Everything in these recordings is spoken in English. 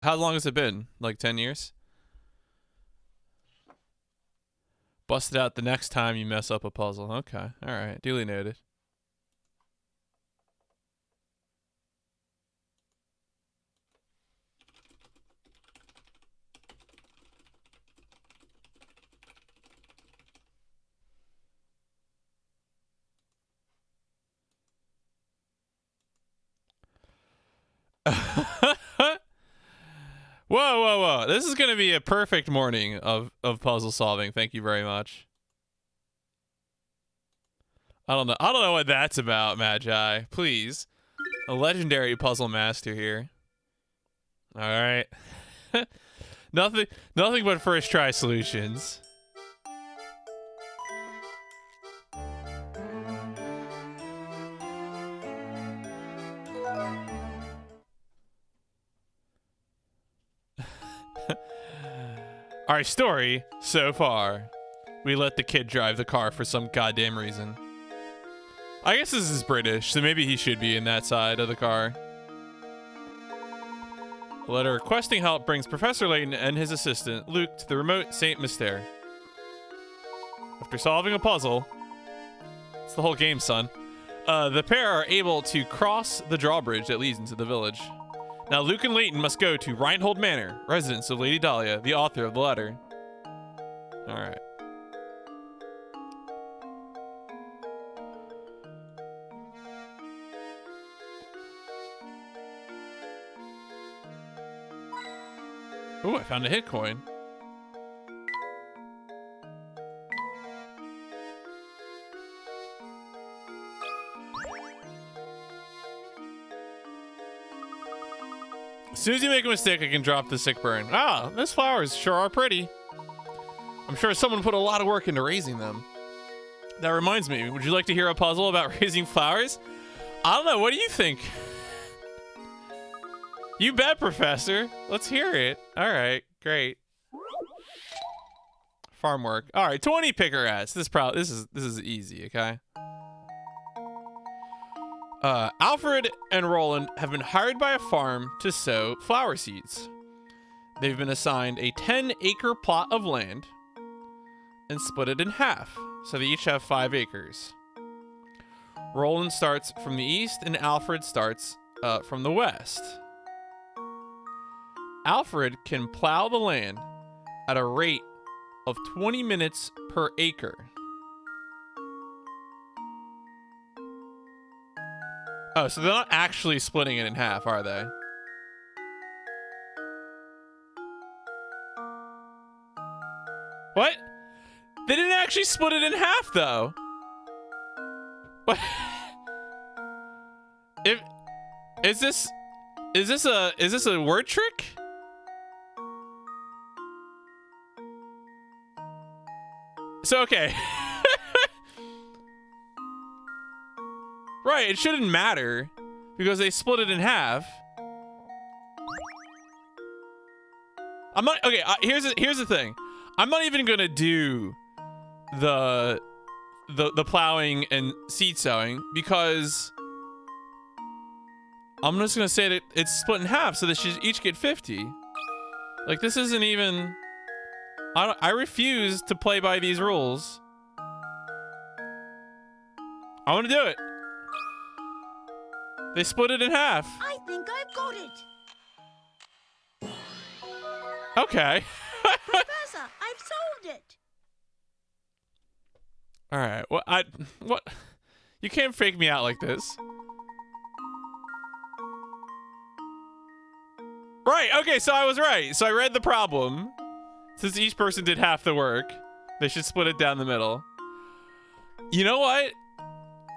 How long has it been? Like 10 years? Bust it out the next time you mess up a puzzle. Okay. All right. Duly noted. Whoa, whoa, whoa. This is going to be a perfect morning of puzzle solving. Thank you very much. I don't know what that's about, Magi. Please. A legendary puzzle master here. All right. nothing but first try solutions. Our story so far. We let the kid drive the car for some goddamn reason. I guess this is British, so maybe he should be in that side of the car. A letter requesting help brings Professor Layton and his assistant, Luke, to the remote St. Mystere. After solving a puzzle, it's the whole game, son, the pair are able to cross the drawbridge that leads into the village. Now Luke and Layton must go to Reinhold Manor, residence of Lady Dahlia, the author of the letter. Alright. Ooh, I found a hit coin. As soon as you make a mistake, I can drop the sick burn. Ah, those flowers sure are pretty. I'm sure someone put a lot of work into raising them. That reminds me, would you like to hear a puzzle about raising flowers? I don't know, what do you think? You bet, Professor. Let's hear it. All right, great. Farm work. All right, 20 picker rats. This is easy, okay? Alfred and Roland have been hired by a farm to sow flower seeds. They've been assigned a 10-acre plot of land and split it in half, so they each have 5 acres. Roland starts from the east and Alfred starts from the west. Alfred can plow the land at a rate of 20 minutes per acre. Oh, so they're not actually splitting it in half, are they? What? They didn't actually split it in half, though. What? Is this a word trick? So okay. Right, it shouldn't matter because they split it in half. I'm not okay. Here's the thing. I'm not even gonna do the plowing and seed sowing because I'm just gonna say that it's split in half, so they should each get 50. Like this isn't even. I refuse to play by these rules. I want to do it. They split it in half. I think I've got it. Okay. Professor, I've solved it. All right. What? You can't fake me out like this. Right. Okay. So I was right. So I read the problem. Since each person did half the work, they should split it down the middle. You know what?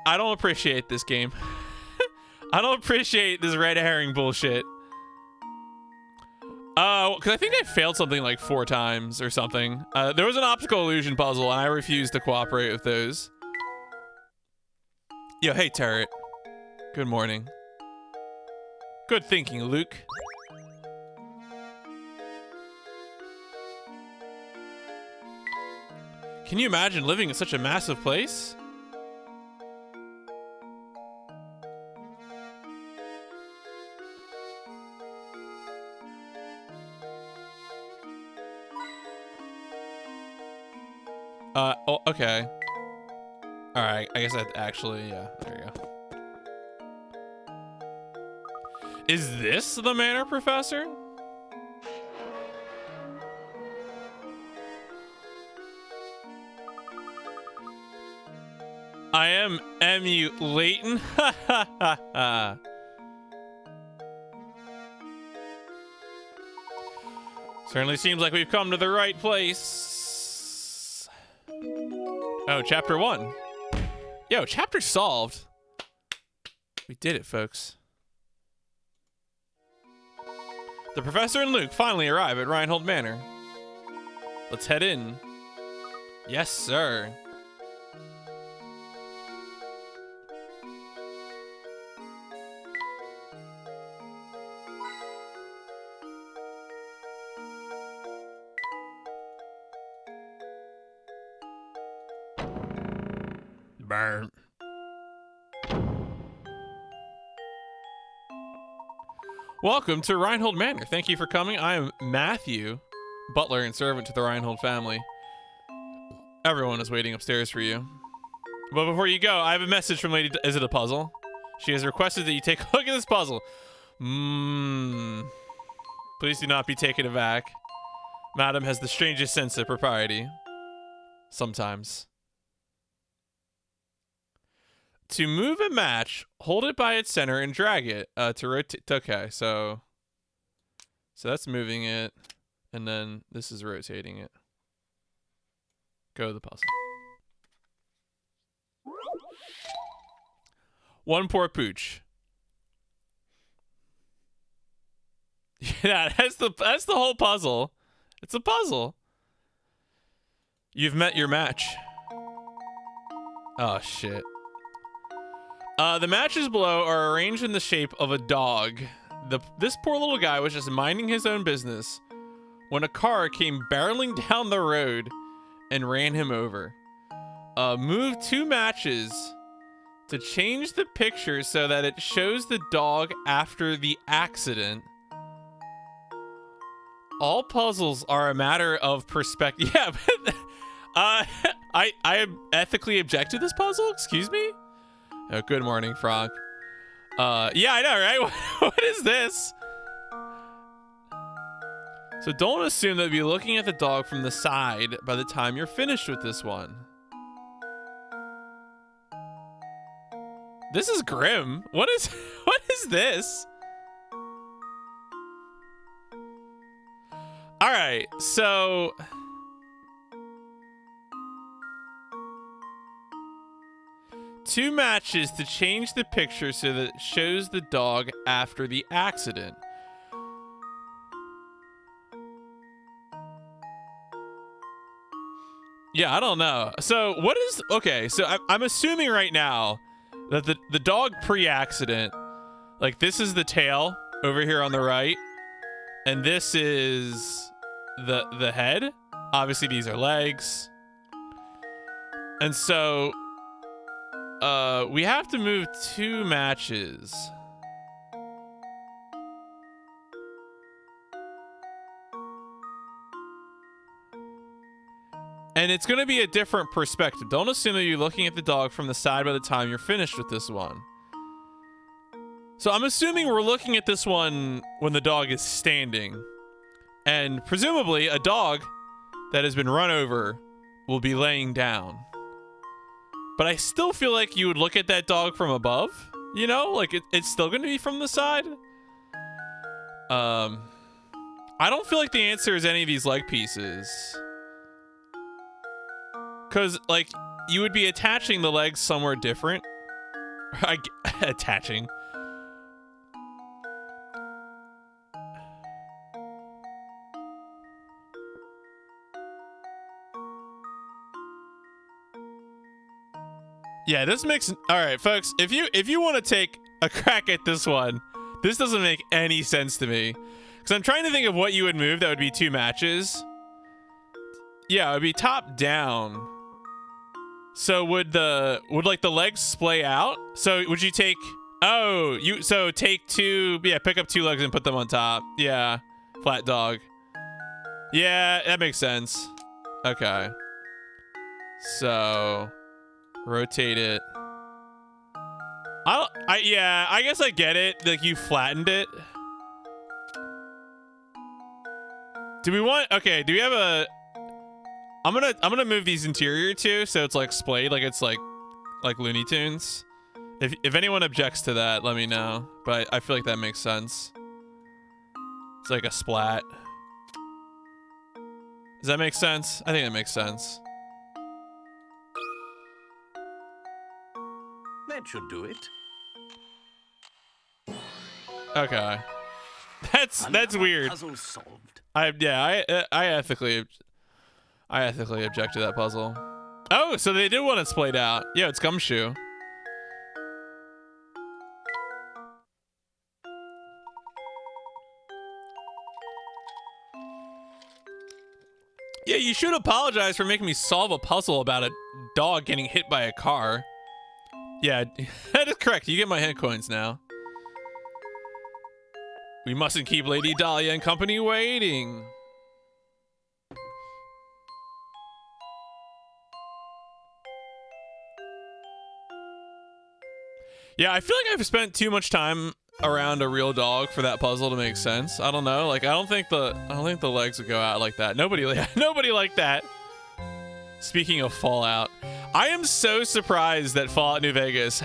I don't appreciate this game. I don't appreciate this red herring bullshit. Because I think I failed something like 4 times or something. There was an optical illusion puzzle, and I refused to cooperate with those. Yo, hey, Turret. Good morning. Good thinking, Luke. Can you imagine living in such a massive place? Oh, okay. All right, I guess that actually, yeah, there you go. Is this the Manor Professor? I am MU Layton. Ha ha ha ha. Certainly seems like we've come to the right place. Oh, chapter 1. Yo, chapter solved. We did it, folks. The professor and Luke finally arrive at Reinhold Manor. Let's head in. Yes, sir. Burn. Welcome to Reinhold Manor. Thank you for coming. I am Matthew, butler and servant to the Reinhold family. Everyone is waiting upstairs for you. But before you go, I have a message from Lady... Is it a puzzle? She has requested that you take a look at this puzzle. Please do not be taken aback. Madam has the strangest sense of propriety. Sometimes. To move a match, hold it by its center and drag it to rotate. Okay, so that's moving it, and then this is rotating it. Go to the puzzle. One poor pooch. Yeah, that's the whole puzzle. It's a puzzle. You've met your match. Oh shit. The matches below are arranged in the shape of a dog. This poor little guy was just minding his own business when a car came barreling down the road and ran him over. Move 2 matches to change the picture so that it shows the dog after the accident. All puzzles are a matter of perspective. Yeah, but I ethically object to this puzzle. Excuse me. Oh, good morning, Frog. Yeah, I know, right? What is this? So don't assume that you'll be looking at the dog from the side by the time you're finished with this one. This is grim. What is this? All right, so... Two matches to change the picture so that it shows the dog after the accident. Yeah, I don't know. So what is... Okay, so I'm assuming right now that the dog pre-accident, like this is the tail over here on the right, and this is the head. Obviously these are legs. And so... we have to move 2 matches. And it's going to be a different perspective. Don't assume that you're looking at the dog from the side by the time you're finished with this one. So I'm assuming we're looking at this one when the dog is standing. And presumably a dog that has been run over will be laying down. But I still feel like you would look at that dog from above, you know? Like, it's still going to be from the side. I don't feel like the answer is any of these leg pieces. Because, like, you would be attaching the legs somewhere different. Attaching. Yeah, this makes... All right, folks, if you want to take a crack at this one, this doesn't make any sense to me. Because I'm trying to think of what you would move that would be 2 matches. Yeah, it would be top down. So would like the legs splay out? So would you take... Oh, so take 2... Yeah, pick up 2 legs and put them on top. Yeah, flat dog. Yeah, that makes sense. Okay. So rotate it. Yeah, I guess I get it. Like you flattened it. Do we want? Okay. Do we have a? I'm gonna move these interior too, so it's like splayed, like it's like Looney Tunes. If anyone objects to that, let me know. But I feel like that makes sense. It's like a splat. Does that make sense? I think that makes sense. That should do it. Okay. That's weird. Puzzle solved. I ethically object to that puzzle. Oh, so they did want it splayed out. Yeah, it's Gumshoe. Yeah, you should apologize for making me solve a puzzle about a dog getting hit by a car. Yeah, that is correct. You get my hint coins now. We mustn't keep Lady Dahlia and company waiting. Yeah, I feel like I've spent too much time around a real dog for that puzzle to make sense. I don't know. Like I don't think the legs would go out like that. Nobody like that. Speaking of Fallout, I am so surprised that Fallout New Vegas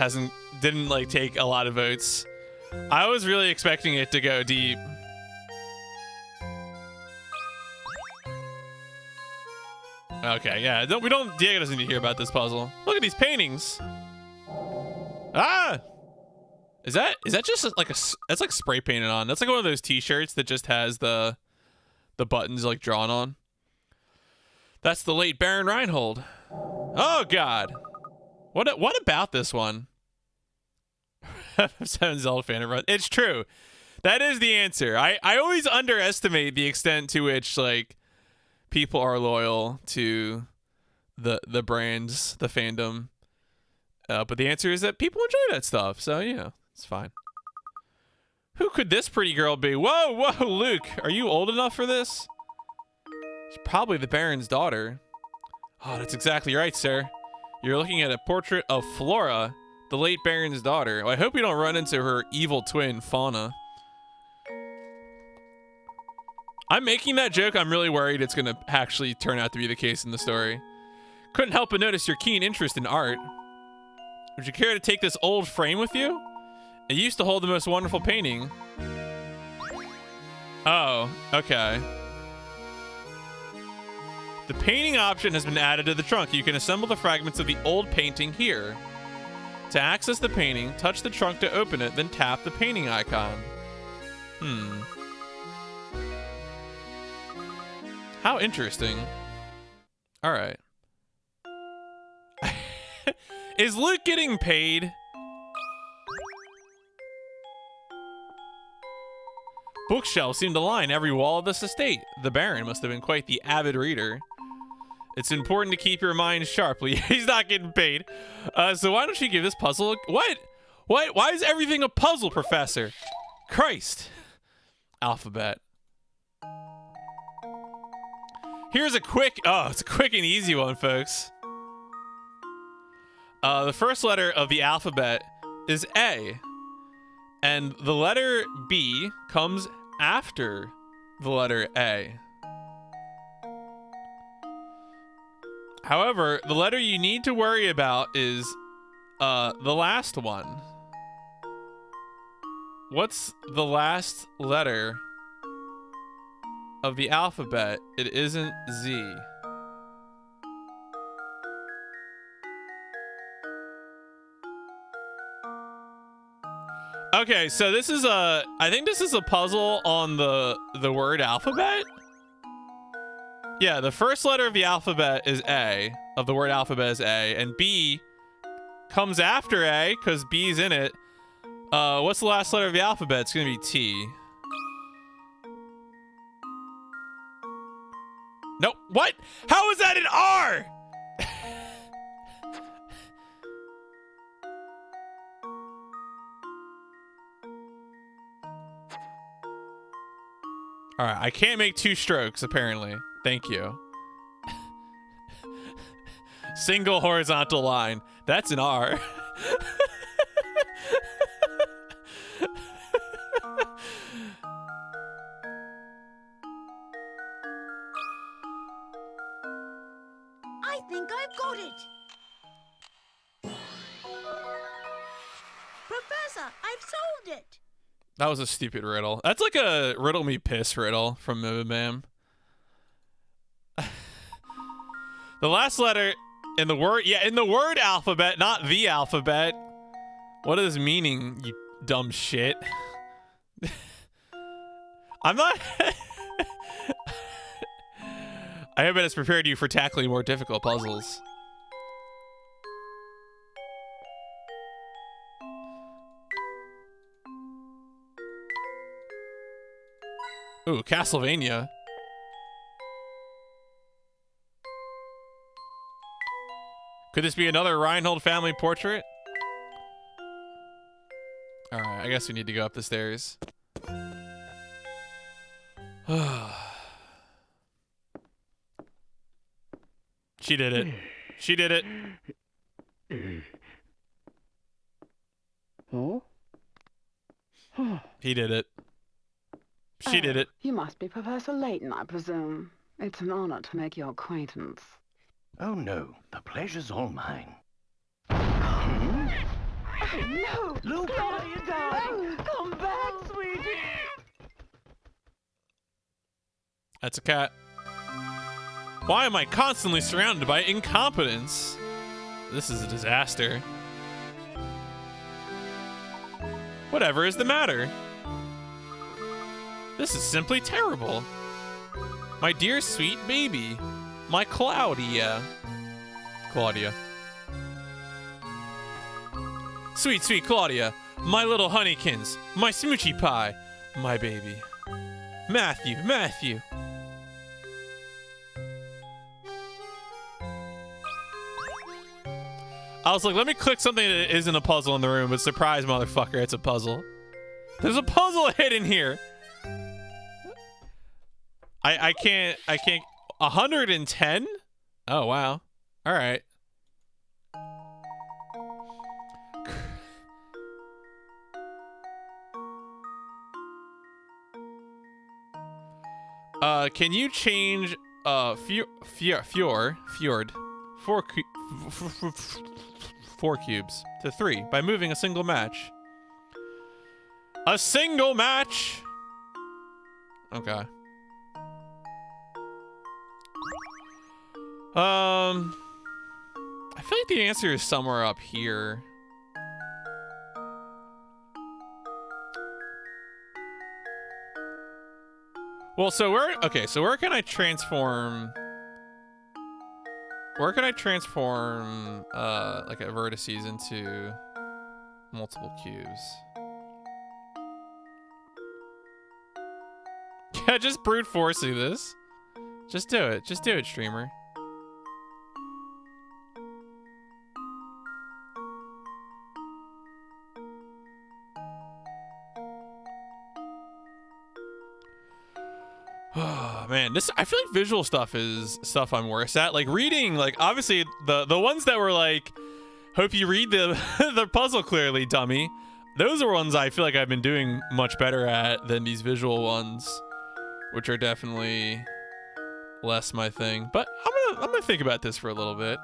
didn't like take a lot of votes. I was really expecting it to go deep. Okay, yeah. Diego doesn't need to hear about this puzzle. Look at these paintings. Ah! Is that just like that's like spray painted on. That's like one of those t-shirts that just has the buttons like drawn on. That's the late Baron Reinhold. Oh god. What about this one? 7 Zelda fan run. It's true. That is the answer. I always underestimate the extent to which like people are loyal to the brands, the fandom. But the answer is that people enjoy that stuff. So, you know, it's fine. Who could this pretty girl be? Whoa, Luke. Are you old enough for this? She's probably the Baron's daughter. Oh, that's exactly right, sir. You're looking at a portrait of Flora, the late Baron's daughter. Well, I hope you don't run into her evil twin, Fauna. I'm making that joke. I'm really worried it's going to actually turn out to be the case in the story. Couldn't help but notice your keen interest in art. Would you care to take this old frame with you? It used to hold the most wonderful painting. Oh, okay. The painting option has been added to the trunk. You can assemble the fragments of the old painting here. To access the painting, touch the trunk to open it, then tap the painting icon. How interesting. All right. Is Luke getting paid? Bookshelves seem to line every wall of this estate. The Baron must have been quite the avid reader. It's important to keep your mind sharply. He's not getting paid. So why don't you give this puzzle what? Why is everything a puzzle, Professor? Christ. Alphabet. Here's a quick, it's a quick and easy one, folks. The first letter of the alphabet is A, and the letter B comes after the letter A. However, the letter you need to worry about is the last one. What's the last letter of the alphabet? It isn't Z. Okay, so this is I think this is a puzzle on the word alphabet. Yeah, the first letter of the alphabet is A, of the word alphabet is A, and B comes after A because B's in it. What's the last letter of the alphabet? It's gonna be T. Nope. What? How is that an R? All right, I can't make two strokes, apparently. Thank you. Single horizontal line. That's an R. I think I've got it. Professor, I've solved it. That was a stupid riddle. That's like a riddle me piss riddle from Mim. The last letter in the word alphabet, not the alphabet. What is meaning, you dumb shit? I'm not... I hope it has prepared you for tackling more difficult puzzles. Ooh, Castlevania. Could this be another Reinhold family portrait? Alright, I guess we need to go up the stairs. She did it. She did it. Oh? He did it. She did it. You must be Professor Layton, I presume. It's an honor to make your acquaintance. Oh no, the pleasure's all mine. Oh, no! Luke! What are you doing? Come back, sweetie! That's a cat. Why am I constantly surrounded by incompetence? This is a disaster. Whatever is the matter? This is simply terrible. My dear sweet baby. My Claudia. Sweet, sweet Claudia. My little honeykins. My smoochie pie. My baby. Matthew. I was like, let me click something that isn't a puzzle in the room, but surprise, motherfucker, it's a puzzle. There's a puzzle hidden here. I can't 110? Oh, wow. All right. Can you change fjord four cubes to 3 by moving a single match? A single match. Okay. I feel like the answer is somewhere up here. Well, so where can I transform? Where can I transform like a vertices into multiple cubes? Yeah, just brute forcing this. Just do it. Just do it, streamer. Oh, man, I feel like visual stuff is stuff I'm worse at. Like reading, like obviously the ones that were like, hope you read the the puzzle clearly, dummy. Those are ones I feel like I've been doing much better at than these visual ones, which are definitely less my thing. But I'm gonna think about this for a little bit.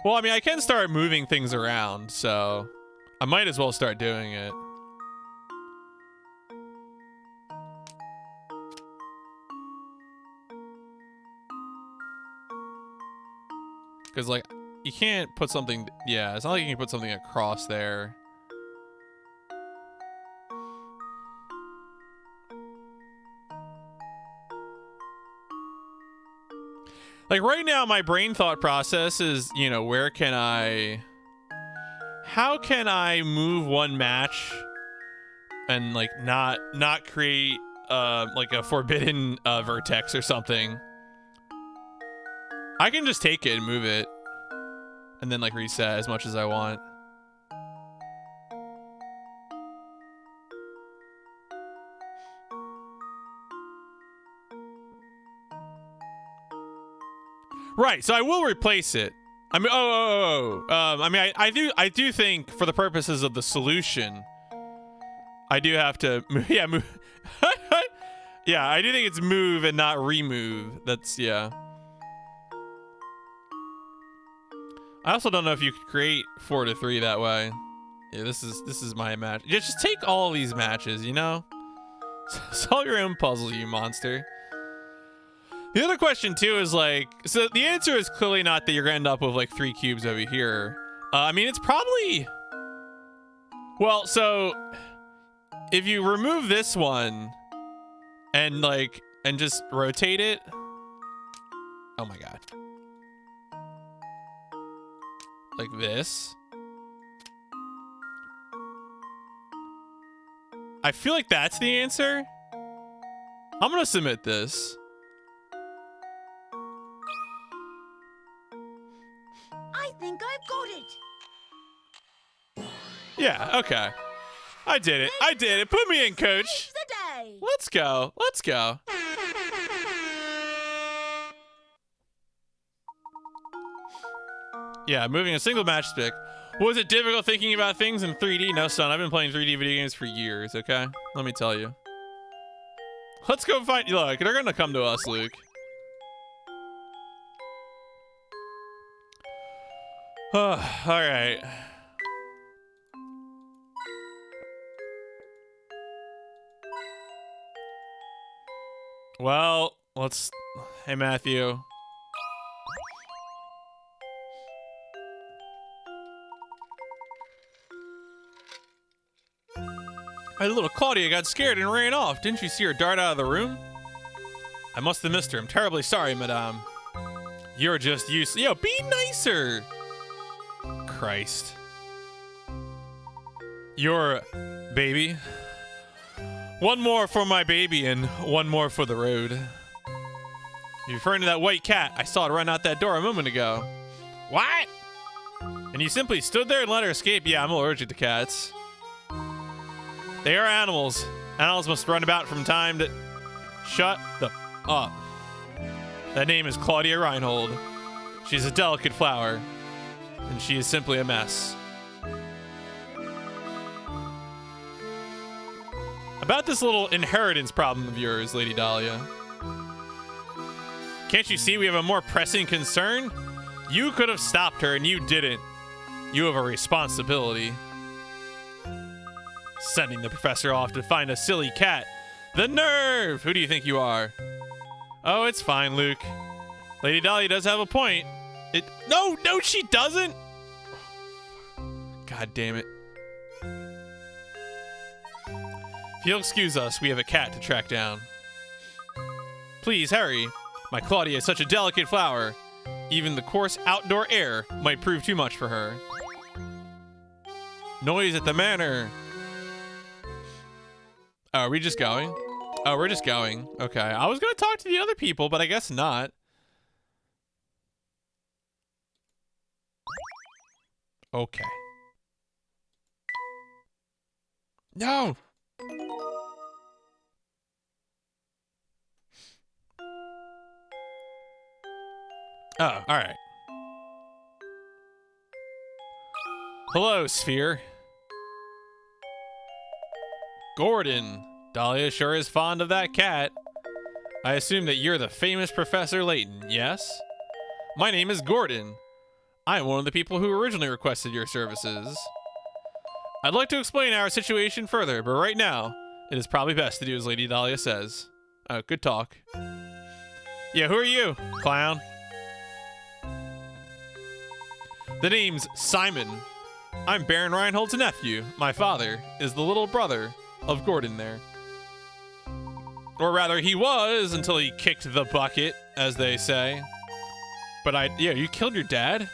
Well, I mean, I can start moving things around, so I might as well start doing it. Because, like, you can't put something... Yeah, it's not like you can put something across there. Like, right now, my brain thought process is, you know, where can I... How can I move one match and, like, not create, like, a forbidden vertex or something? I can just take it and move it. And then, like, reset as much as I want. Right, so I will replace it. I mean, I mean, I do think for the purposes of the solution, I do have to, yeah, move. Yeah, I do think it's move and not remove. That's, yeah. I also don't know if you could create 4 to 3 that way. Yeah, this is my match. Just take all these matches, you know? Solve your own puzzle, you monster. The other question too is like, so the answer is clearly not that you're gonna end up with like 3 cubes over here. I mean, it's probably, well, so if you remove this one and like, and just rotate it. Oh my God. Like this. I feel like that's the answer. I'm gonna submit this. I think I've got it. Yeah, okay. I did it. I did it. Put me in, coach. Seize the day. Let's go. Let's go. Yeah, moving a single matchstick. Was it difficult thinking about things in 3D? No, son. I've been playing 3D video games for years, okay? Let me tell you. Let's go find... Look, they're gonna come to us, Luke. Alright. Well, let's... Hey, Matthew. My little Claudia got scared and ran off. Didn't you see her dart out of the room? I must have missed her. I'm terribly sorry, madame. You're just used... Yo, be nicer. Christ. Your baby. One more for my baby and one more for the road. You're referring to that white cat. I saw it run out that door a moment ago. What? And you simply stood there and let her escape? Yeah, I'm allergic to cats. They are animals. Animals must run about from time to... Shut the up. That name is Claudia Reinhold. She's a delicate flower. And she is simply a mess. About this little inheritance problem of yours, Lady Dahlia. Can't you see we have a more pressing concern? You could have stopped her and you didn't. You have a responsibility. Sending the professor off to find a silly cat. The nerve! Who do you think you are? Oh, it's fine, Luke. Lady Dahlia does have a point. No, she doesn't! God damn it. If you'll excuse us, we have a cat to track down. Please, hurry. My Claudia is such a delicate flower. Even the coarse outdoor air might prove too much for her. Noise at the manor. Oh, are we just going? Oh, we're just going. Okay. I was going to talk to the other people, but I guess not. Okay. No! Oh, alright. Hello, Sphere. Gordon. Dahlia sure is fond of that cat. I assume that you're the famous Professor Layton, yes? My name is Gordon. I am one of the people who originally requested your services. I'd like to explain our situation further, but right now, it is probably best to do as Lady Dahlia says. Oh, good talk. Yeah, who are you, clown? The name's Simon. I'm Baron Reinhold's nephew. My father is the little brother of Gordon there. Or rather, he was until he kicked the bucket, as they say. But yeah, you killed your dad?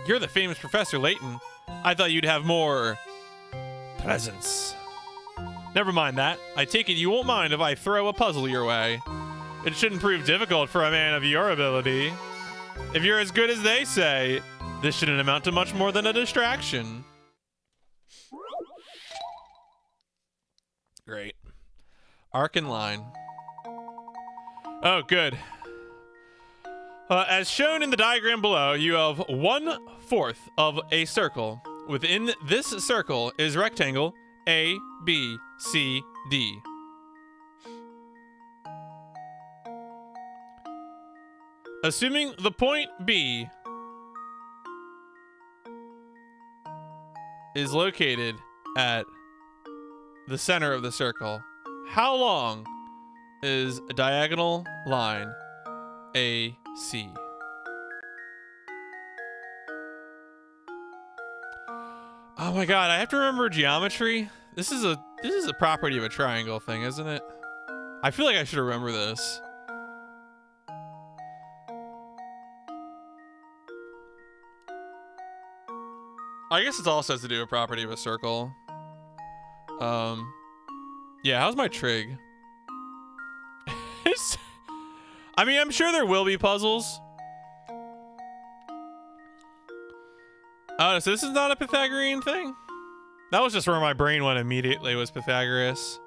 You're the famous Professor Layton. I thought you'd have more presence. Never mind that. I take it you won't mind if I throw a puzzle your way. It shouldn't prove difficult for a man of your ability. If you're as good as they say, this shouldn't amount to much more than a distraction. Great. Arc and line. Oh, good. As shown in the diagram below, you have 1/4 of a circle. Within this circle is rectangle A, B, C, D. Assuming the point B is located at the center of the circle, how long is a diagonal line AC? Oh my god, I have to remember geometry. This is a property of a triangle thing, isn't it? I feel like I should remember this. I guess it also has to do with property of a circle. Yeah, how's my trig? I mean, I'm sure there will be puzzles. Oh, so this is not a Pythagorean thing? That was just where my brain went immediately, was Pythagoras.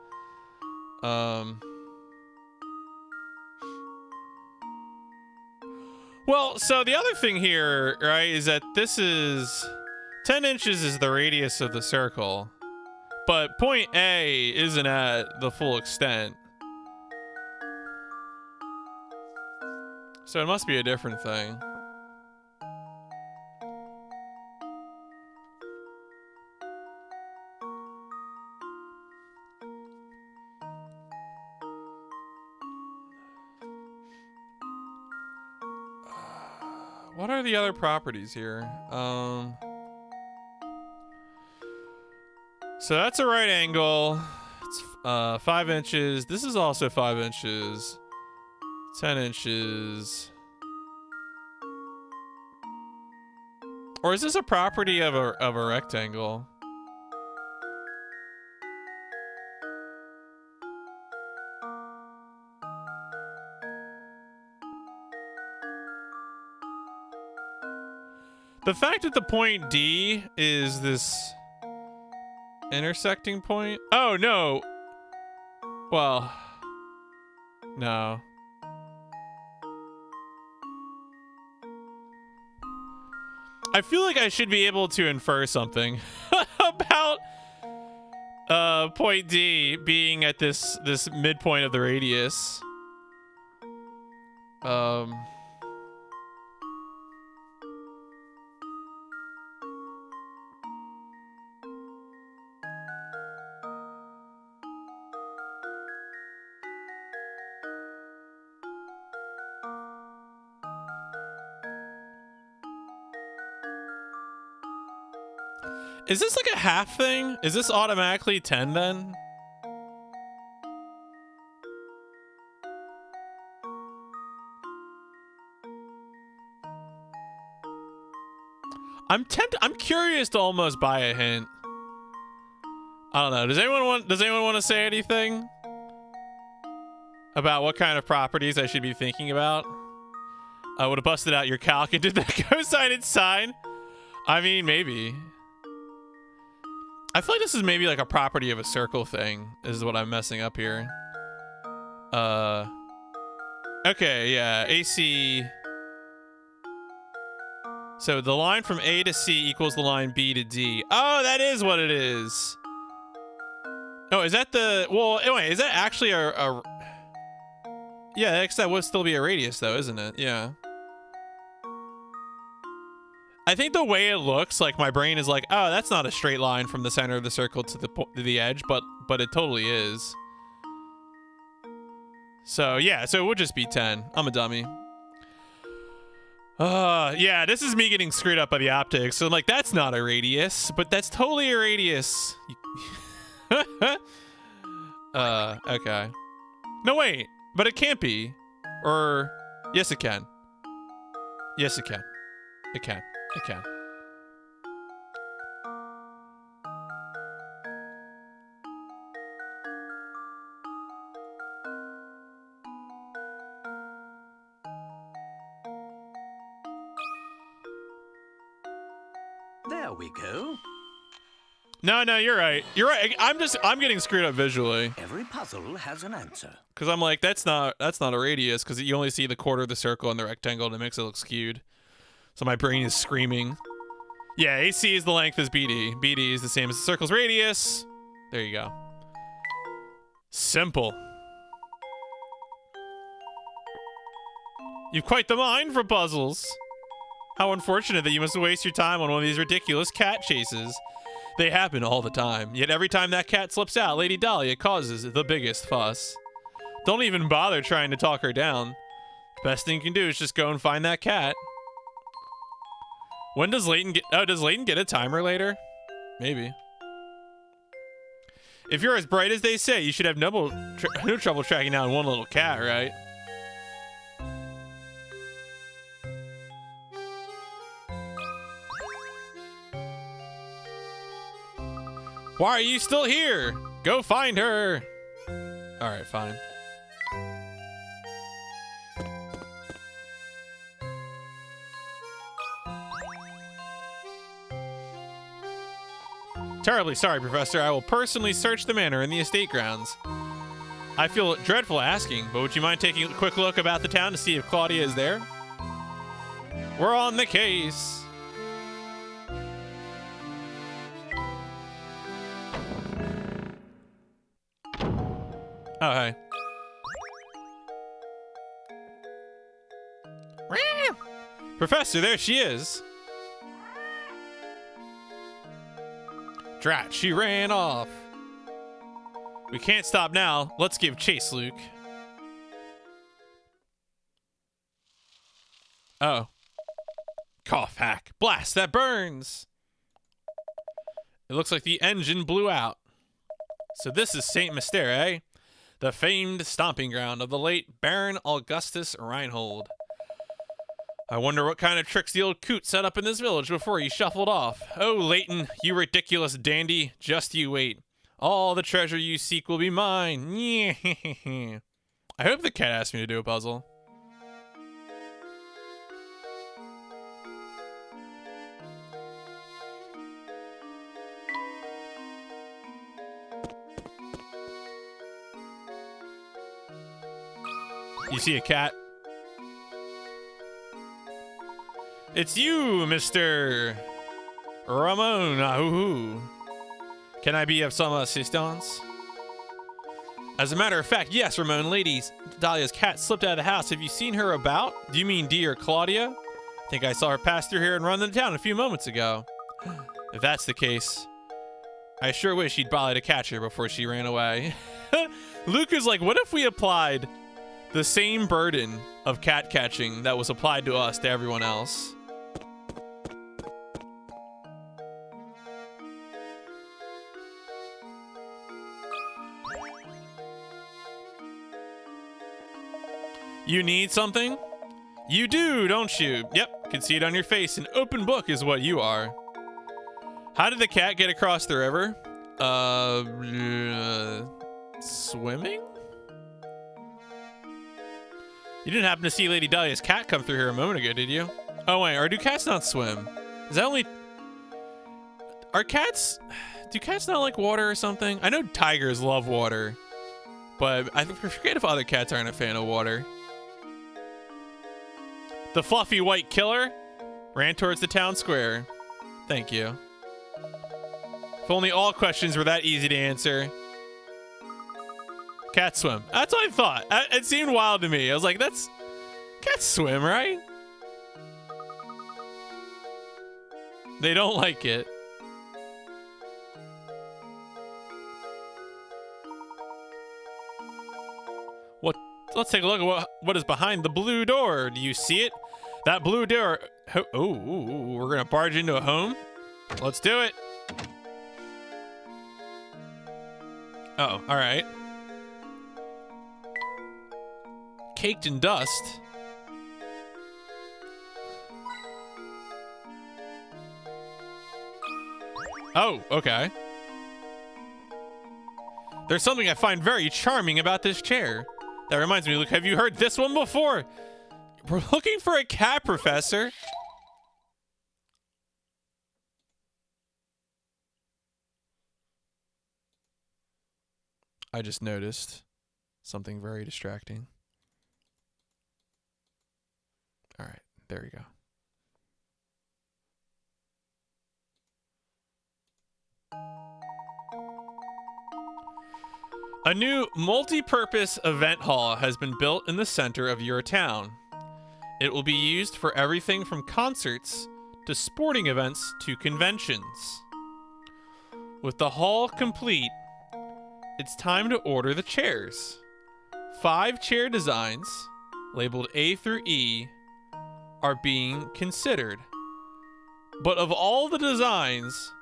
Well, so the other thing here, right, is that this is 10 inches is the radius of the circle, but point A isn't at the full extent. So it must be a different thing. What are the other properties here? So that's a right angle. It's 5 inches. This is also 5 inches. 10 inches. Or is this a property of a rectangle? The fact that the point D is this intersecting point? Oh, no. Well, no. I feel like I should be able to infer something about point D being at this midpoint of the radius. Is this like a half thing? Is this automatically 10 then? I'm curious to almost buy a hint. I don't know. Does anyone want to say anything about what kind of properties I should be thinking about? I would have busted out your calc and did the cosine and sine. I mean, maybe. I feel like this is maybe like a property of a circle thing, is what I'm messing up here. Okay, yeah, AC. So the line from A to C equals the line B to D. Oh, that is what it is. Oh, is that the, well, anyway, is that actually a yeah, that would still be a radius though, isn't it? Yeah. I think the way it looks, like my brain is like, oh, that's not a straight line from the center of the circle to the edge, but it totally is. So yeah, so it would just be 10. I'm a dummy. Yeah, this is me getting screwed up by the optics. So I'm like, that's not a radius, but that's totally a radius. Okay. No, wait, but it can't be. Or, yes, it can. Yes, it can. It can. It can. There we go. No, you're right. You're right. I'm getting screwed up visually. Every puzzle has an answer. Because I'm like, that's not a radius, because you only see the quarter of the circle and the rectangle, and it makes it look skewed. So my brain is screaming. Yeah, AC is the length as BD. BD is the same as the circle's radius. There you go. Simple. You've quite the mind for puzzles. How unfortunate that you must waste your time on one of these ridiculous cat chases. They happen all the time, yet every time that cat slips out, Lady Dahlia causes the biggest fuss. Don't even bother trying to talk her down. Best thing you can do is just go and find that cat. When does Layton get... Oh, does Layton get a timer later? Maybe. If you're as bright as they say, you should have no trouble tracking down one little cat, right? Why are you still here? Go find her. All right, fine. Terribly sorry, Professor. I will personally search the manor and the estate grounds. I feel dreadful asking, but would you mind taking a quick look about the town to see if Claudia is there? We're on the case. Oh, hey. Professor, there she is. Drat, she ran off. We can't stop now. Let's give chase, Luke. Oh. Cough hack. Blast, that burns. It looks like the engine blew out. So this is St. Mystere, eh? The famed stomping ground of the late Baron Augustus Reinhold. I wonder what kind of tricks the old coot set up in this village before he shuffled off. Oh, Layton, you ridiculous dandy, just you wait. All the treasure you seek will be mine. I hope the cat asked me to do a puzzle. You see a cat? It's you, Mr. Ramon. Ahoo. Can I be of some assistance? As a matter of fact, yes, Ramon. Ladies, Dahlia's cat slipped out of the house. Have you seen her about? Do you mean dear Claudia? I think I saw her pass through here and run into town a few moments ago. If that's the case, I sure wish he'd bother to catch her before she ran away. Luke is like, what if we applied the same burden of cat catching that was applied to us to everyone else? You need something? You do, don't you? Yep, can see it on your face. An open book is what you are. How did the cat get across the river? Swimming? You didn't happen to see Lady Dahlia's cat come through here a moment ago, did you? Oh wait, or do cats not swim? Is that only... Are cats... Do cats not like water or something? I know tigers love water, but I forget if other cats aren't a fan of water. The fluffy white killer ran towards the town square. Thank you. If only all questions were that easy to answer. Cats swim. That's what I thought. It seemed wild to me. I was like, that's... Cats swim, right? They don't like it. What? Let's take a look at what is behind the blue door. Do you see it? That blue door... Oh, we're going to barge into a home? Let's do it. Oh, all right. Caked in dust. Oh, okay. There's something I find very charming about this chair. That reminds me, Luke, have you heard this one before? We're looking for a cat, Professor. I just noticed something very distracting. All right, there we go. A new multi-purpose event hall has been built in the center of your town. It will be used for everything from concerts to sporting events to conventions. With the hall complete, it's time to order the chairs. 5 chair designs, labeled A through E, are being considered. But of all the designs,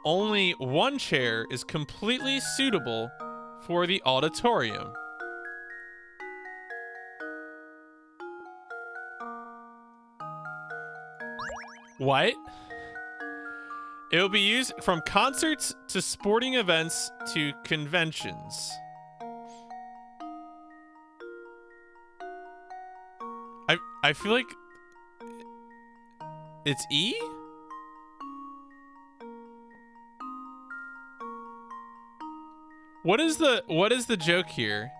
only one chair is completely suitable for the auditorium. What? It will be used from concerts to sporting events to conventions. I feel like it's E? What is the joke here?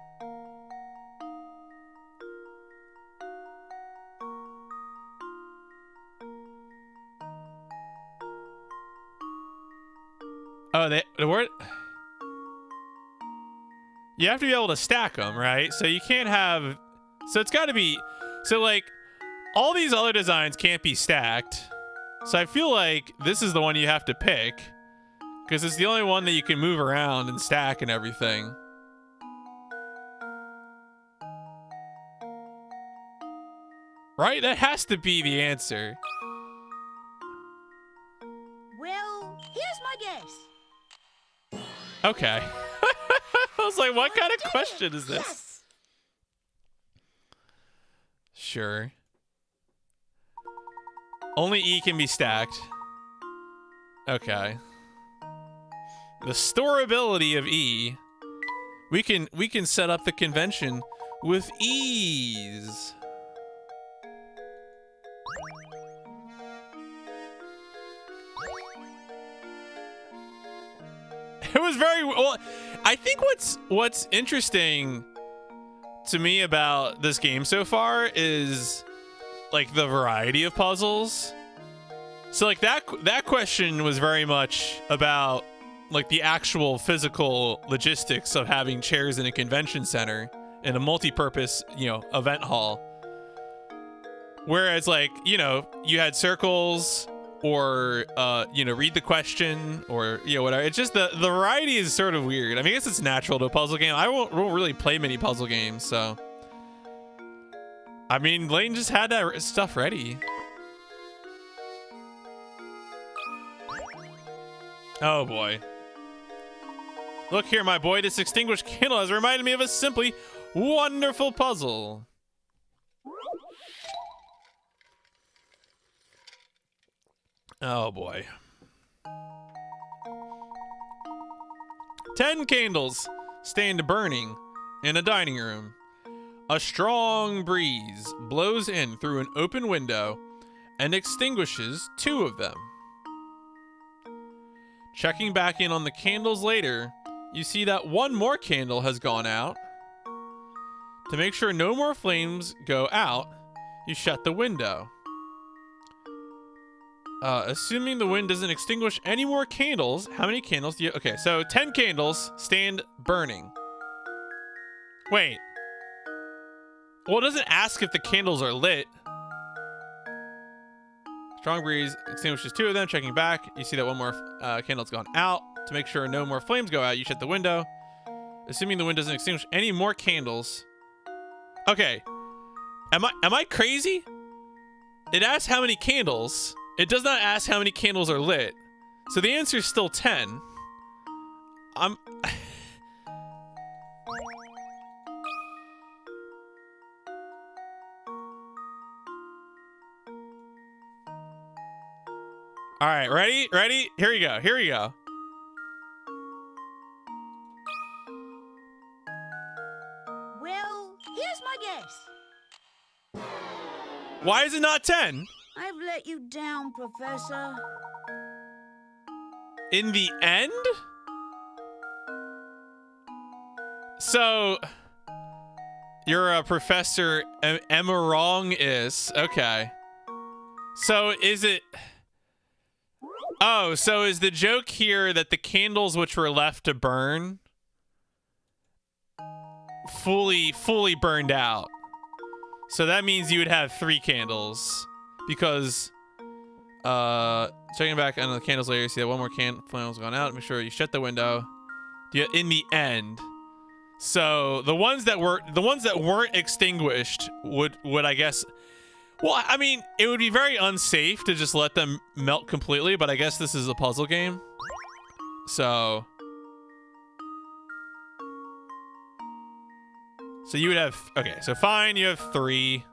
Oh, the word. You have to be able to stack them, right? So you can't have. So it's got to be. So like, all these other designs can't be stacked. So I feel like this is the one you have to pick, because it's the only one that you can move around and stack and everything. Right? That has to be the answer. Well, here's my guess. Okay. I was like, what kind of question is this? Yes. Sure. Only E can be stacked. Okay. The storability of E. We can set up the convention with ease. It was very well. I think what's interesting to me about this game so far is like the variety of puzzles. So like that question was very much about like the actual physical logistics of having chairs in a convention center in a multi-purpose, event hall. Whereas like, you had circles or read the question or whatever. It's just the variety is sort of weird. I mean, I guess it's natural to a puzzle game. I won't really play many puzzle games, so I mean, Layton just had that stuff ready. Oh boy. Look here, my boy. This extinguished candle has reminded me of a simply wonderful puzzle. Oh boy. 10 candles stand burning in a dining room. A strong breeze blows in through an open window and extinguishes 2 of them. Checking back in on the candles later, you see that 1 more candle has gone out. To make sure no more flames go out, you shut the window. Assuming the wind doesn't extinguish any more candles, how many candles do you... Okay, so 10 candles stand burning. Wait. Well, it doesn't ask if the candles are lit. Strong breeze extinguishes 2 of them. Checking back, you see that 1 more candle's gone out. To make sure no more flames go out, you shut the window. Assuming the wind doesn't extinguish any more candles. Okay. Am I crazy? It asks how many candles. It does not ask how many candles are lit. So the answer is still 10. All right, ready? Here we go. Well, here's my guess. Why is it not 10? I've let you down, Professor. In the end? So you're a Professor Emerong is okay. So is it? Oh, so is the joke here that the candles which were left to burn fully burned out? So that means you would have 3 candles because checking back on the candles later, you see that one more flannel's gone out. Make sure you shut the window. In the end. So the ones that weren't extinguished would I guess. Well, I mean, it would be very unsafe to just let them melt completely, but I guess this is a puzzle game. So you would have, okay, so fine, you have 3.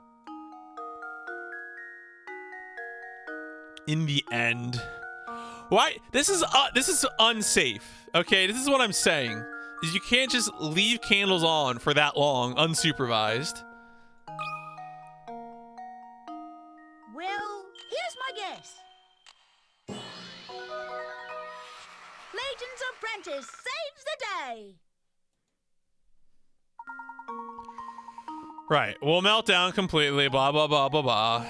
In the end. Why? This is unsafe. Okay, this is what I'm saying. Is you can't just leave candles on for that long, unsupervised. Well, here's my guess. Layton's apprentice saves the day. Right. We'll melt down completely. Blah, blah, blah, blah, blah.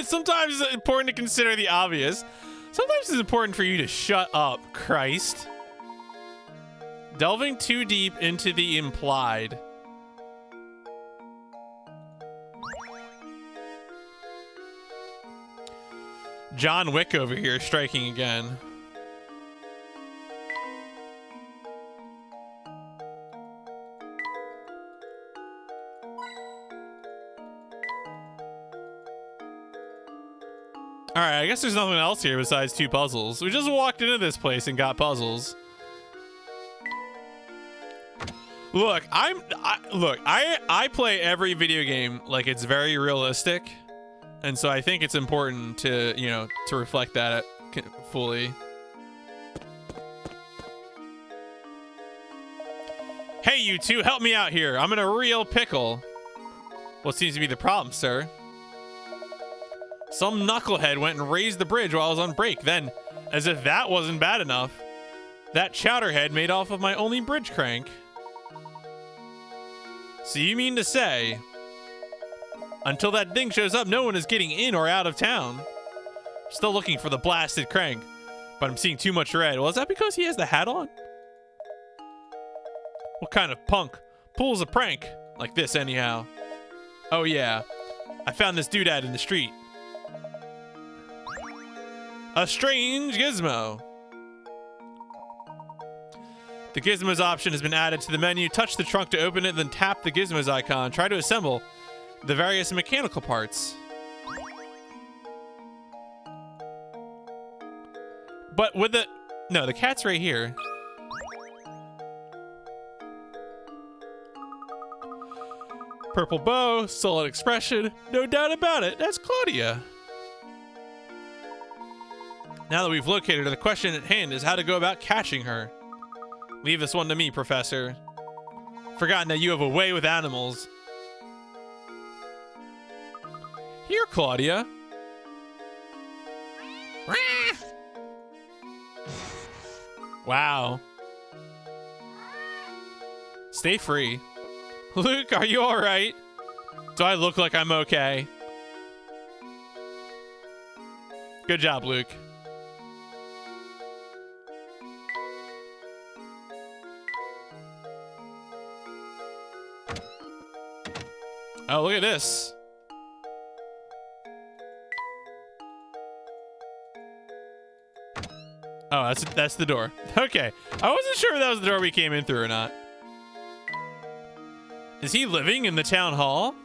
Sometimes it's important to consider the obvious. Sometimes it's important for you to shut up, Christ. Delving too deep into the implied. John Wick over here striking again. Alright, I guess there's nothing else here besides 2 puzzles. We just walked into this place and got puzzles. Look, I play every video game like it's very realistic. And so I think it's important to, you know, to reflect that fully. Hey, you two, help me out here. I'm in a real pickle. What seems to be the problem, sir? Some knucklehead went and raised the bridge while I was on break. Then, as if that wasn't bad enough, that chowderhead made off of my only bridge crank. So you mean to say, until that thing shows up, no one is getting in or out of town? Still looking for the blasted crank, but I'm seeing too much red. Well, is that because he has the hat on? What kind of punk pulls a prank like this anyhow? Oh yeah, I found this doodad in the street. A strange gizmo. The gizmos option has been added to the menu. Touch the trunk to open it, then tap the gizmos icon. Try to assemble the various mechanical parts. But with the... No, the cat's right here. Purple bow, solid expression. No doubt about it. That's Claudia. Now that we've located her, the question at hand is how to go about catching her. Leave this one to me, Professor. Forgotten that you have a way with animals. Here, Claudia. Wow. Stay free. Luke, are you alright? Do I look like I'm okay? Good job, Luke. Oh, look at this. Oh, that's the door. Okay. I wasn't sure if that was the door we came in through or not. Is he living in the town hall?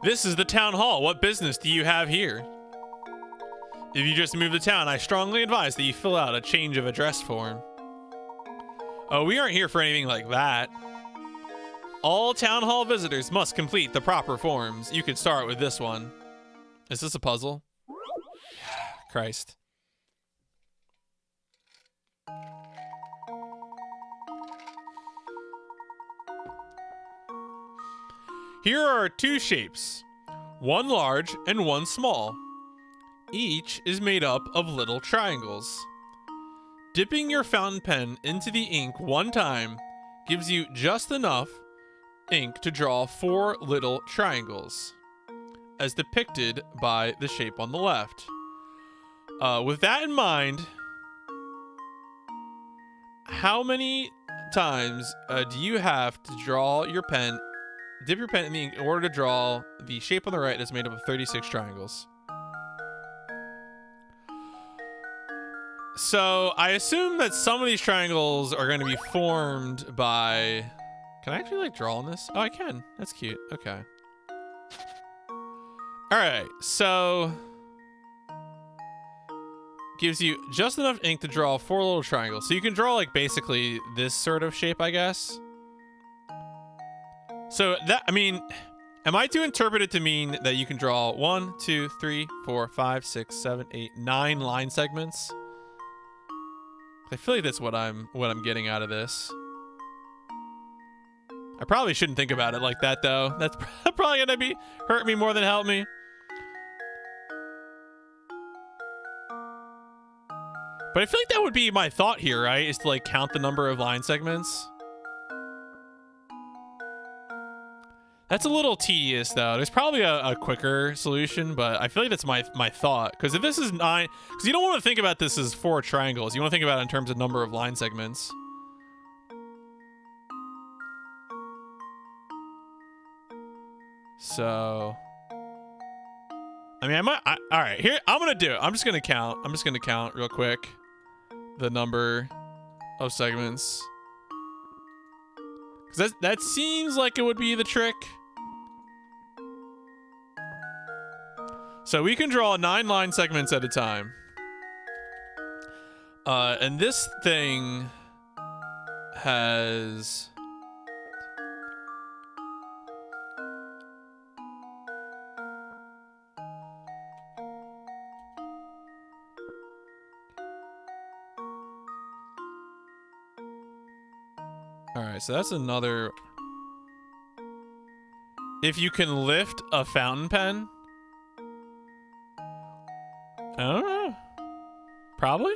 This is the town hall. What business do you have here? If you just moved to town, I strongly advise that you fill out a change of address form. Oh, we aren't here for anything like that. All town hall visitors must complete the proper forms. You can start with this one. Is this a puzzle? Christ. Here are two shapes, one large and one small. Each is made up of little triangles. Dipping your fountain pen into the ink one time gives you just enough ink to draw 4 little triangles, as depicted by the shape on the left. With that in mind, how many times do you have to draw your pen, dip your pen in the ink in order to draw the shape on the right that's made up of 36 triangles? So I assume that some of these triangles are going to be formed by... Can I actually like draw on this? Oh, I can. That's cute. Okay. All right. So gives you just enough ink to draw 4 little triangles. So you can draw like basically this sort of shape, I guess. So that, I mean, am I to interpret it to mean that you can draw 1, 2, 3, 4, 5, 6, 7, 8, 9 line segments? I feel like that's what I'm getting out of this. I probably shouldn't think about it like that though. That's probably gonna be hurt me more than help me. But I feel like that would be my thought here, right? Is to like count the number of line segments. That's a little tedious though. There's probably a quicker solution, but I feel like that's my thought. Because if this is 9, because you don't want to think about this as 4 triangles. You want to think about it in terms of number of line segments. So, I mean, all right, here, I'm going to do it. I'm just going to count. I'm just going to count real quick the number of segments. Because that seems like it would be the trick. So we can draw 9 line segments at a time. And this thing has... All right, so that's another... If you can lift a fountain pen... I don't know. Probably?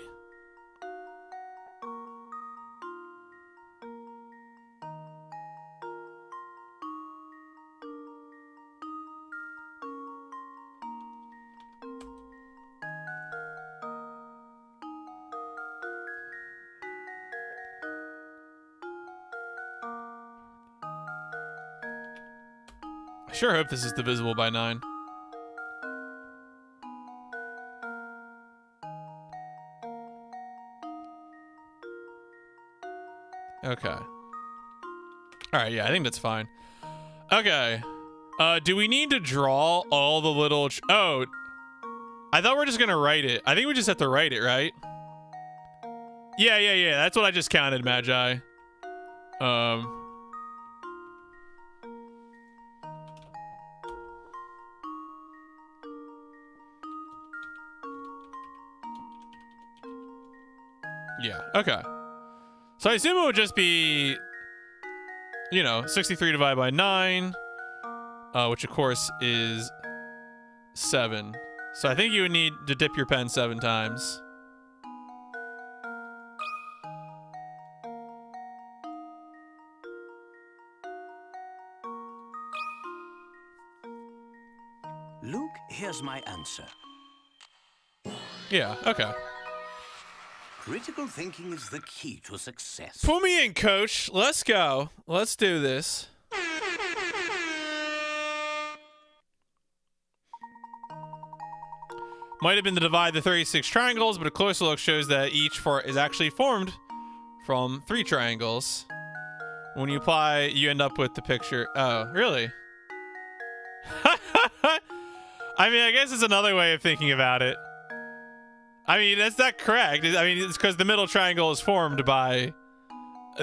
I sure hope this is divisible by 9. Okay. All right, yeah, I think that's fine. Okay. Do we need to draw all the little... Oh, I thought we are just going to write it. I think we just have to write it, right? Yeah. That's what I just counted, Magi. Yeah, okay. So I assume it would just be, 63 divided by 9, which of course is 7. So I think you would need to dip your pen 7 times. Luke, here's my answer. Yeah, okay. Critical thinking is the key to success. Pull me in, coach. Let's go. Let's do this. Might have been to divide the 36 triangles, but a closer look shows that each is actually formed from 3 triangles. When you apply, you end up with the picture. Oh, really? I mean, I guess it's another way of thinking about it. I mean, that's not correct. I mean, it's because the middle triangle is formed by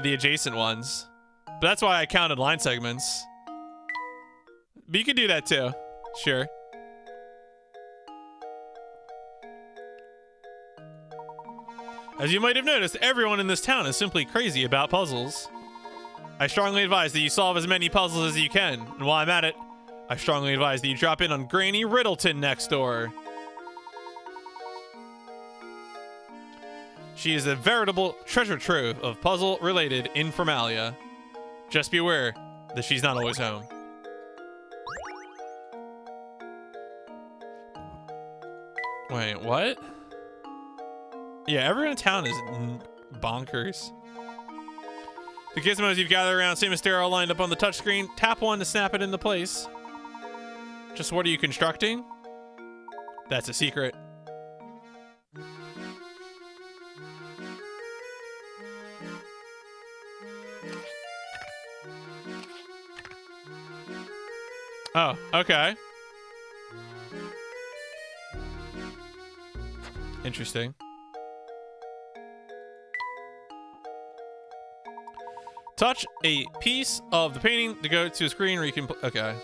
the adjacent ones. But that's why I counted line segments. But you can do that too. Sure. As you might have noticed, everyone in this town is simply crazy about puzzles. I strongly advise that you solve as many puzzles as you can, and while I'm at it, I strongly advise that you drop in on Granny Riddleton next door. She is a veritable treasure trove of puzzle-related informalia. Just be aware that she's not always home. Wait, what? Yeah, everyone in town is bonkers. The gizmos you've gathered around St. Mysterio are lined up on the touchscreen. Tap one to snap it into place. Just what are you constructing? That's a secret. Oh, okay. Interesting. Touch a piece of the painting to go to a screen where you can... Okay.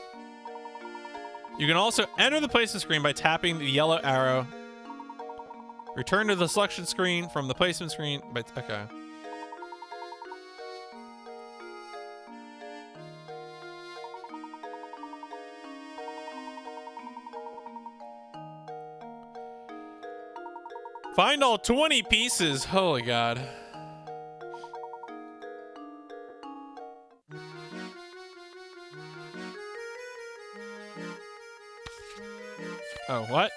You can also enter the placement screen by tapping the yellow arrow. Return to the selection screen from the placement screen by... Okay. Find all 20 pieces. Holy God. Oh, what?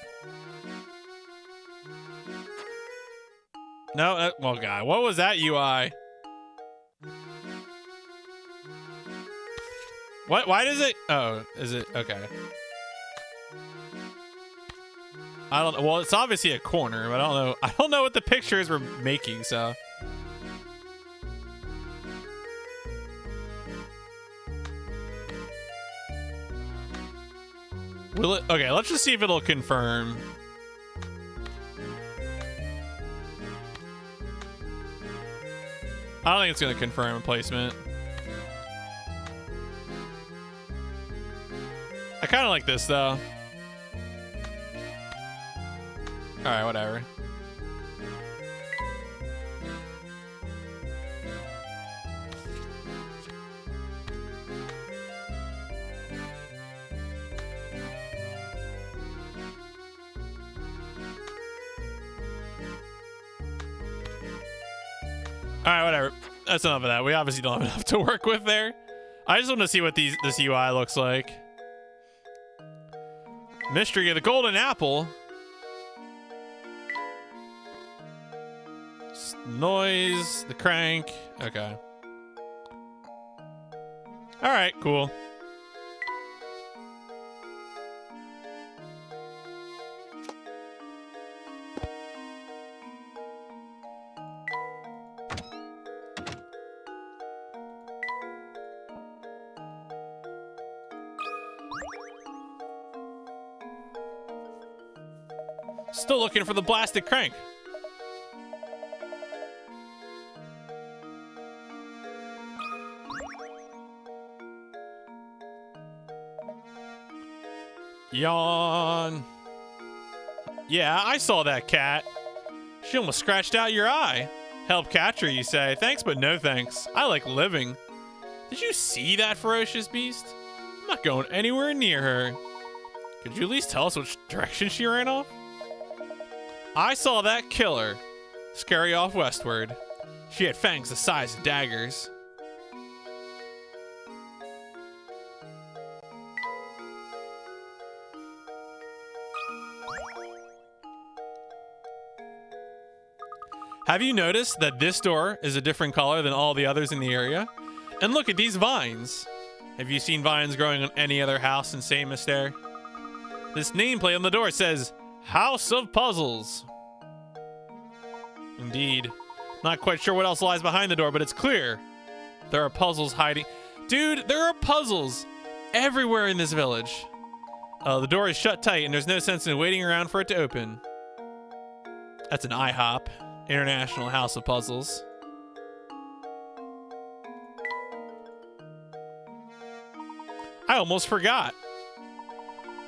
No, well, God, what was that UI? What? Why does it? Oh, is it? Okay. I don't know. Well, it's obviously a corner, but I don't know. I don't know what the pictures were making, so. Will it? Okay, let's just see if it'll confirm. I don't think it's going to confirm a placement. I kind of like this, though. All right, whatever. All right, whatever. That's enough of that. We obviously don't have enough to work with there. I just want to see what this UI looks like. Mystery of the Golden Apple. Noise, the crank. Okay. All right, cool. Still looking for the blasted crank. Yawn. Yeah, I saw that cat. She almost scratched out your eye. Help catch her, you say. Thanks, but no thanks. I like living. Did you see that ferocious beast? I'm not going anywhere near her. Could you at least tell us which direction she ran off? I saw that killer scurry off westward. She had fangs the size of daggers. Have you noticed that this door is a different color than all the others in the area? And look at these vines. Have you seen vines growing on any other house in St. Mysterio? This nameplate on the door says, House of Puzzles. Indeed. Not quite sure what else lies behind the door, but it's clear. There are puzzles hiding. Dude, there are puzzles everywhere in this village. The door is shut tight, and there's no sense in waiting around for it to open. That's an IHOP. International House of Puzzles. I almost forgot.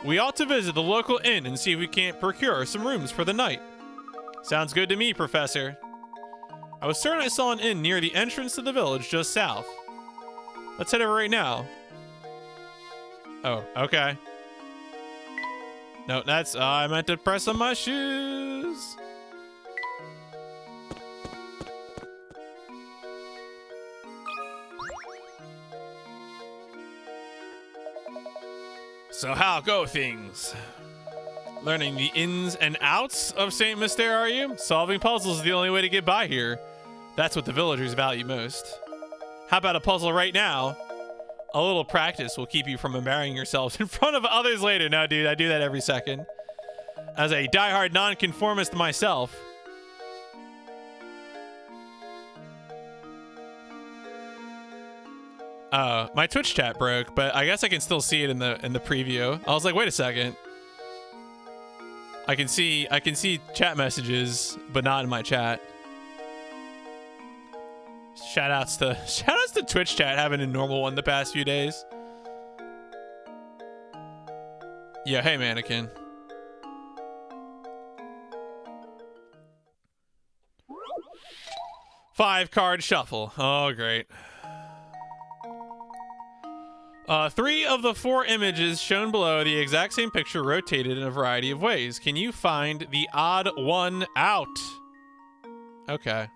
We ought to visit the local inn and see if we can't procure some rooms for the night. Sounds good to me, Professor. I was certain I saw an inn near the entrance to the village just south. Let's head over right now. Oh, okay. No, that's... I meant to press on my shoes. So how go things? Learning the ins and outs of Saint Mystere, are you? Solving puzzles is the only way to get by here. That's what the villagers value most. How about a puzzle right now? A little practice will keep you from embarrassing yourselves in front of others later. No, dude, I do that every second. As a diehard nonconformist myself. My Twitch chat broke, but I guess I can still see it in the preview. I was like, wait a second. I can see chat messages, but not in my chat. Shoutouts to Twitch chat having a normal one the past few days. Yeah, hey mannequin. Five card shuffle. Oh, great. 3 of the 4 images shown below the exact same picture rotated in a variety of ways. Can you find the odd one out? Okay.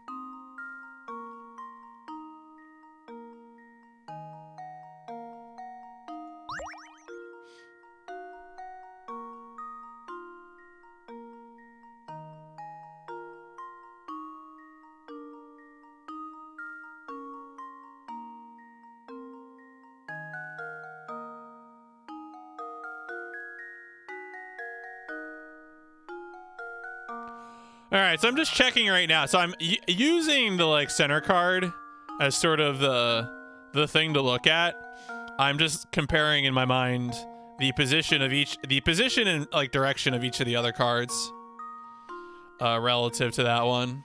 All right, so I'm just checking right now. So I'm using the like center card as sort of the thing to look at. I'm just comparing in my mind the position and like direction of each of the other cards relative to that one.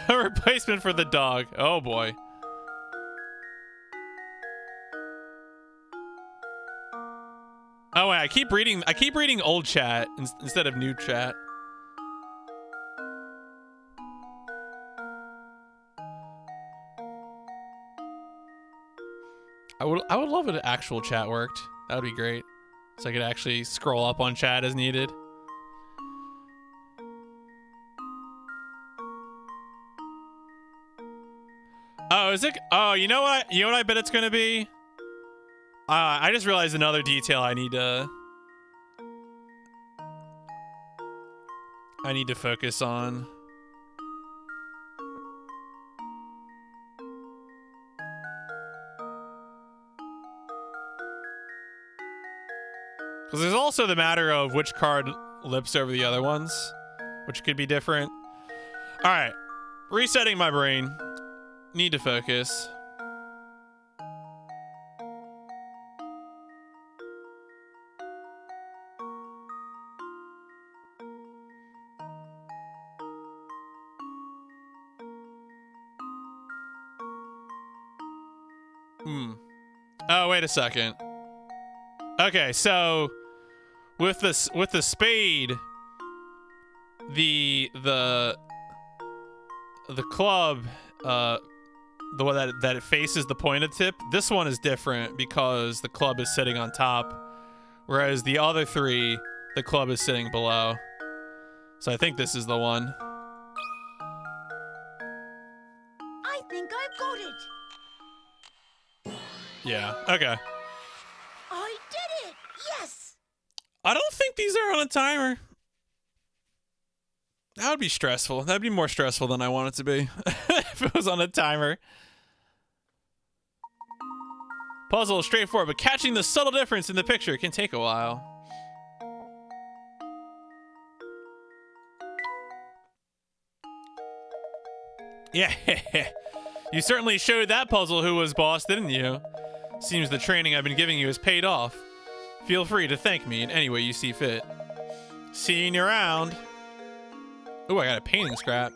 A replacement for the dog. Oh boy. Oh wait, I keep reading old chat instead of new chat. I would love if actual chat worked. That would be great. So I could actually scroll up on chat as needed. Oh, is it? Oh, you know what? You know what I bet it's gonna be? I just realized another detail I need to focus on. Because there's also the matter of which card lips over the other ones, which could be different. All right, resetting my brain. Need to focus. Oh, wait a second. Okay, so with the spade, the club, the one that it faces the pointed tip, this one is different because the club is sitting on top, whereas the other 3, the club is sitting below. So I think this is the one. I think I've got it. Yeah, okay. I did it. Yes. I don't think these are on a timer. That would be stressful. That'd be more stressful than I want it to be if it was on a timer. Puzzle is straightforward, but catching the subtle difference in the picture can take a while. Yeah, you certainly showed that puzzle who was boss, didn't you? Seems the training I've been giving you has paid off. Feel free to thank me in any way you see fit. Seeing you around. Ooh, I got a painting scrap.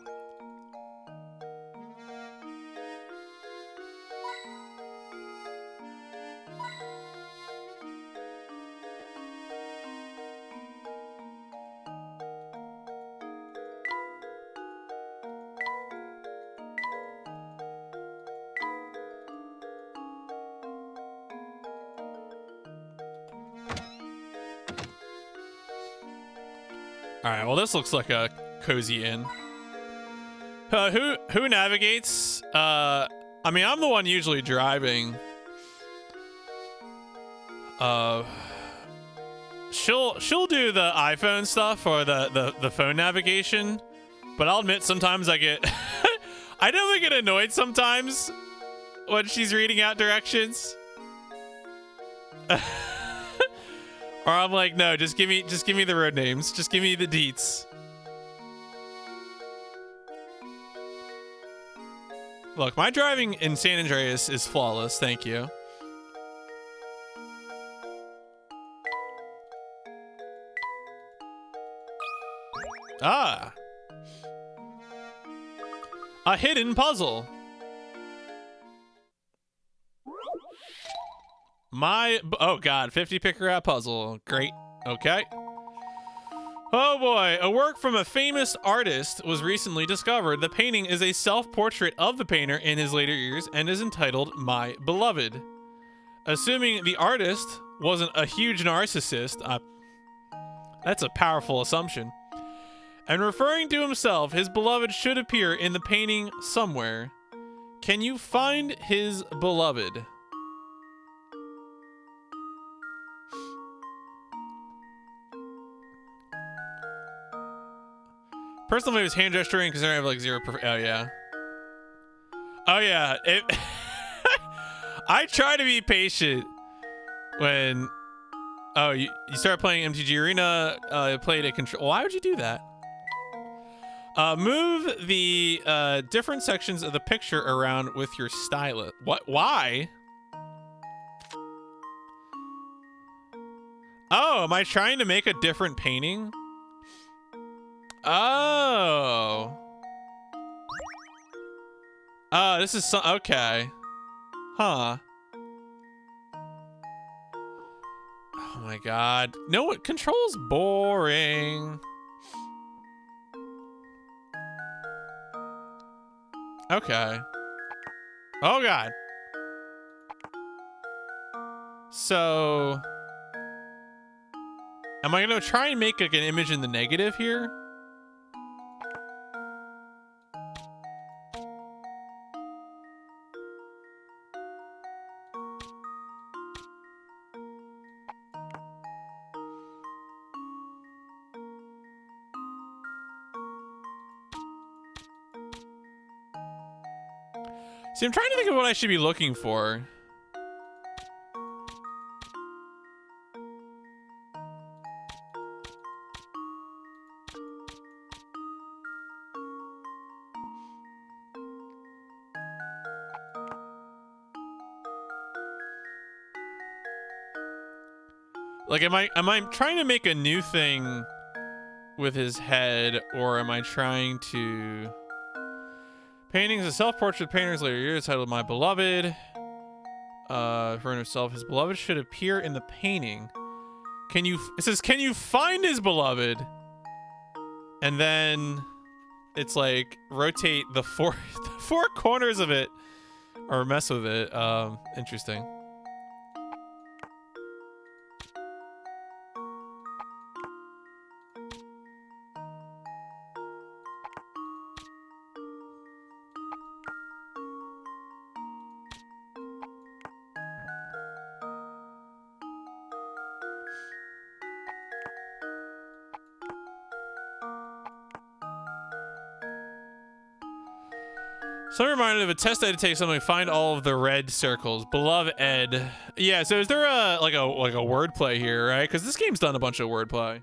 All right, well, this looks like a cozy inn. Who navigates? I mean, I'm the one usually driving. She'll do the iPhone stuff or the phone navigation, but I'll admit sometimes I get I definitely get annoyed sometimes when she's reading out directions. Or I'm like, no, just give me the road names. Just give me the deets. Look, my driving in San Andreas is flawless, thank you. Ah. A hidden puzzle. Oh god, 50 picker out puzzle. Great. Okay. Oh boy, a work from a famous artist was recently discovered. The painting is a self-portrait of the painter in his later years and is entitled My Beloved. Assuming the artist wasn't a huge narcissist, that's a powerful assumption. And referring to himself, his beloved should appear in the painting somewhere. Can you find his beloved? Personal favorite is hand gesturing because I have like 0%. Oh yeah. Oh yeah. I try to be patient when. Oh, you start playing MTG Arena. Played a control. Why would you do that? Move the different sections of the picture around with your stylus. What? Why? Oh, am I trying to make a different painting? Oh. Oh, this is okay. Huh. Oh my god. No, it controls boring. Okay. Oh god. So, am I gonna try and make like an image in the negative here? See, I'm trying to think of what I should be looking for. Like, am I trying to make a new thing with his head, or am I trying to... Paintings, a self-portrait painter's later years titled My Beloved. For himself, his beloved should appear in the painting. It says, can you find his beloved? And then it's like, rotate the four corners of it, or mess with it. Interesting. So I'm reminded of a test I had to take something. Find all of the red circles. Beloved Ed. Yeah. So is there a wordplay here, right? Because this game's done a bunch of wordplay.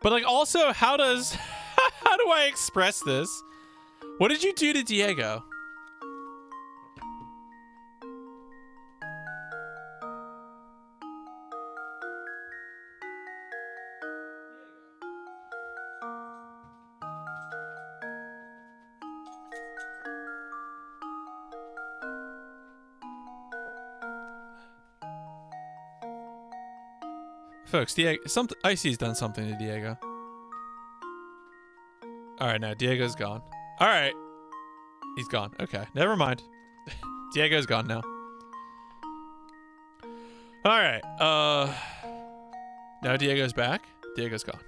But like also, how does how do I express this? What did you do to Diego? Folks, Diego, Icy's done something to Diego. All right, now Diego's gone. All right, he's gone. Okay, never mind. Diego's gone now. All right. Now Diego's back. Diego's gone.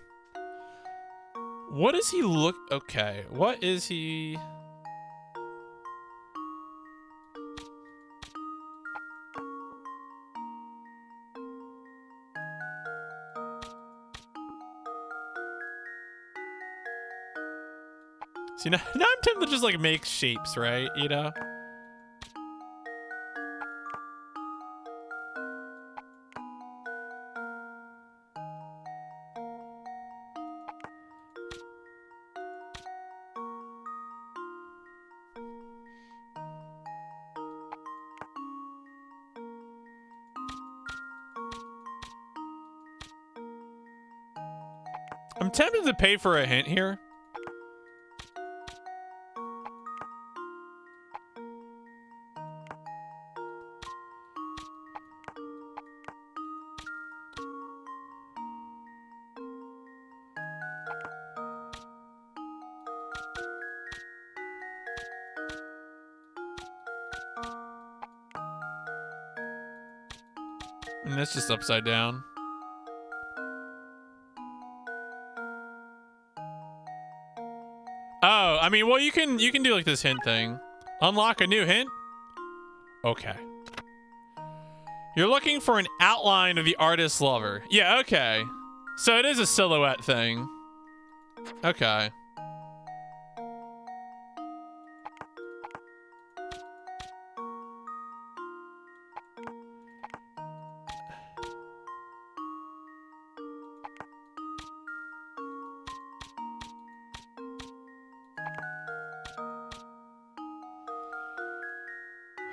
What does he look? Okay, what is he? See, now I'm tempted to just like make shapes, right? You know? I'm tempted to pay for a hint here. And that's just upside down. Oh, I mean, well, you can do like this hint thing. Unlock a new hint? Okay. You're looking for an outline of the artist's lover. Yeah, okay. So it is a silhouette thing. Okay.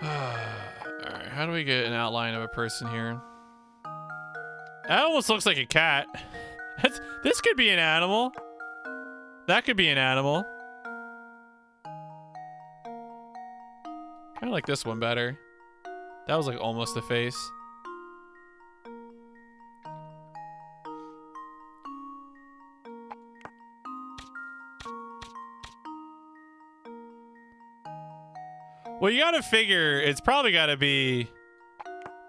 Alright, how do we get an outline of a person here? That almost looks like a cat. This could be an animal. That could be an animal. Kind of like this one better. That was like almost a face. Well, you gotta figure it's probably gotta be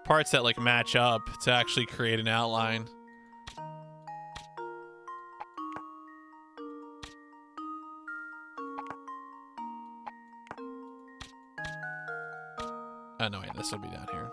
parts that like match up to actually create an outline. Oh no, wait, this will be down here.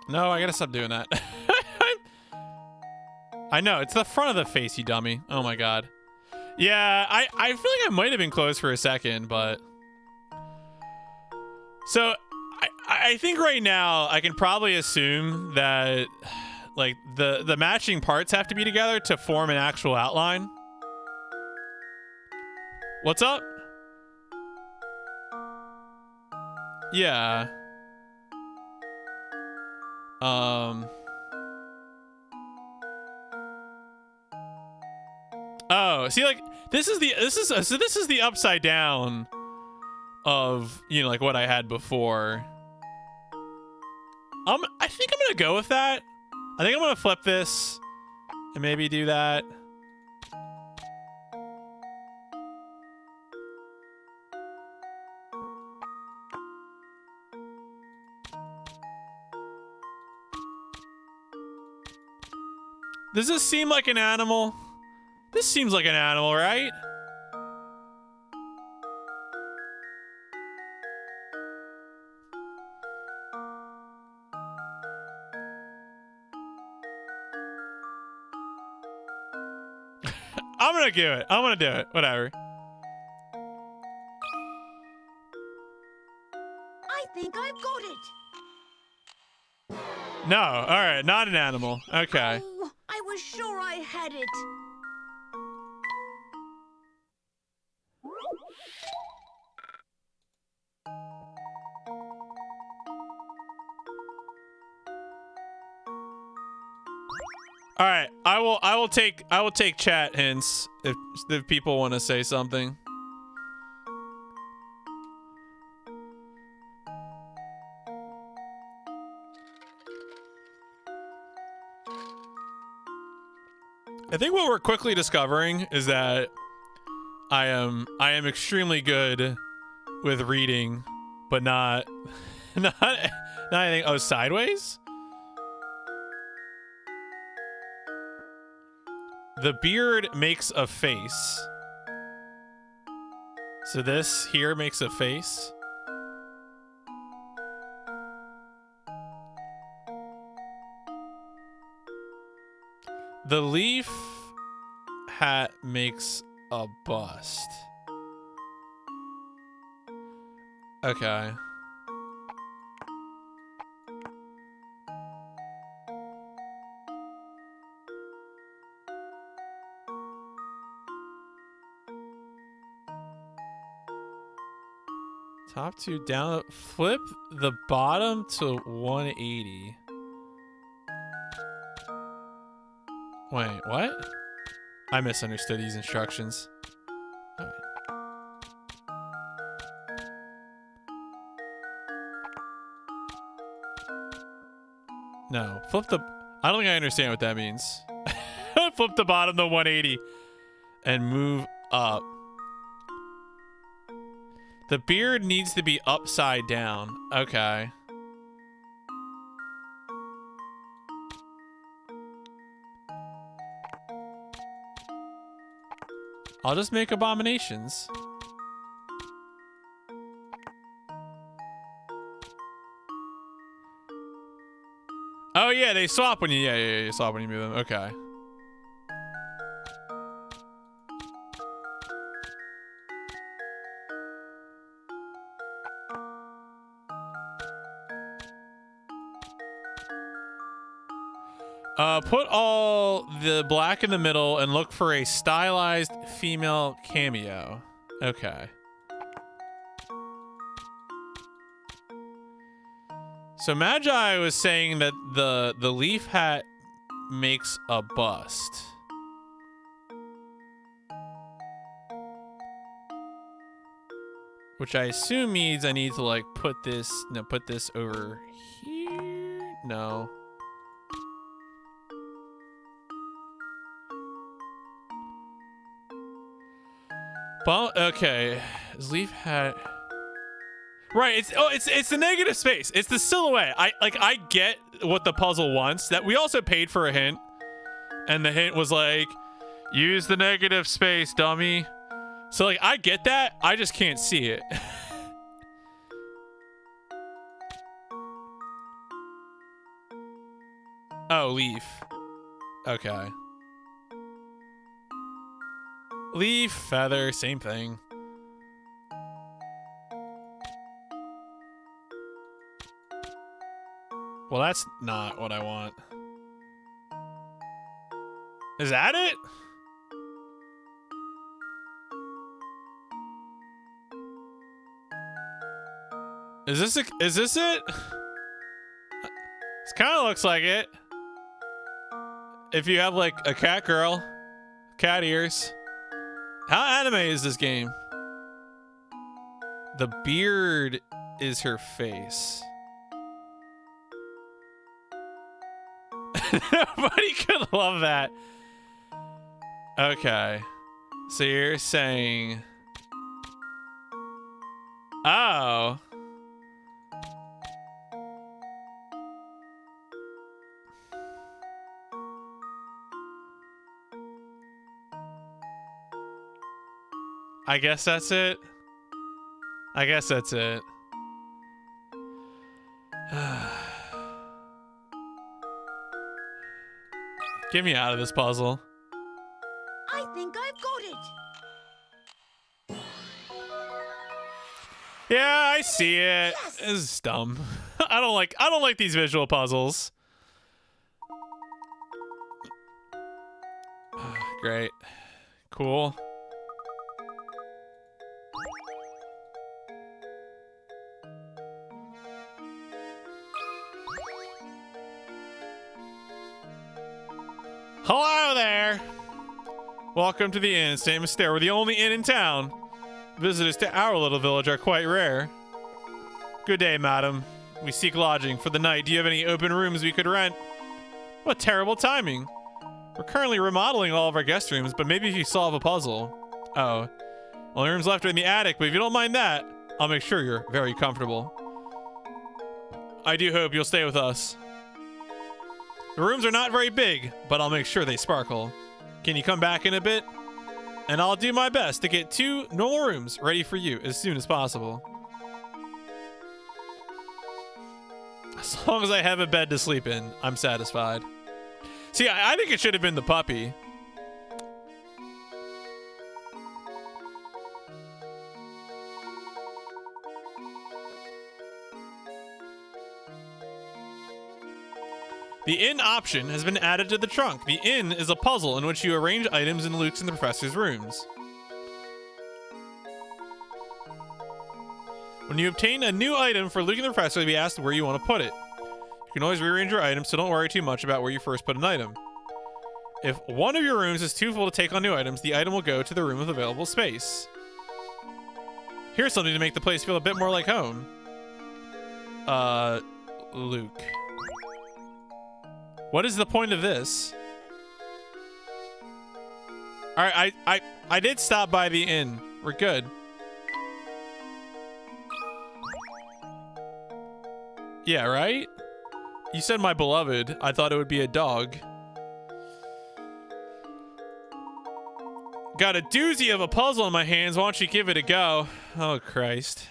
No, I gotta stop doing that. I know, it's the front of the face, you dummy. Oh my god. Yeah, I feel like I might have been close for a second, but... So, I think right now, I can probably assume that, like, the matching parts have to be together to form an actual outline. What's up? Yeah. Oh, see, like this is the upside down of, you know, like what I had before. I think I'm gonna go with that. I think I'm gonna flip this and maybe do that. Does this seem like an animal? This seems like an animal, right? I'm gonna do it. I'm gonna do it. Whatever. I think I've got it. No. All right. Not an animal. Okay. Oh, I was sure I had it. All right. I will take chat hints if people want to say something. I think what we're quickly discovering is that I am extremely good with reading, but not anything. Oh, sideways? The beard makes a face. So this here makes a face. The leaf hat makes a bust. Okay. Top two down. Flip the bottom to 180. Wait, what? I misunderstood these instructions. All right. No, flip the... I don't think I understand what that means. Flip the bottom to 180 and move up. The beard needs to be upside down. Okay. I'll just make abominations. Oh yeah, they swap when you you swap when you move them. Okay. Put all the black in the middle and look for a stylized female cameo. Okay. So Magi was saying that the leaf hat makes a bust. Which I assume means I need to like put this over here. No. Well, okay. His leaf hat. Right, it's the negative space. It's the silhouette. I get what the puzzle wants. That we also paid for a hint. And the hint was like, use the negative space, dummy. So like I get that. I just can't see it. Oh, leaf. Okay. Leaf, feather, same thing. Well, that's not what I want. Is that it? Is this it? This kind of looks like it. If you have like a cat girl, cat ears. How anime is this game? The beard is her face. Nobody could love that. Okay. So you're saying... Oh. I guess that's it. I guess that's it. Get me out of this puzzle. I think I've I see it. Yes. This is dumb. I don't like these visual puzzles. Great. Cool. Hello there. Welcome to the inn, St. Mystere. We're the only inn in town. Visitors to our little village are quite rare. Good day, madam. We seek lodging for the night. Do you have any open rooms we could rent? What terrible timing. We're currently remodeling all of our guest rooms, but maybe if you solve a puzzle. Oh. Only rooms left are in the attic, but if you don't mind that, I'll make sure you're very comfortable. I do hope you'll stay with us. The rooms are not very big, but I'll make sure they sparkle. Can you come back in a bit? And I'll do my best to get 2 normal rooms ready for you as soon as possible. As long as I have a bed to sleep in, I'm satisfied. See, I think it should have been the puppy. The inn option has been added to the trunk. The inn is a puzzle in which you arrange items in Luke's and the professor's rooms. When you obtain a new item for Luke and the professor, you'll be asked where you want to put it. You can always rearrange your items, so don't worry too much about where you first put an item. If one of your rooms is too full to take on new items, the item will go to the room with available space. Here's something to make the place feel a bit more like home. Luke. What is the point of this? Alright, I did stop by the inn. We're good. Yeah, right? You said my beloved. I thought it would be a dog. Got a doozy of a puzzle in my hands. Why don't you give it a go? Oh, Christ.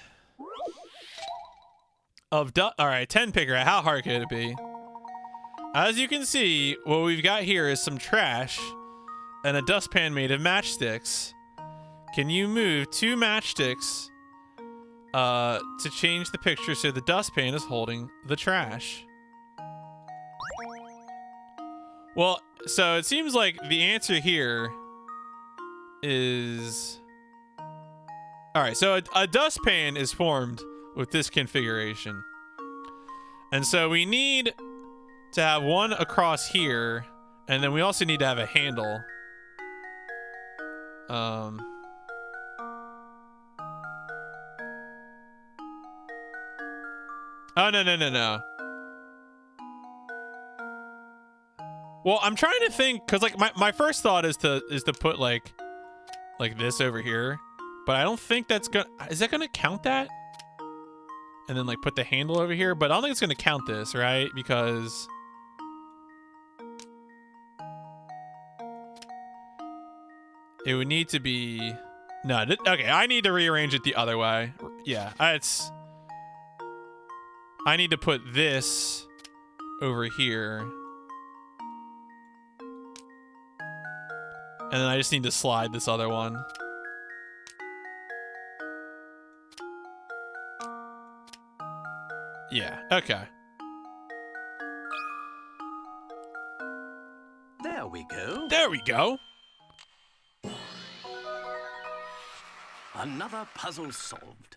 Alright, 10 picker. How hard could it be? As you can see, what we've got here is some trash and a dustpan made of matchsticks. Can you move 2 matchsticks to change the picture so the dustpan is holding the trash? Well, so it seems like the answer here is... Alright, so a dustpan is formed with this configuration. And so we need to have one across here, and then we also need to have a handle. Oh, no. Well, I'm trying to think, because like my first thought is to put like this over here, but I don't think that's gonna, is that gonna count that? And then like put the handle over here, but I don't think it's gonna count this, right? Because it would need to be, no, okay, I need to rearrange it the other way. Yeah, I need to put this over here. And then I just need to slide this other one. Yeah, okay. There we go. There we go. Another puzzle solved.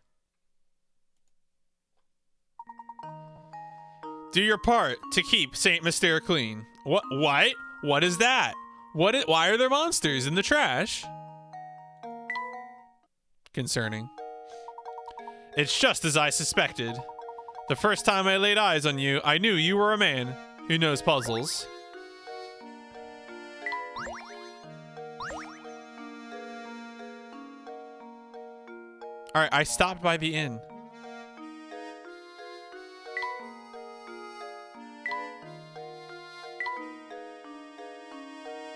Do your part to keep St. Mystere clean. What? What is that? Why are there monsters in the trash? Concerning. It's just as I suspected. The first time I laid eyes on you, I knew you were a man who knows puzzles. Alright, I stopped by the inn.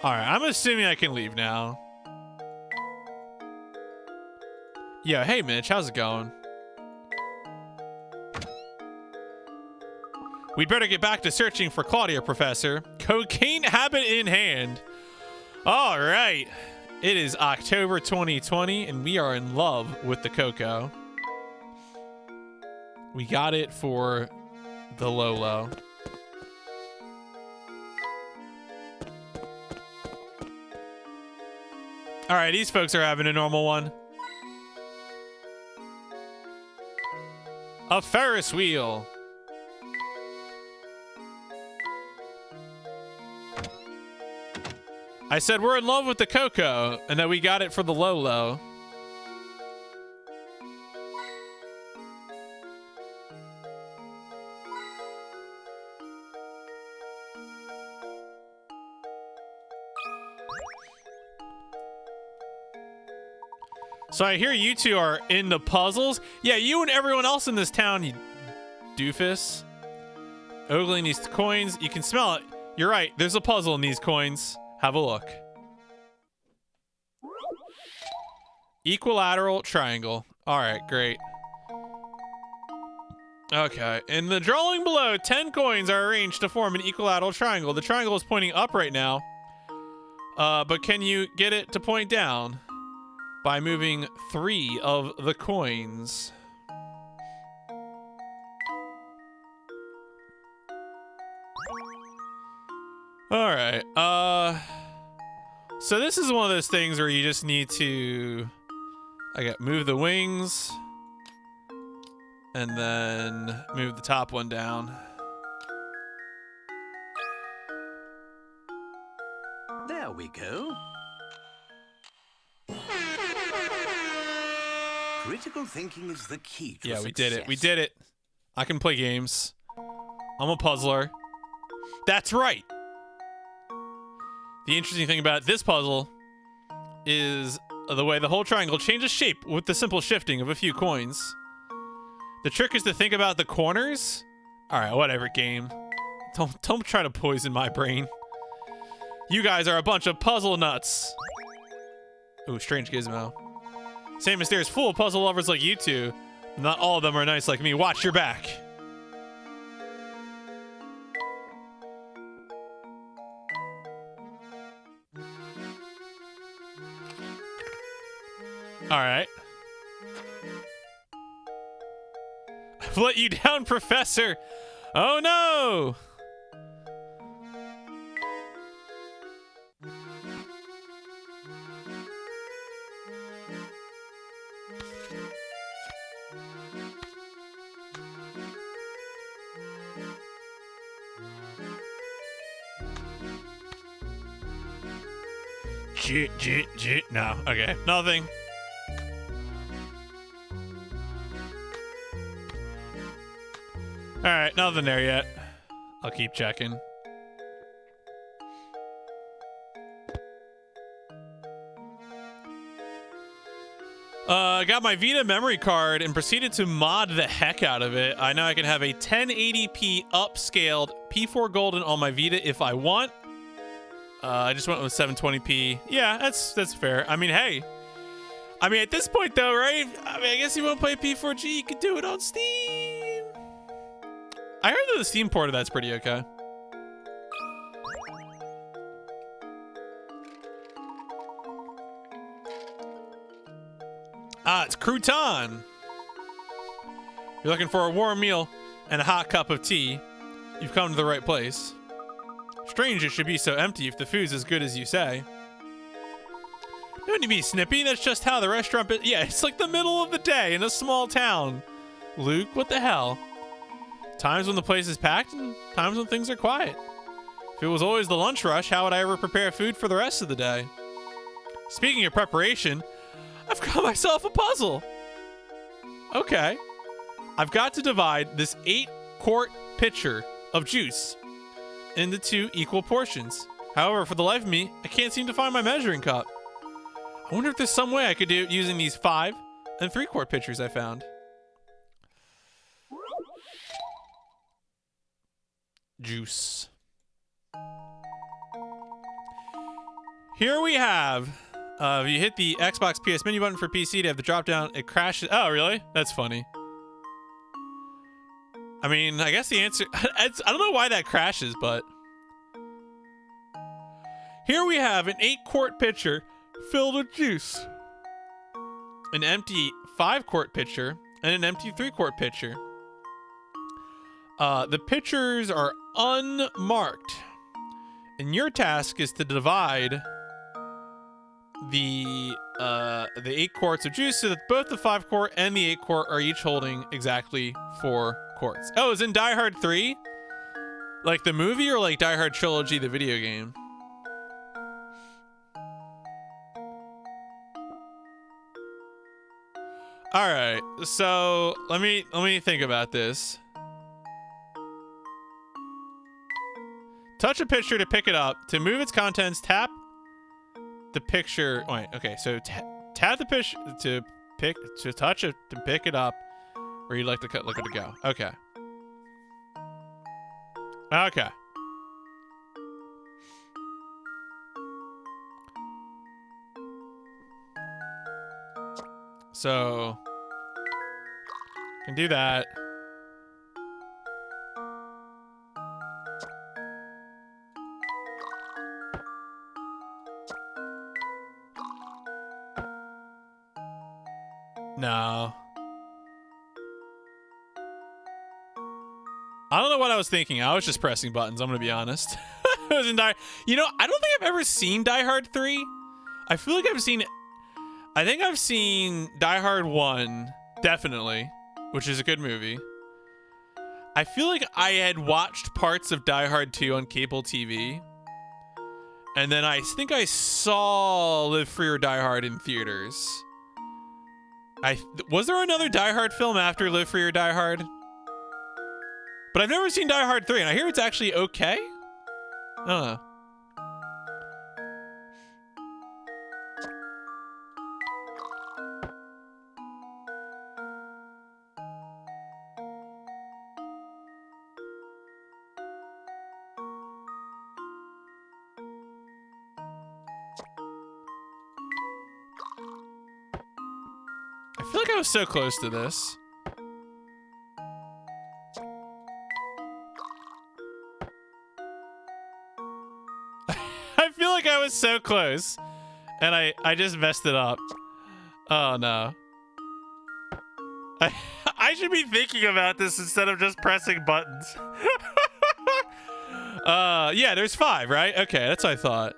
Alright, I'm assuming I can leave now. Yeah, hey Mitch, how's it going? We'd better get back to searching for Claudia, Professor. Cocaine habit in hand. Alright. It is October 2020, and we are in love with the cocoa. We got it for the low. All right, these folks are having a normal one. A Ferris wheel. I said we're in love with the Coco and that we got it for the low. So I hear you two are into puzzles. Yeah, you and everyone else in this town, you doofus. Ogling these coins. You can smell it. You're right. There's a puzzle in these coins. Have a look. Equilateral triangle. All right, great. Okay. In the drawing below, 10 coins are arranged to form an equilateral triangle. The triangle is pointing up right now. But can you get it to point down? By moving 3 of the coins. All right. So this is one of those things where you just need to move the wings and then move the top one down. There we go. Critical thinking is the key to Yeah, success. we did it. We did it. I can play games. I'm a puzzler. That's right. The interesting thing about this puzzle is the way the whole triangle changes shape with the simple shifting of a few coins. The trick is to think about the corners. All right, whatever, game. Don't try to poison my brain. You guys are a bunch of puzzle nuts. Ooh, strange gizmo. Saint Mystere is full of puzzle lovers like you two. Not all of them are nice like me. Watch your back. All right. I've let you down, Professor. Oh no. No, okay, nothing. All right, nothing there yet. I'll keep checking. I got my Vita memory card and proceeded to mod the heck out of it. I know I can have a 1080p upscaled P4 Golden on my Vita if I want. I just went with 720p. Yeah, that's fair. I mean, hey. I mean, at this point, though, right? I mean, I guess you want to play P4G, you could do it on Steam. I heard that the Steam port of that's pretty okay. Ah, it's crouton. You're looking for a warm meal and a hot cup of tea. You've come to the right place. Strange it should be so empty if the food's as good as you say. Don't need to be snippy, that's just how the restaurant yeah, it's like the middle of the day in a small town. Luke, what the hell? Times when the place is packed and times when things are quiet. If it was always the lunch rush, how would I ever prepare food for the rest of the day? Speaking of preparation, I've got myself a puzzle. Okay. I've got to divide this 8-quart pitcher of juice into 2 equal portions. However, for the life of me, I can't seem to find my measuring cup. I wonder if there's some way I could do it using these 5 and 3-quart pitchers I found. Juice. Here we have, if you hit the Xbox PS menu button for PC to have the drop down, it crashes. Oh, really? That's funny. I mean, I guess the answer, I don't know why that crashes, but here we have an 8-quart pitcher filled with juice, an empty 5-quart pitcher, and an empty 3-quart pitcher. The pictures are unmarked. And your task is to divide the 8 quarts of juice so that both the 5 quart and the 8 quart are each holding exactly 4 quarts. Oh, is in Die Hard 3? Like the movie or like Die Hard Trilogy, the video game? All right, so let me think about this. Touch a picture to pick it up. To move its contents, tap the picture. Wait, okay, so tap the picture to touch it to pick it up, or you'd like to look at it go. Okay. Okay. So can do that. No. I don't know what I was thinking. I was just pressing buttons. I'm gonna be honest. I was in You know, I don't think I've ever seen Die Hard 3. I feel like I think I've seen Die Hard 1, definitely, which is a good movie. I feel like I had watched parts of Die Hard 2 on cable TV. And then I think I saw Live Free or Die Hard in theaters. Was there another Die Hard film after Live Free or Die Hard? But I've never seen Die Hard 3, and I hear it's actually okay. I don't know. I feel like I was so close to this. I feel like I was so close, and I just messed it up. Oh no. I should be thinking about this instead of just pressing buttons. Yeah, there's 5, right? Okay, that's what I thought.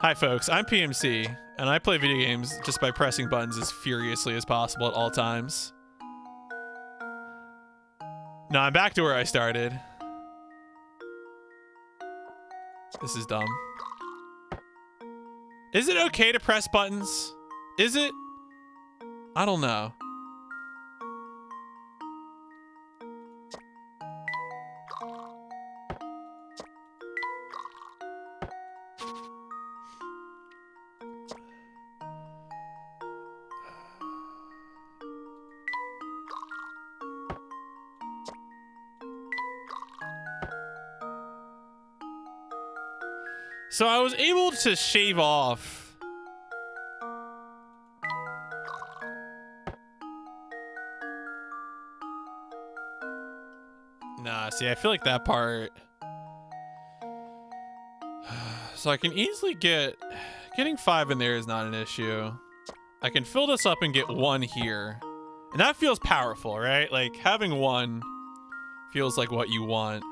Hi folks, I'm PMC, and I play video games just by pressing buttons as furiously as possible at all times. No, I'm back to where I started. This is dumb. Is it okay to press buttons? Is it? I don't know. So I was able to shave off. Nah, see, I feel like that part. So I can easily getting 5 in there is not an issue. I can fill this up and get 1 here. And that feels powerful, right? Like having 1 feels like what you want.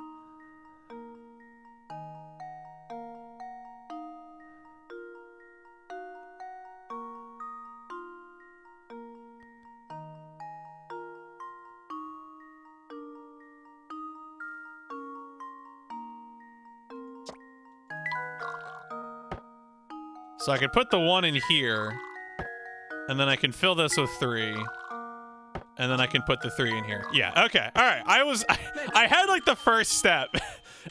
So I can put the 1 in here, and then I can fill this with 3, and then I can put the 3 in here. Yeah, okay, all right. I had like the first step,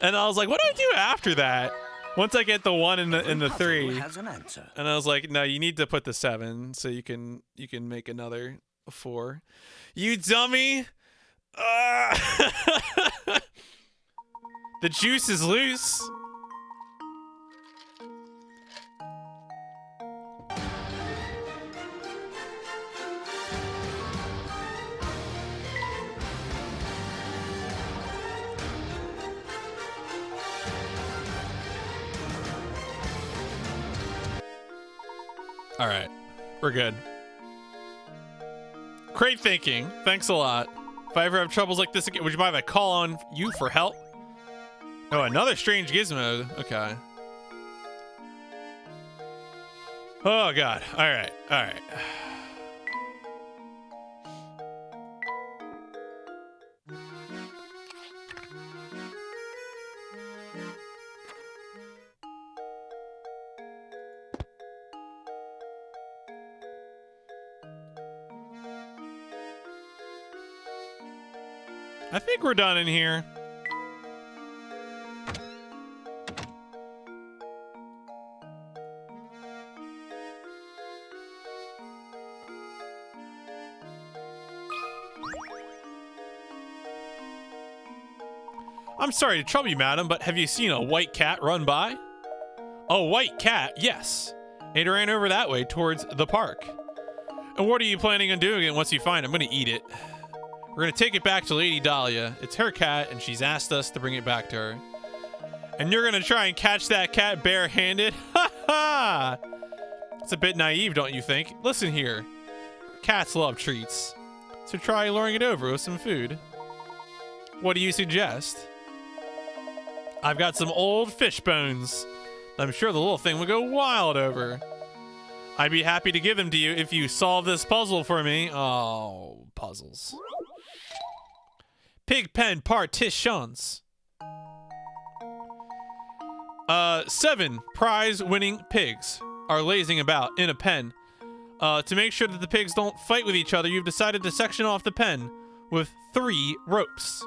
and I was like, what do I do after that? Once I get the 1 in the 3, and I was like, no, you need to put the 7 so you can make another 4. You dummy! The juice is loose. All right, we're good. Great thinking. Thanks a lot If I ever have troubles like this again, would you mind if I call on you for help? Oh, another strange gizmo. Okay. Oh, God. All right. All right. I think we're done in here. I'm sorry to trouble you, madam, but have you seen a white cat run by? A white cat, yes. It ran over that way towards the park. And what are you planning on doing once you find it? I'm going to eat it. We're going to take it back to Lady Dahlia. It's her cat, and she's asked us to bring it back to her. And you're going to try and catch that cat barehanded? Ha ha! It's a bit naive, don't you think? Listen here. Cats love treats. So try luring it over with some food. What do you suggest? I've got some old fish bones. I'm sure the little thing would go wild over. I'd be happy to give them to you if you solve this puzzle for me. Oh, puzzles. Pig pen partitions. 7 prize-winning pigs are lazing about in a pen. To make sure that the pigs don't fight with each other, you've decided to section off the pen with 3 ropes.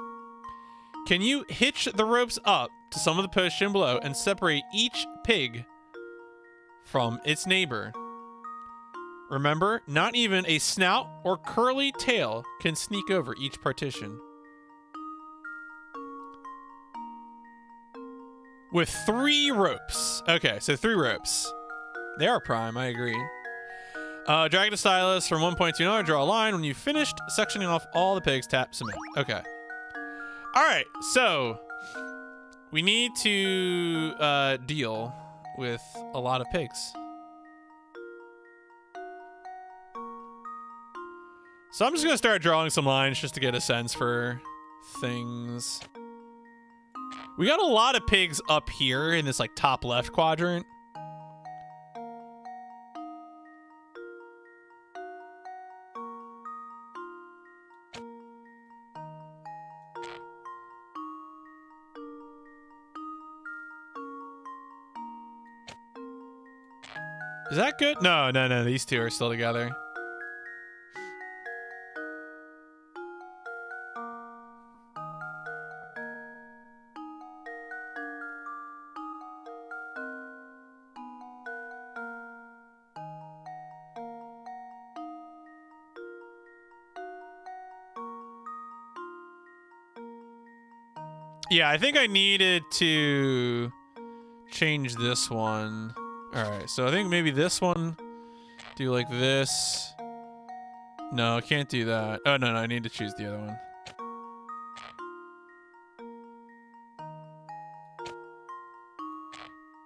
Can you hitch the ropes up to some of the posts shown below and separate each pig from its neighbor? Remember, not even a snout or curly tail can sneak over each partition. With 3 ropes. Okay, so 3 ropes. They are prime, I agree. Drag the stylus from one point to another, draw a line. When you've finished sectioning off all the pigs, tap submit. Okay. All right, so we need to deal with a lot of pigs. So I'm just going to start drawing some lines just to get a sense for things. We got a lot of pigs up here in this like top left quadrant. Is that good? No, no, no. These two are still together. Yeah, I think I needed to change this one. All right, so I think maybe this one, do like this. No, I can't do that. Oh, no, no, I need to choose the other one.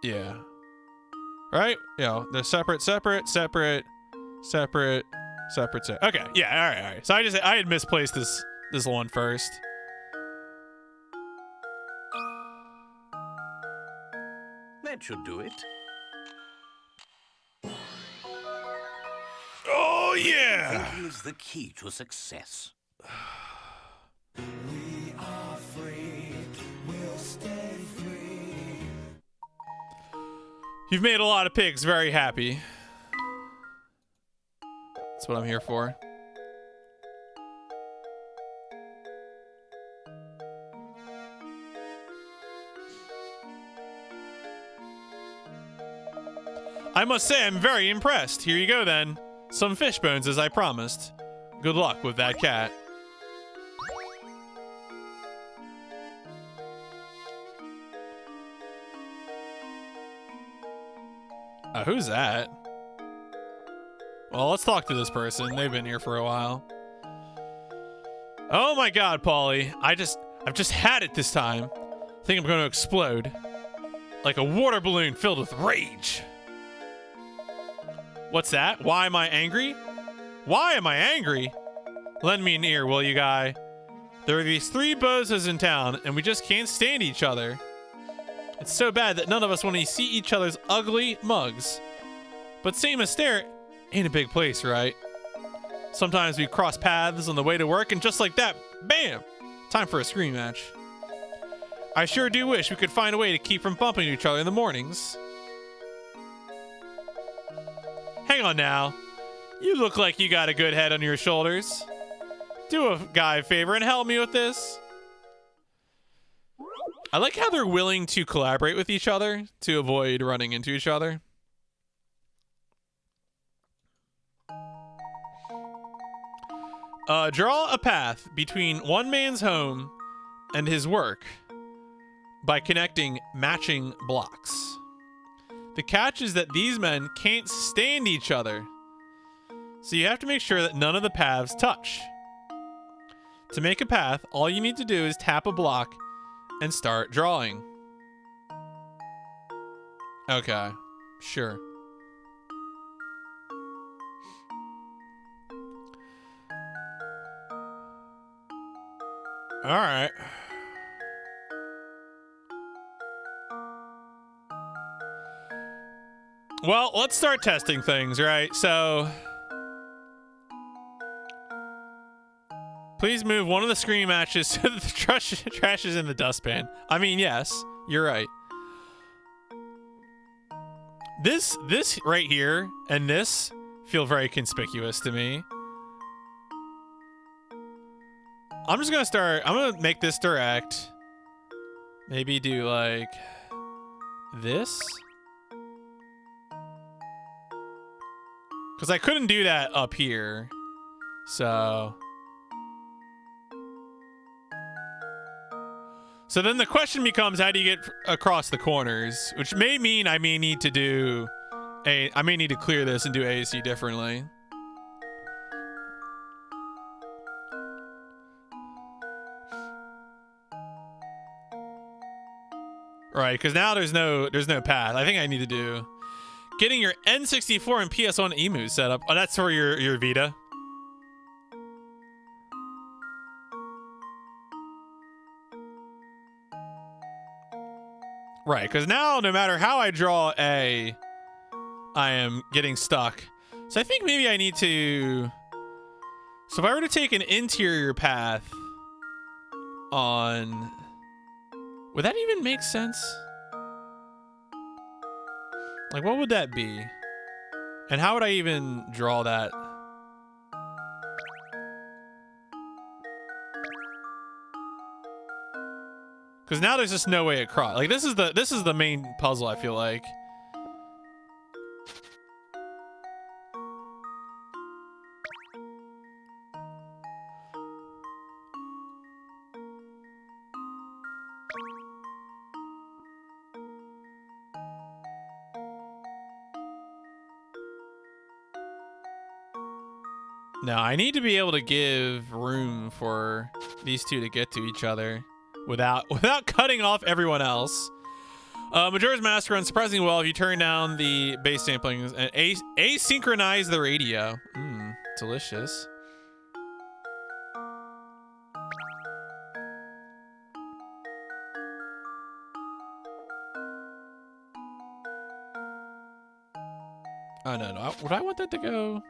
Yeah. Right? Yeah, they're separate, separate, separate, separate, separate, separate. Okay, yeah, all right, all right. So I had misplaced this one first. That should do it. Oh, yeah! Thinking is the key to success. We are free, we'll stay free. You've made a lot of pigs very happy. That's what I'm here for. I must say I'm very impressed. Here you go then. Some fish bones as I promised. Good luck with that cat. Who's that? Well, let's talk to this person. They've been here for a while. Oh my god, Paulie. I've just had it this time. I think I'm going to explode. Like a water balloon filled with rage. What's that? Why am I angry? Why am I angry? Lend me an ear, will you, guy? There are these 3 bozos in town, and we just can't stand each other. It's so bad that none of us want to see each other's ugly mugs. But St. Mystere ain't a big place, right? Sometimes we cross paths on the way to work, and just like that, bam! Time for a scream match. I sure do wish we could find a way to keep from bumping each other in the mornings. Hang on now. You look like you got a good head on your shoulders. Do a guy a favor and help me with this. I like how they're willing to collaborate with each other to avoid running into each other. Draw a path between one man's home and his work by connecting matching blocks. The catch is that these men can't stand each other, so you have to make sure that none of the paths touch. To make a path, all you need to do is tap a block and start drawing. Okay, sure. All right. Well, let's start testing things, right? So, please move one of the screen matches so that the trash is in the dustpan. I mean, yes, you're right. This right here and this feel very conspicuous to me. I'm just gonna start. I'm gonna make this direct. Maybe do like this. Because I couldn't do that up here. So then the question becomes, how do you get across the corners? Which may mean I may need to do I may need to clear this and do AAC differently. Right, because now there's no path. I think I need to do getting your N64 and PS1 emu set up. Oh, that's for your Vita. Right, because now no matter how I draw A, I am getting stuck. So I think maybe I need to... So if I were to take an interior path on... Would that even make sense? Like, what would that be? And how would I even draw that? Because now there's just no way across. Like, this is the main puzzle, I feel like. No, I need to be able to give room for these two to get to each other without cutting off everyone else. Majora's Mask runs surprisingly well if you turn down the bass samplings and asynchronize the radio. Delicious. Oh, no. Would I want that to go?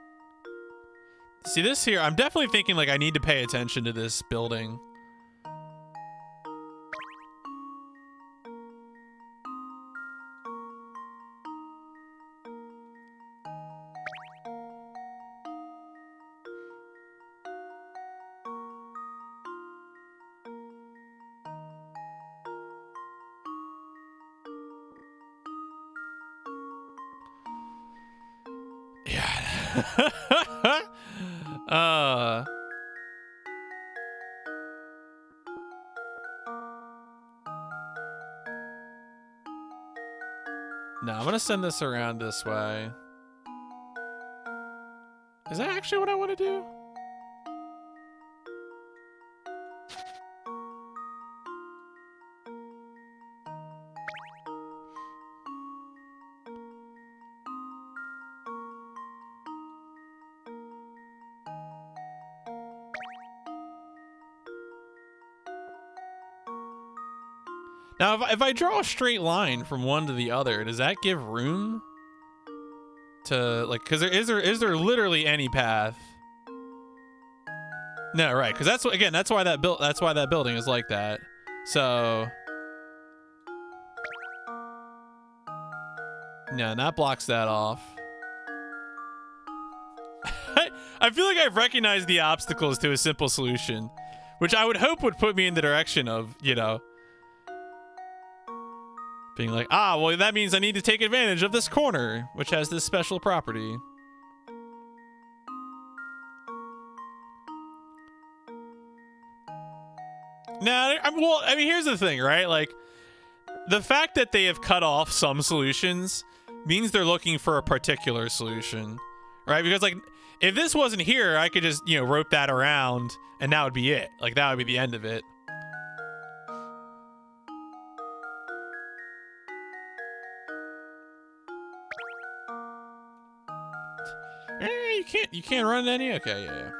See, this here, I'm definitely thinking, like, I need to pay attention to this building. Yeah. No, I'm gonna send this around this way. Is that actually what I want to do? Now, if I draw a straight line from one to the other, does that give room to, like, because is there literally any path? No, right? Because that's again, that's why that building is like that. So, no, that blocks that off. I feel like I've recognized the obstacles to a simple solution, which I would hope would put me in the direction of, you know, being like, ah, well, that means I need to take advantage of this corner, which has this special property. Nah, well, I mean, here's the thing, right? Like, the fact that they have cut off some solutions means they're looking for a particular solution, right? Because, like, if this wasn't here, I could just, you know, rope that around, and that would be it. Like, that would be the end of it. You can't run any? Okay, yeah.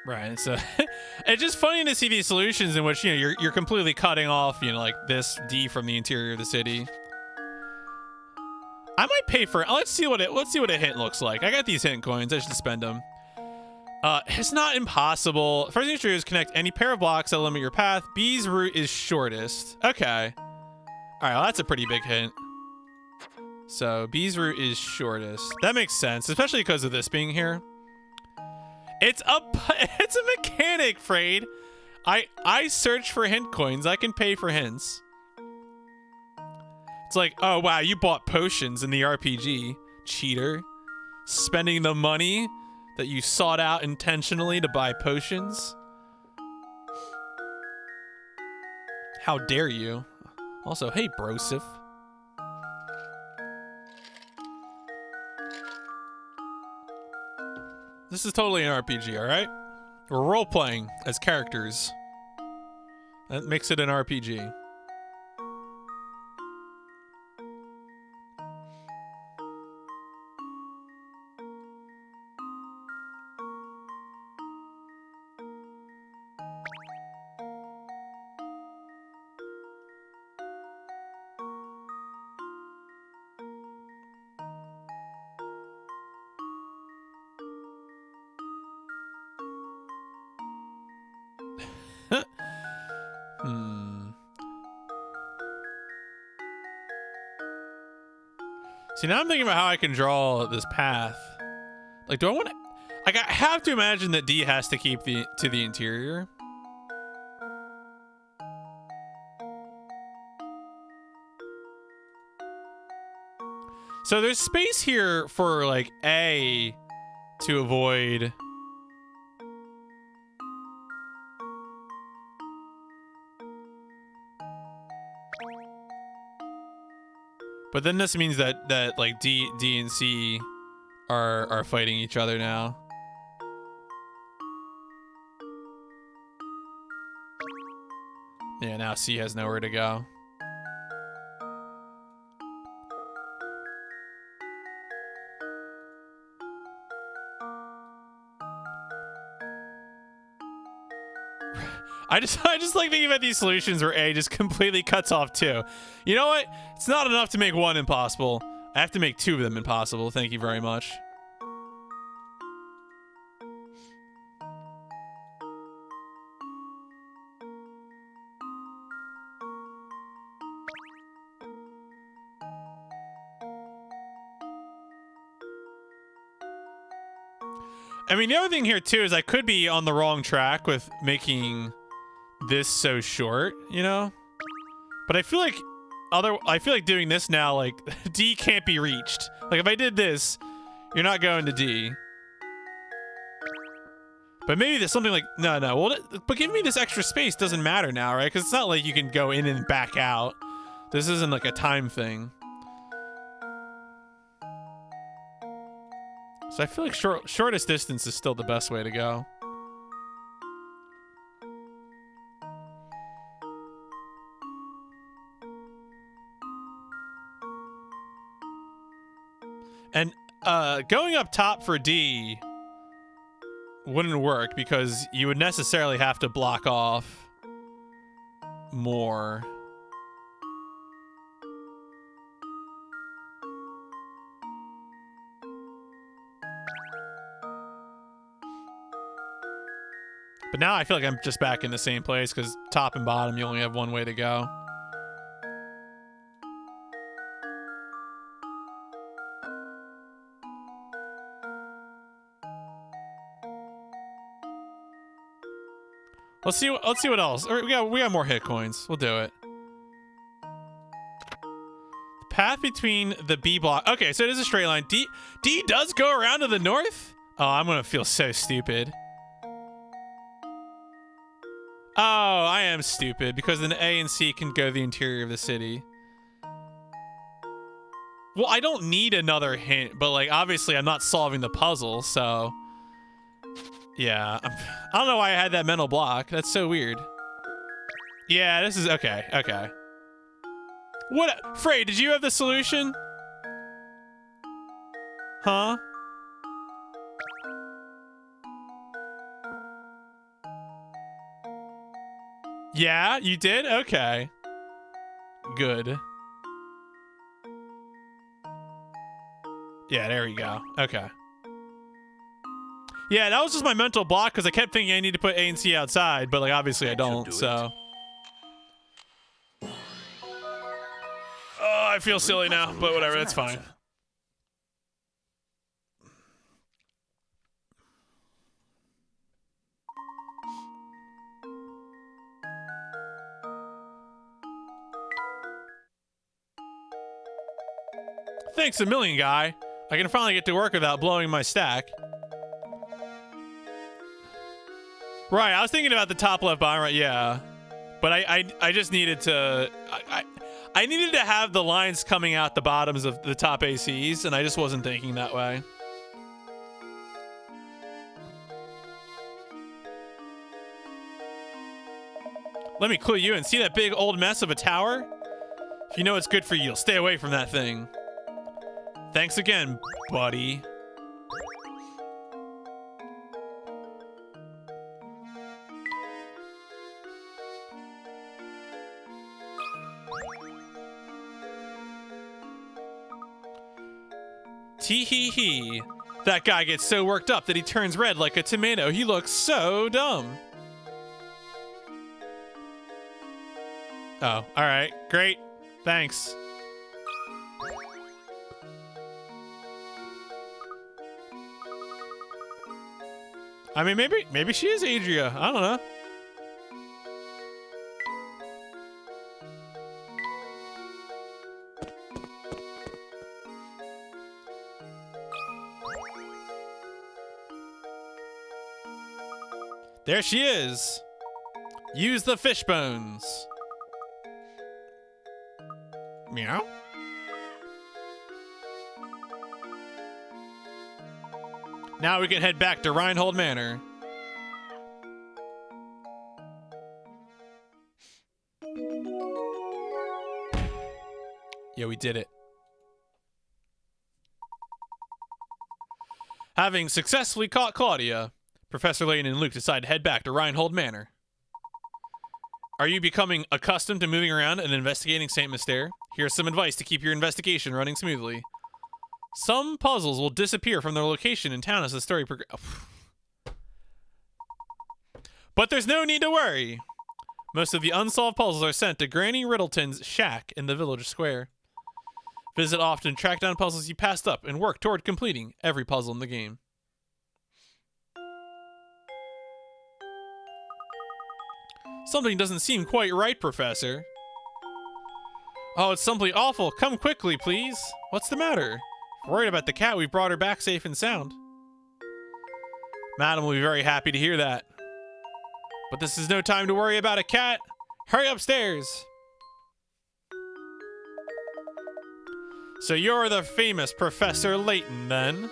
Right, so it's just funny to see these solutions in which, you know, you're completely cutting off, you know, like this D from the interior of the city. I might pay for it. Let's see what a hint looks like. I got these hint coins. I should spend them. It's not impossible. First thing you should do is connect any pair of blocks that limit your path. B's route is shortest. Okay. All right, well, that's a pretty big hint. So B's route is shortest. That makes sense, especially because of this being here. It's a mechanic, Frayed. I search for hint coins. I can pay for hints. It's like, oh wow, you bought potions in the RPG, cheater. Spending the money that you sought out intentionally to buy potions. How dare you? Also, hey, Brosif. This is totally an RPG, all right? We're role-playing as characters. That makes it an RPG. See, now I'm thinking about how I can draw this path. Like, do I want to... Like, I have to imagine that D has to keep to the interior. So there's space here for, like, A to avoid... But then this means that like D and C are fighting each other now. Yeah, now C has nowhere to go. I just like thinking about these solutions where A just completely cuts off 2. You know what? It's not enough to make 1 impossible. I have to make 2 of them impossible. Thank you very much. I mean, the other thing here too is I could be on the wrong track with making this so short, you know? But I feel like doing this now, like D can't be reached. Like if I did this, You're not going to D. But maybe there's something like... No. Well, but giving me this extra space doesn't matter now, right? Because it's not like you can go in and back out. This isn't like a time thing. So I feel like shortest distance is still the best way to go. And going up top for D wouldn't work because you would necessarily have to block off more. But now I feel like I'm just back in the same place because top and bottom, you only have one way to go. Let's see what else. We got more hit coins. We'll do it. The path between the B block. Okay, so it is a straight line. D does go around to the north? Oh, I'm gonna feel so stupid. Oh, I am stupid because then A and C can go the interior of the city. Well, I don't need another hint, but like obviously I'm not solving the puzzle, so yeah. I don't know why I had that mental block. That's so weird. Yeah, this is okay. Okay. What? Frey, did you have the solution? Huh? Yeah, you did? Okay. Good. Yeah, there we go. Okay. Yeah, that was just my mental block because I kept thinking I need to put A and C outside, but like obviously I don't, so. Oh, I feel silly now, but whatever, that's fine. Thanks a million, guy. I can finally get to work without blowing my stack. Right, I was thinking about the top left bottom right, yeah. But I just needed to I needed to have the lines coming out the bottoms of the top ACs, and I just wasn't thinking that way. Let me clue you in. See that big old mess of a tower? If you know it's good for you, you'll stay away from that thing. Thanks again, buddy. Tee-hee-hee. That guy gets so worked up that he turns red like a tomato. He looks so dumb. Oh, all right. Great. Thanks. I mean, maybe she is Adria. I don't know. There she is. Use the fish bones. Meow. Now we can head back to Reinhold Manor. Yeah, we did it. Having successfully caught Claudia, Professor Layton and Luke decide to head back to Reinhold Manor. Are you becoming accustomed to moving around and investigating St. Mystere? Here's some advice to keep your investigation running smoothly. Some puzzles will disappear from their location in town as the story progresses. But there's no need to worry. Most of the unsolved puzzles are sent to Granny Riddleton's shack in the village square. Visit often, track down puzzles you passed up, and work toward completing every puzzle in the game. Something doesn't seem quite right, Professor. Oh, it's simply awful. Come quickly, please. What's the matter? Worried about the cat, we brought her back safe and sound. Madam will be very happy to hear that. But this is no time to worry about a cat. Hurry upstairs. So you're the famous Professor Layton, then?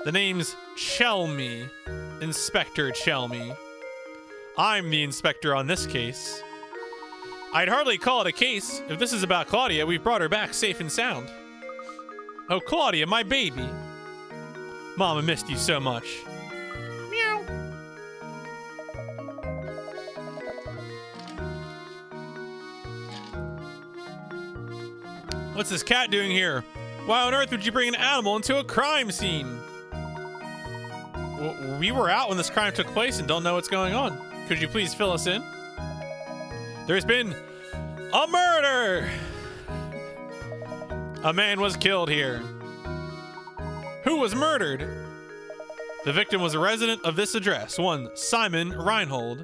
The name's Chelmy. Inspector Chelmy. I'm the inspector on this case. I'd hardly call it a case. If this is about Claudia, we've brought her back safe and sound. Oh, Claudia, my baby. Mama missed you so much. Meow. What's this cat doing here? Why on earth would you bring an animal into a crime scene? Well, we were out when this crime took place and don't know what's going on. Could you please fill us in? There's been a murder! A man was killed here. Who was murdered? The victim was a resident of this address, one Simon Reinhold.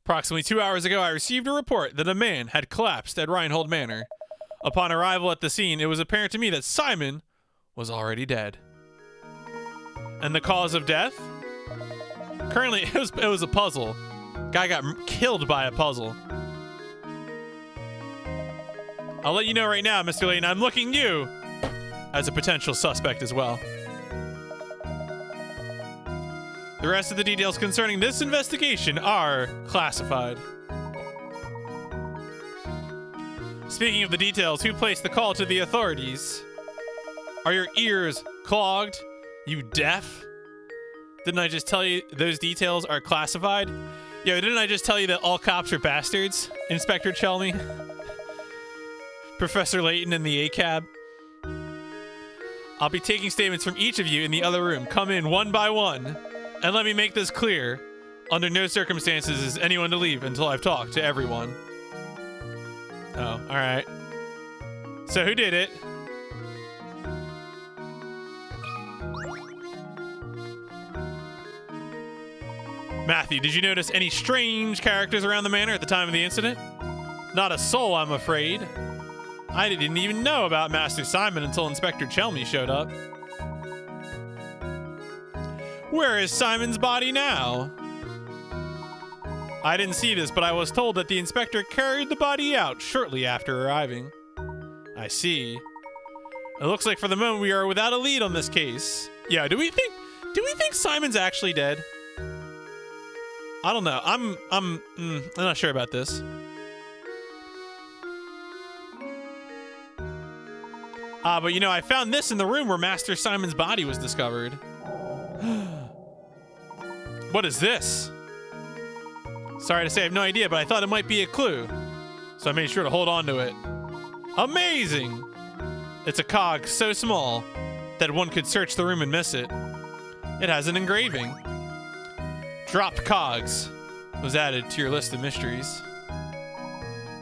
Approximately 2 hours ago, I received a report that a man had collapsed at Reinhold Manor. Upon arrival at the scene, it was apparent to me that Simon was already dead. And the cause of death? Currently, it was a puzzle. Guy got killed by a puzzle. I'll let you know right now, Mr. Layton, I'm looking you as a potential suspect as well. The rest of the details concerning this investigation are classified. Speaking of the details, who placed the call to the authorities? Are your ears clogged? You deaf? Didn't I just tell you those details are classified? Yo, didn't I just tell you that all cops are bastards? Inspector Chelmy? Professor Layton in the ACAB? I'll be taking statements from each of you in the other room. Come in one by one. And let me make this clear. Under no circumstances is anyone to leave until I've talked to everyone. Oh, alright. So who did it? Matthew, did you notice any strange characters around the manor at the time of the incident? Not a soul, I'm afraid. I didn't even know about Master Simon until Inspector Chelmy showed up. Where is Simon's body now? I didn't see this, but I was told that the inspector carried the body out shortly after arriving. I see. It looks like for the moment we are without a lead on this case. Yeah, do we think Simon's actually dead? I don't know. I'm not sure about this. But you know, I found this in the room where Master Simon's body was discovered. What is this? Sorry to say I have no idea, but I thought it might be a clue. So I made sure to hold on to it. Amazing! It's a cog so small that one could search the room and miss it. It has an engraving. Dropped cogs was added to your list of mysteries.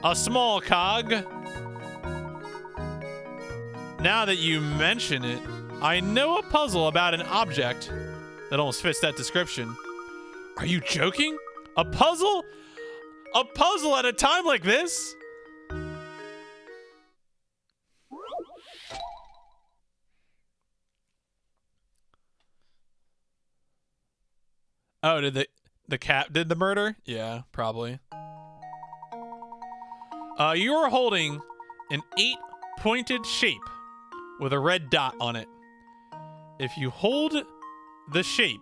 A small cog. Now that you mention it, I know a puzzle about an object that almost fits that description. Are you joking? A puzzle? A puzzle at a time like this? Oh, did the cat did the murder? Yeah, probably. You are holding an 8-pointed shape with a red dot on it. If you hold the shape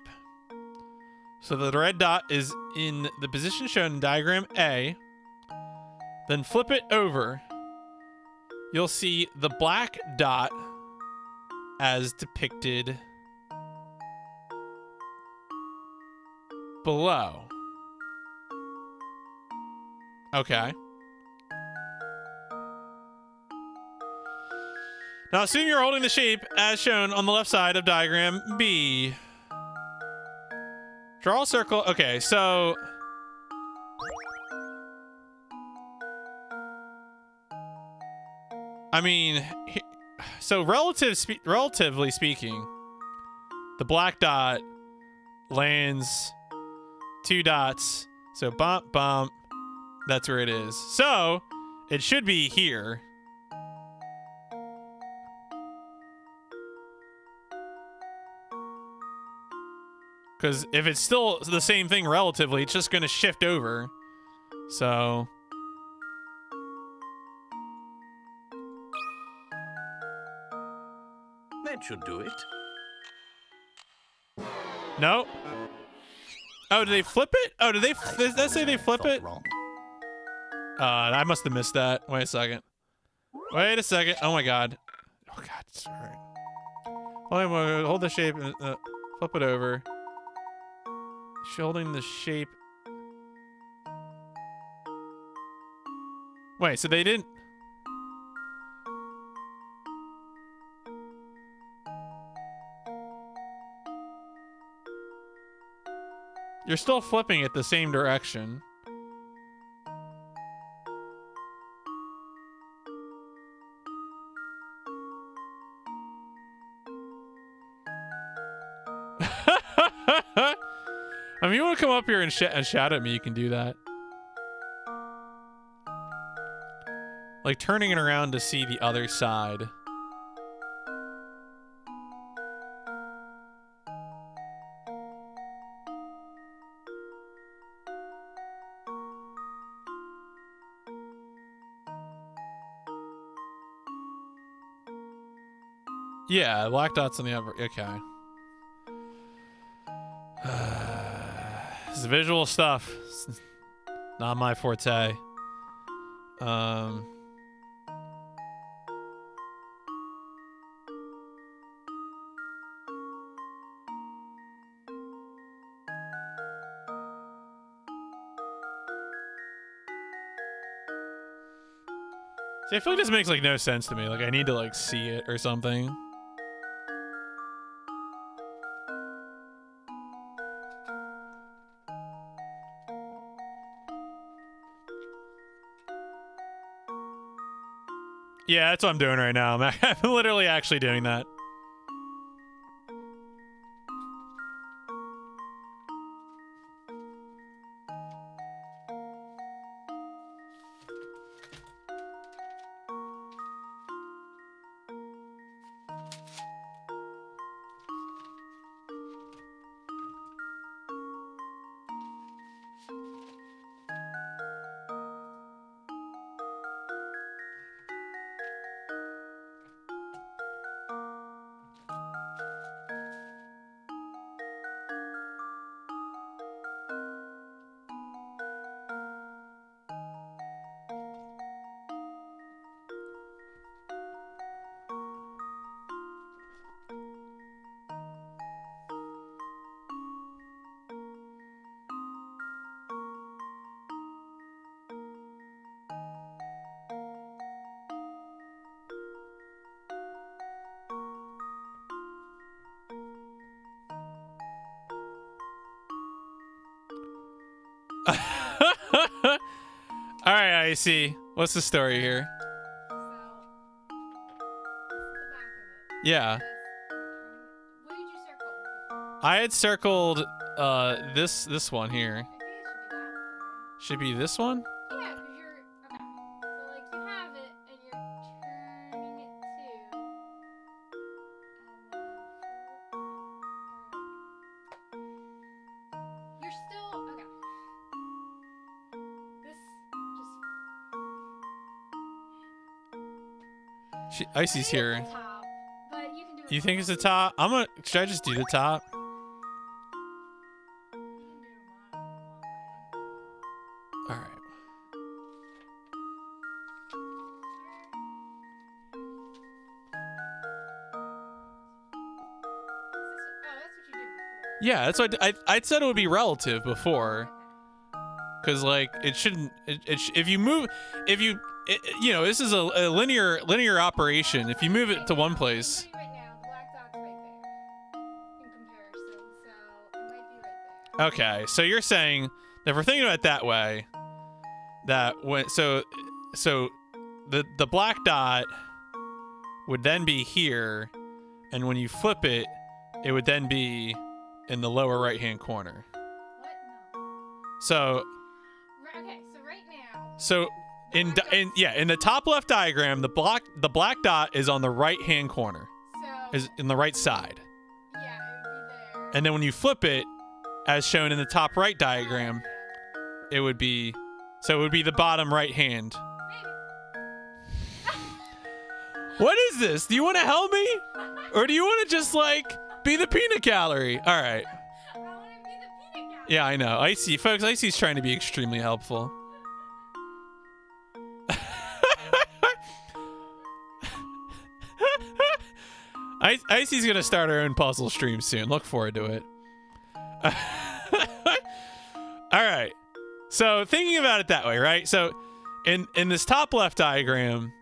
so that the red dot is in the position shown in diagram A, then flip it over, you'll see the black dot as depicted below. Okay. Now assume you're holding the shape as shown on the left side of diagram B. Draw a circle. Okay, so I mean, so relatively speaking, the black dot lands 2 dots. So bump, bump. That's where it is. So it should be here. Because if it's still the same thing relatively, it's just going to shift over. So... That should do it. No. Oh, did they flip it? Oh, did that say they flip it? Wrong. I must have missed that. Wait a second. Wait a second. Oh my god. Oh god. Sorry. Hold the shape and flip it over. Holding the shape. Wait, so they didn't. You're still flipping it the same direction. I mean, you want to come up here and shout at me, you can do that. Like turning it around to see the other side. Yeah, black dots on the upper. Okay. This is visual stuff. It's not my forte. See, I feel like this makes like no sense to me. Like I need to like see it or something. Yeah, that's what I'm doing right now. I'm literally actually doing that. All right, I see. What's the story here? Yeah. What did you circle? I had circled this one here. I think it Should be this one? yeah, because you're okay. So like you have it and you're turning it to you're still okay. This just Icy's here. it's the top, but you can do it You think it's the top? Should I just do the top? All right. Yeah, that's what I said it would be relative before. Cause like it shouldn't. If you move, you know, this is a linear operation. If you move it to one place. Right now, the black dot's right there in comparison, so it might be right there. Okay, so you're saying that if we're thinking about it that way, that when so the black dot would then be here, and when you flip it, it would then be in the lower right-hand corner. What? No. So, Okay, so right now. so in the top left diagram, the black dot is on the right-hand corner, So. is in the right side. Yeah, it would be there. And then when you flip it, as shown in the top right diagram, it would be the bottom right hand. Maybe. What is this? Do you want to help me? Or do you want to just like be the peanut gallery? All right. I want to be the peanut gallery. Yeah, I know. Icy, folks, Icy's trying to be extremely helpful. Icy's going to start her own puzzle stream soon. Look forward to it. All right. So thinking about it that way, right? So in this top left diagram,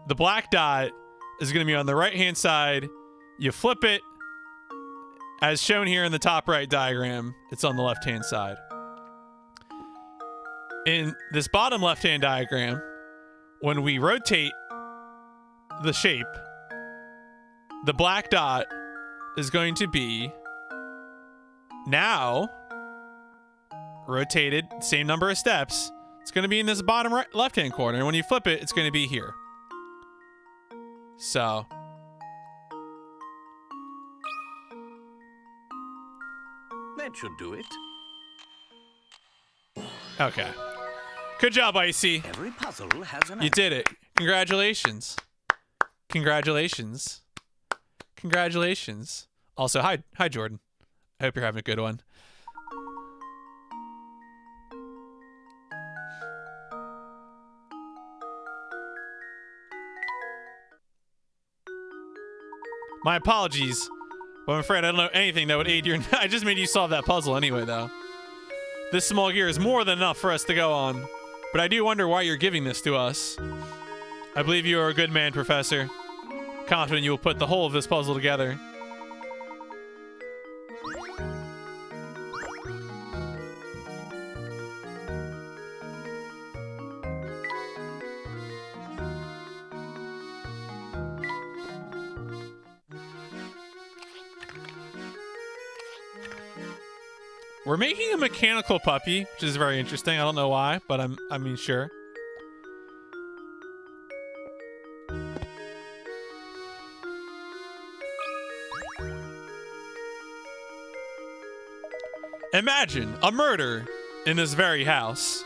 the black dot is going to be on the right-hand side. You flip it, as shown here in the top right diagram, it's on the left-hand side. In this bottom left-hand diagram, when we rotate the shape, the black dot is going to be now rotated, same number of steps. It's going to be in this bottom right left-hand corner. And when you flip it, it's going to be here. So That should do it. okay. Good job, Icy. Every puzzle has an You did it. Congratulations. Congratulations. Congratulations. Also, hi Jordan. I hope you're having a good one. My apologies, but I'm afraid I don't know anything that would aid your... I just made you solve that puzzle anyway, though. This small gear is more than enough for us to go on, but I do wonder why you're giving this to us. I believe you are a good man, Professor. Confident you will put the whole of this puzzle together. We're making a mechanical puppy, which is very interesting. I don't know why, but I mean, sure. Imagine a murder in this very house.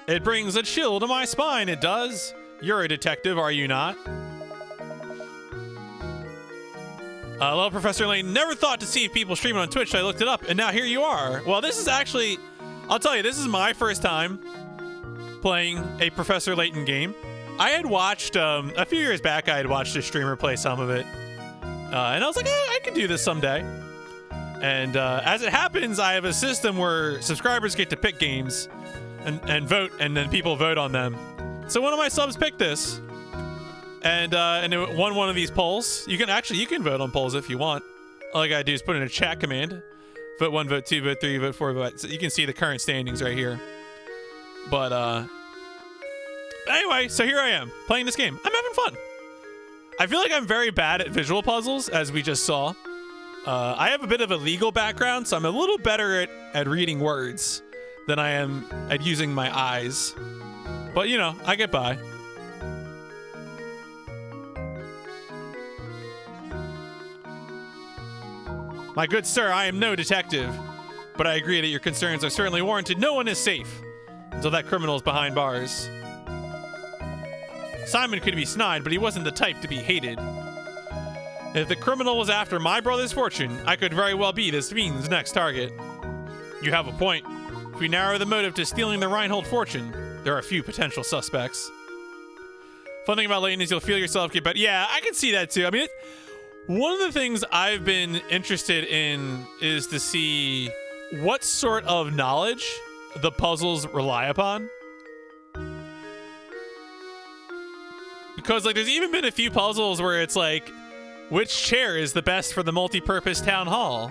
It brings a chill to my spine, it does. You're a detective, are you not? Hello, Professor Layton. Never thought to see people streaming on Twitch, so I looked it up, and now here you are. Well, this is actually, I'll tell you, this is my first time playing a Professor Layton game. I had watched, a few years back, I had watched a streamer play some of it. And I was like, I can do this someday. And as it happens, I have a system where subscribers get to pick games and vote, and then people vote on them. So one of my subs picked this. And it won one of these polls. You can vote on polls if you want. All you gotta do is put in a chat command. Vote 1, vote 2, vote 3, vote 4, vote. So you can see the current standings right here. But anyway, so here I am playing this game. I'm having fun. I feel like I'm very bad at visual puzzles, as we just saw. I have a bit of a legal background, so I'm a little better at reading words than I am at using my eyes. But you know, I get by. My good sir, I am no detective, but I agree that your concerns are certainly warranted. No one is safe until that criminal is behind bars. Simon could be snide, but he wasn't the type to be hated. If the criminal was after my brother's fortune, I could very well be this fiend's next target. You have a point. If we narrow the motive to stealing the Reinhold fortune, there are a few potential suspects. Fun thing about Layton is you'll feel yourself get better. Yeah, I can see that too. I mean, one of the things I've been interested in is to see what sort of knowledge the puzzles rely upon. Because like there's even been a few puzzles where it's like, which chair is the best for the multi-purpose town hall?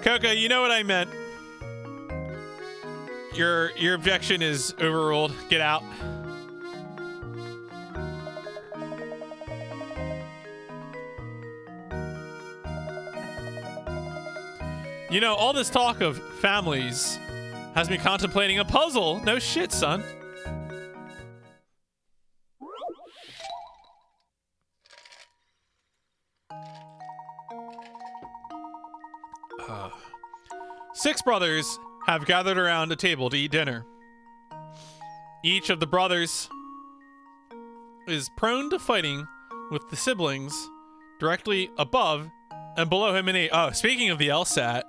Coco, you know what I meant. Your objection is overruled. Get out. You know, all this talk of families has me contemplating a puzzle. No shit, son. Six brothers have gathered around a table to eat dinner. Each of the brothers is prone to fighting with the siblings directly above and below him in age. Oh, speaking of the LSAT,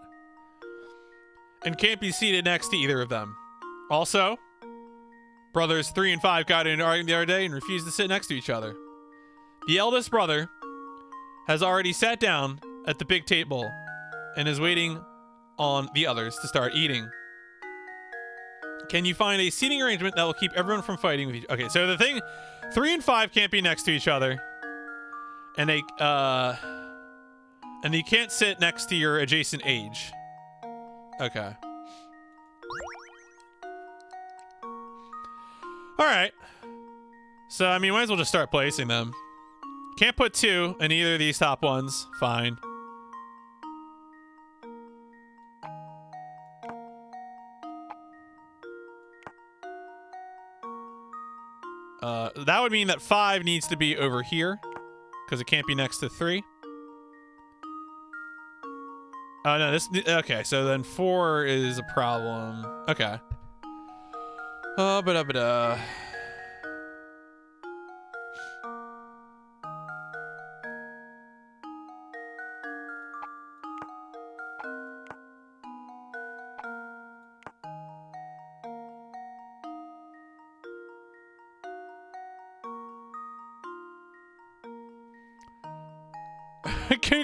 and can't be seated next to either of them. Also, brothers 3 and 5 got in an argument the other day and refused to sit next to each other. The eldest brother has already sat down at the big table and is waiting on the others to start eating. Can you find a seating arrangement that will keep everyone from fighting with each other? Okay, so the thing, 3 and 5 can't be next to each other. And you can't sit next to your adjacent age. Okay. Alright. So, I mean, might as well just start placing them. Can't put 2 in either of these top ones. Fine. That would mean that 5 needs to be over here, because it can't be next to 3. Oh, no, this... Okay, so then 4 is a problem. Okay.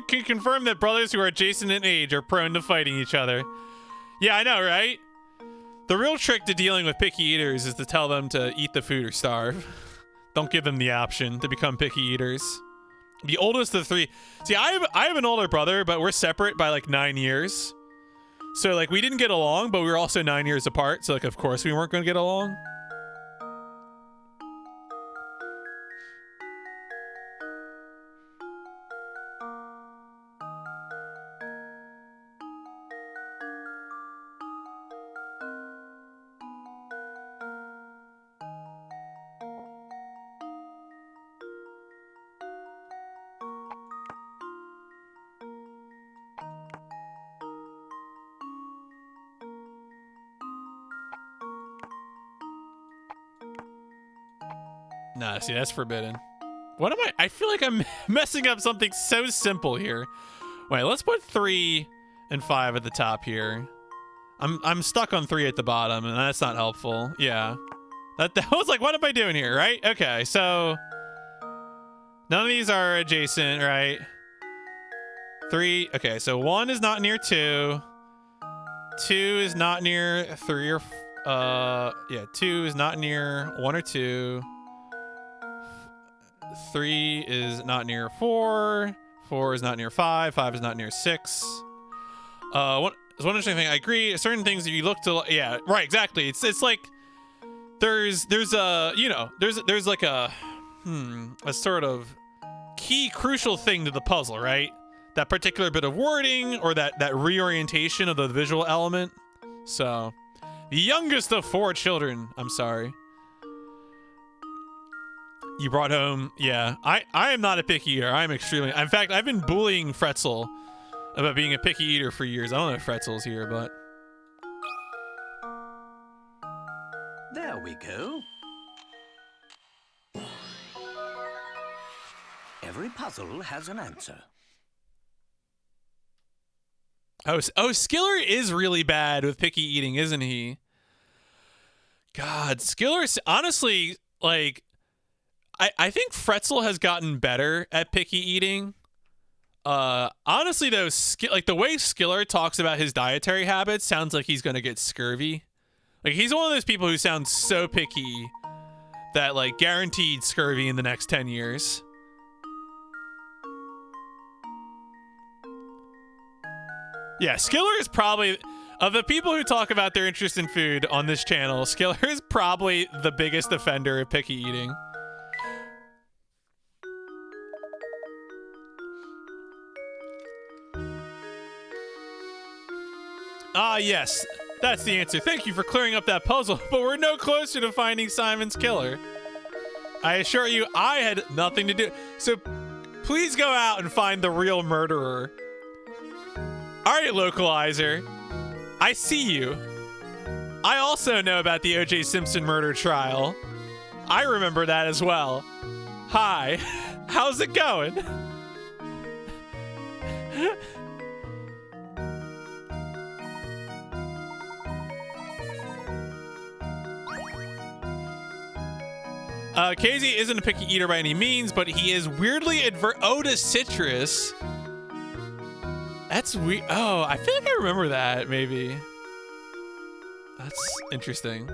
Can confirm that brothers who are adjacent in age are prone to fighting each other. Yeah, I know, right? The real trick to dealing with picky eaters is to tell them to eat the food or starve. Don't give them the option to become picky eaters. The oldest of 3. See, I have an older brother, but we're separate by like 9 years. So like we didn't get along, but we were also 9 years apart. So like of course we weren't going to get along. Nah, see, that's forbidden. What am I feel like I'm messing up something so simple here. Wait, let's put 3 and 5 at the top here. I'm stuck on 3 at the bottom, and that's not helpful. Yeah. That was like, what am I doing here, right? Okay, so none of these are adjacent, right? 3, okay, so 1 is not near 2. 2 is not near 3 or yeah, 2 is not near 1 or 2. 3 is not near 4. 4 is not near 5. 5 is not near 6. One interesting thing. I agree. Certain things, if you look to, yeah, right, exactly. It's like there's a, you know, there's like a sort of key crucial thing to the puzzle, right? That particular bit of wording or that reorientation of the visual element. So, the youngest of 4 children. I'm sorry. You brought home, yeah. I am not a picky eater. I'm extremely... In fact, I've been bullying Fretzel about being a picky eater for years. I don't know if Fretzel's here, but... There we go. Every puzzle has an answer. Oh, Skiller is really bad with picky eating, isn't he? God, Skiller... Honestly, like... I think Fretzel has gotten better at picky eating. Honestly, though, like the way Skiller talks about his dietary habits sounds like he's gonna get scurvy. Like he's one of those people who sounds so picky that like guaranteed scurvy in the next 10 years. Yeah, Skiller is probably, of the people who talk about their interest in food on this channel, Skiller is probably the biggest offender of picky eating. Ah, yes. That's the answer. Thank you for clearing up that puzzle, but we're no closer to finding Simon's killer. I assure you, I had nothing to do. So please go out and find the real murderer. All right, localizer. I see you. I also know about the O.J. Simpson murder trial. I remember that as well. Hi. How's it going? Casey isn't a picky eater by any means, but he is weirdly adverse. Oh, to citrus. That's weird. Oh, I feel like I remember that, maybe. That's interesting.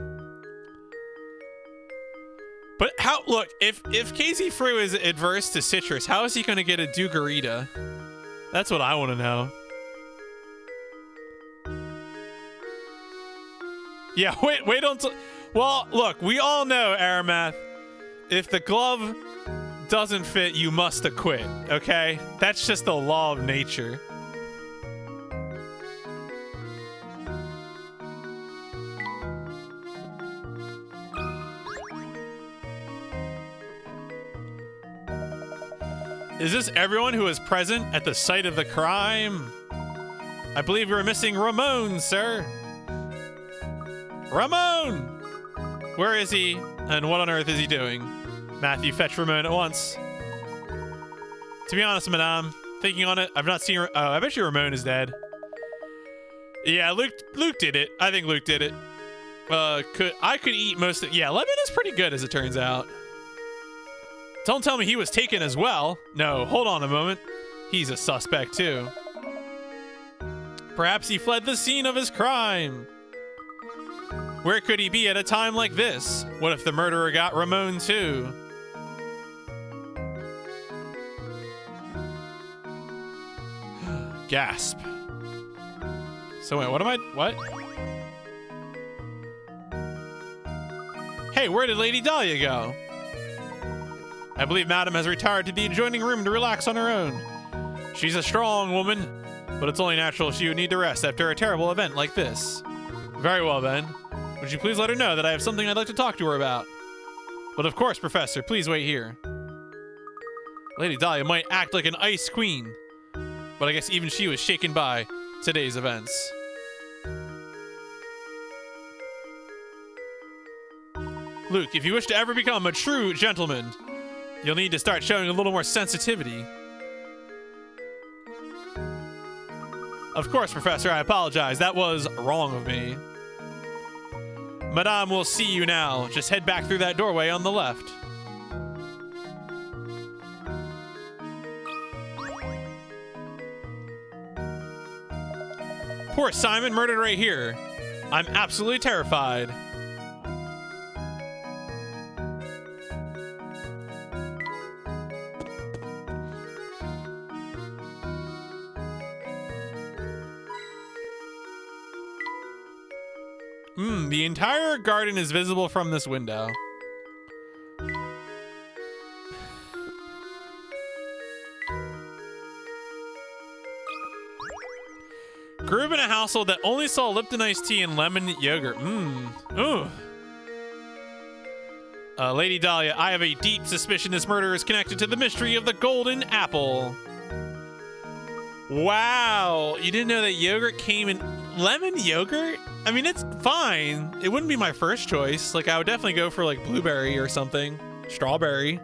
But how, look, if Casey Frew is adverse to citrus, how is he going to get a Dugarita? That's what I want to know. Yeah, wait until, well, look, we all know, Aramath, if the glove doesn't fit, you must acquit, okay? That's just the law of nature. Is this everyone who was present at the site of the crime? I believe we were missing Ramon, sir. Ramon! Where is he? And what on earth is he doing? Matthew, fetch Ramon at once. To be honest, madame, thinking on it, I've not seen... I bet you Ramon is dead. Yeah, Luke did it. I think Luke did it. I could eat most of... Yeah, lemon is pretty good, as it turns out. Don't tell me he was taken as well. No, hold on a moment. He's a suspect, too. Perhaps he fled the scene of his crime. Where could he be at a time like this? What if the murderer got Ramon, too? Gasp. So wait, what? Hey, where did Lady Dahlia go? I believe Madam has retired to the adjoining room to relax on her own. She's a strong woman, but it's only natural she would need to rest after a terrible event like this. Very well, then. Would you please let her know that I have something I'd like to talk to her about? But of course, Professor, please wait here. Lady Dahlia might act like an ice queen, but I guess even she was shaken by today's events. Luke, if you wish to ever become a true gentleman, you'll need to start showing a little more sensitivity. Of course, Professor, I apologize. That was wrong of me. Madame will see you now. Just head back through that doorway on the left. Poor Simon, murdered right here. I'm absolutely terrified. The entire garden is visible from this window. Grew up in a household that only saw Lipton iced tea and lemon yogurt. Ooh. Lady Dahlia, I have a deep suspicion this murder is connected to the mystery of the golden apple. Wow, you didn't know that yogurt came in lemon yogurt? I mean, it's fine. It wouldn't be my first choice. Like, I would definitely go for like blueberry or something. Strawberry.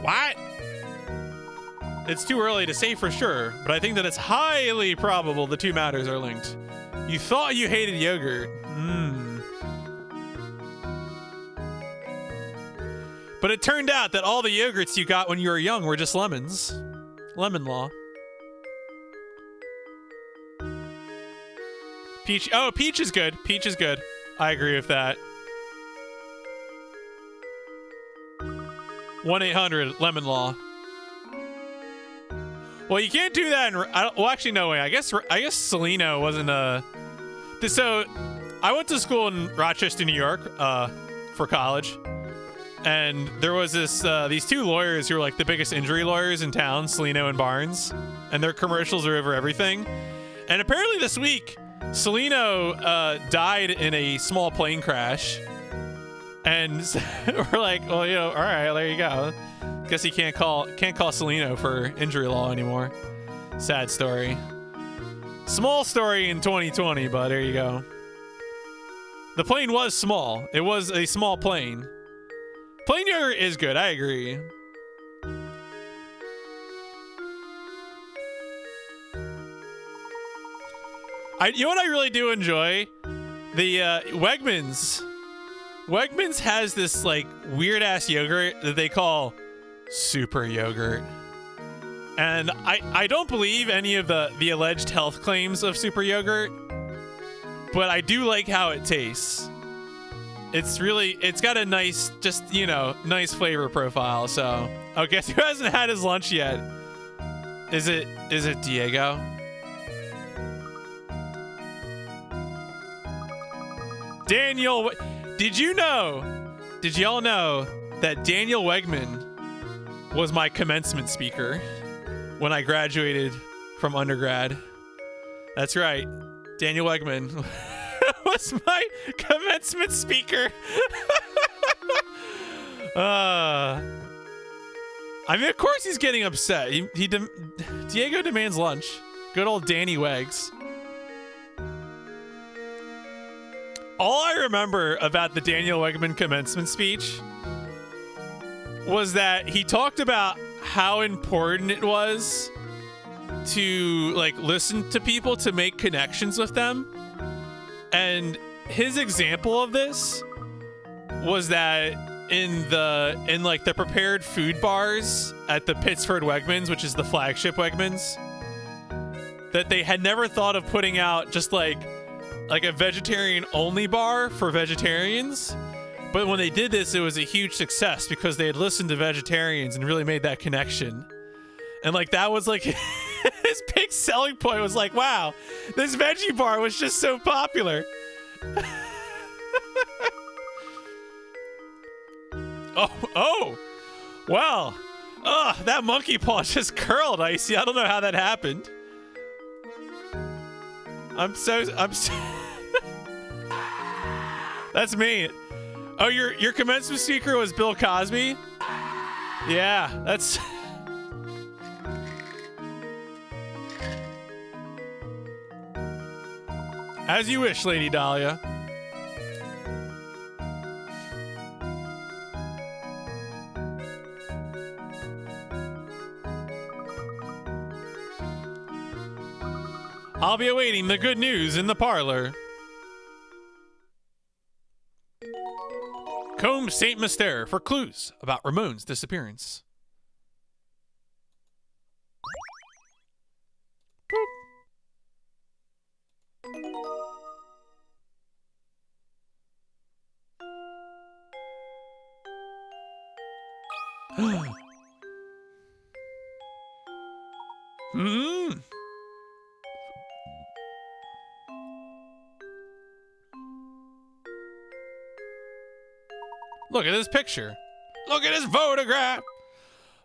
What? It's too early to say for sure, but I think that it's highly probable the two matters are linked. You thought you hated yogurt. But it turned out that all the yogurts you got when you were young were just lemons. Lemon law. Peach. Oh, peach is good. Peach is good. I agree with that. 1-800 lemon law. Well, you can't do that. Well, actually, no way. I guess Selena wasn't a. So, I went to school in Rochester, New York, for college, And there was these two lawyers who were like the biggest injury lawyers in town, Celino and Barnes, and their commercials are over everything. And apparently this week, Celino died in a small plane crash. And we're like, well, you know, all right, there you go. Guess he can't call Celino for injury law anymore. Sad story. Small story in 2020, but there you go. The plane was small. It was a small plane. Plain yogurt is good, I agree. You know what I really do enjoy? The Wegmans. Wegmans has this like weird ass yogurt that they call super yogurt. And I don't believe any of the alleged health claims of super yogurt, but I do like how it tastes. It's got a nice, just, you know, nice flavor profile. So, oh, guess who hasn't had his lunch yet? Is it Diego? Daniel, did y'all know that Daniel Wegman was my commencement speaker when I graduated from undergrad? That's right. Daniel Wegman was my commencement speaker. I mean, of course he's getting upset. Diego demands lunch. Good old Danny Wegs. All I remember about the Daniel Wegman commencement speech was that he talked about how important it was to like listen to people to make connections with them. And his example of this was that in like the prepared food bars at the Pittsford Wegmans, which is the flagship Wegmans, that they had never thought of putting out just like a vegetarian only bar for vegetarians. But when they did this, it was a huge success because they had listened to vegetarians and really made that connection. And like that was like his big selling point was like, wow, this veggie bar was just so popular. Oh, well, that monkey paw just curled, Icy. I don't know how that happened. I'm so That's me. Oh, your commencement speaker was Bill Cosby? Yeah, that's as you wish, Lady Dahlia. I'll be awaiting the good news in the parlor. Comb Saint Mystere for clues about Ramon's disappearance. Look at this picture. Look at this photograph.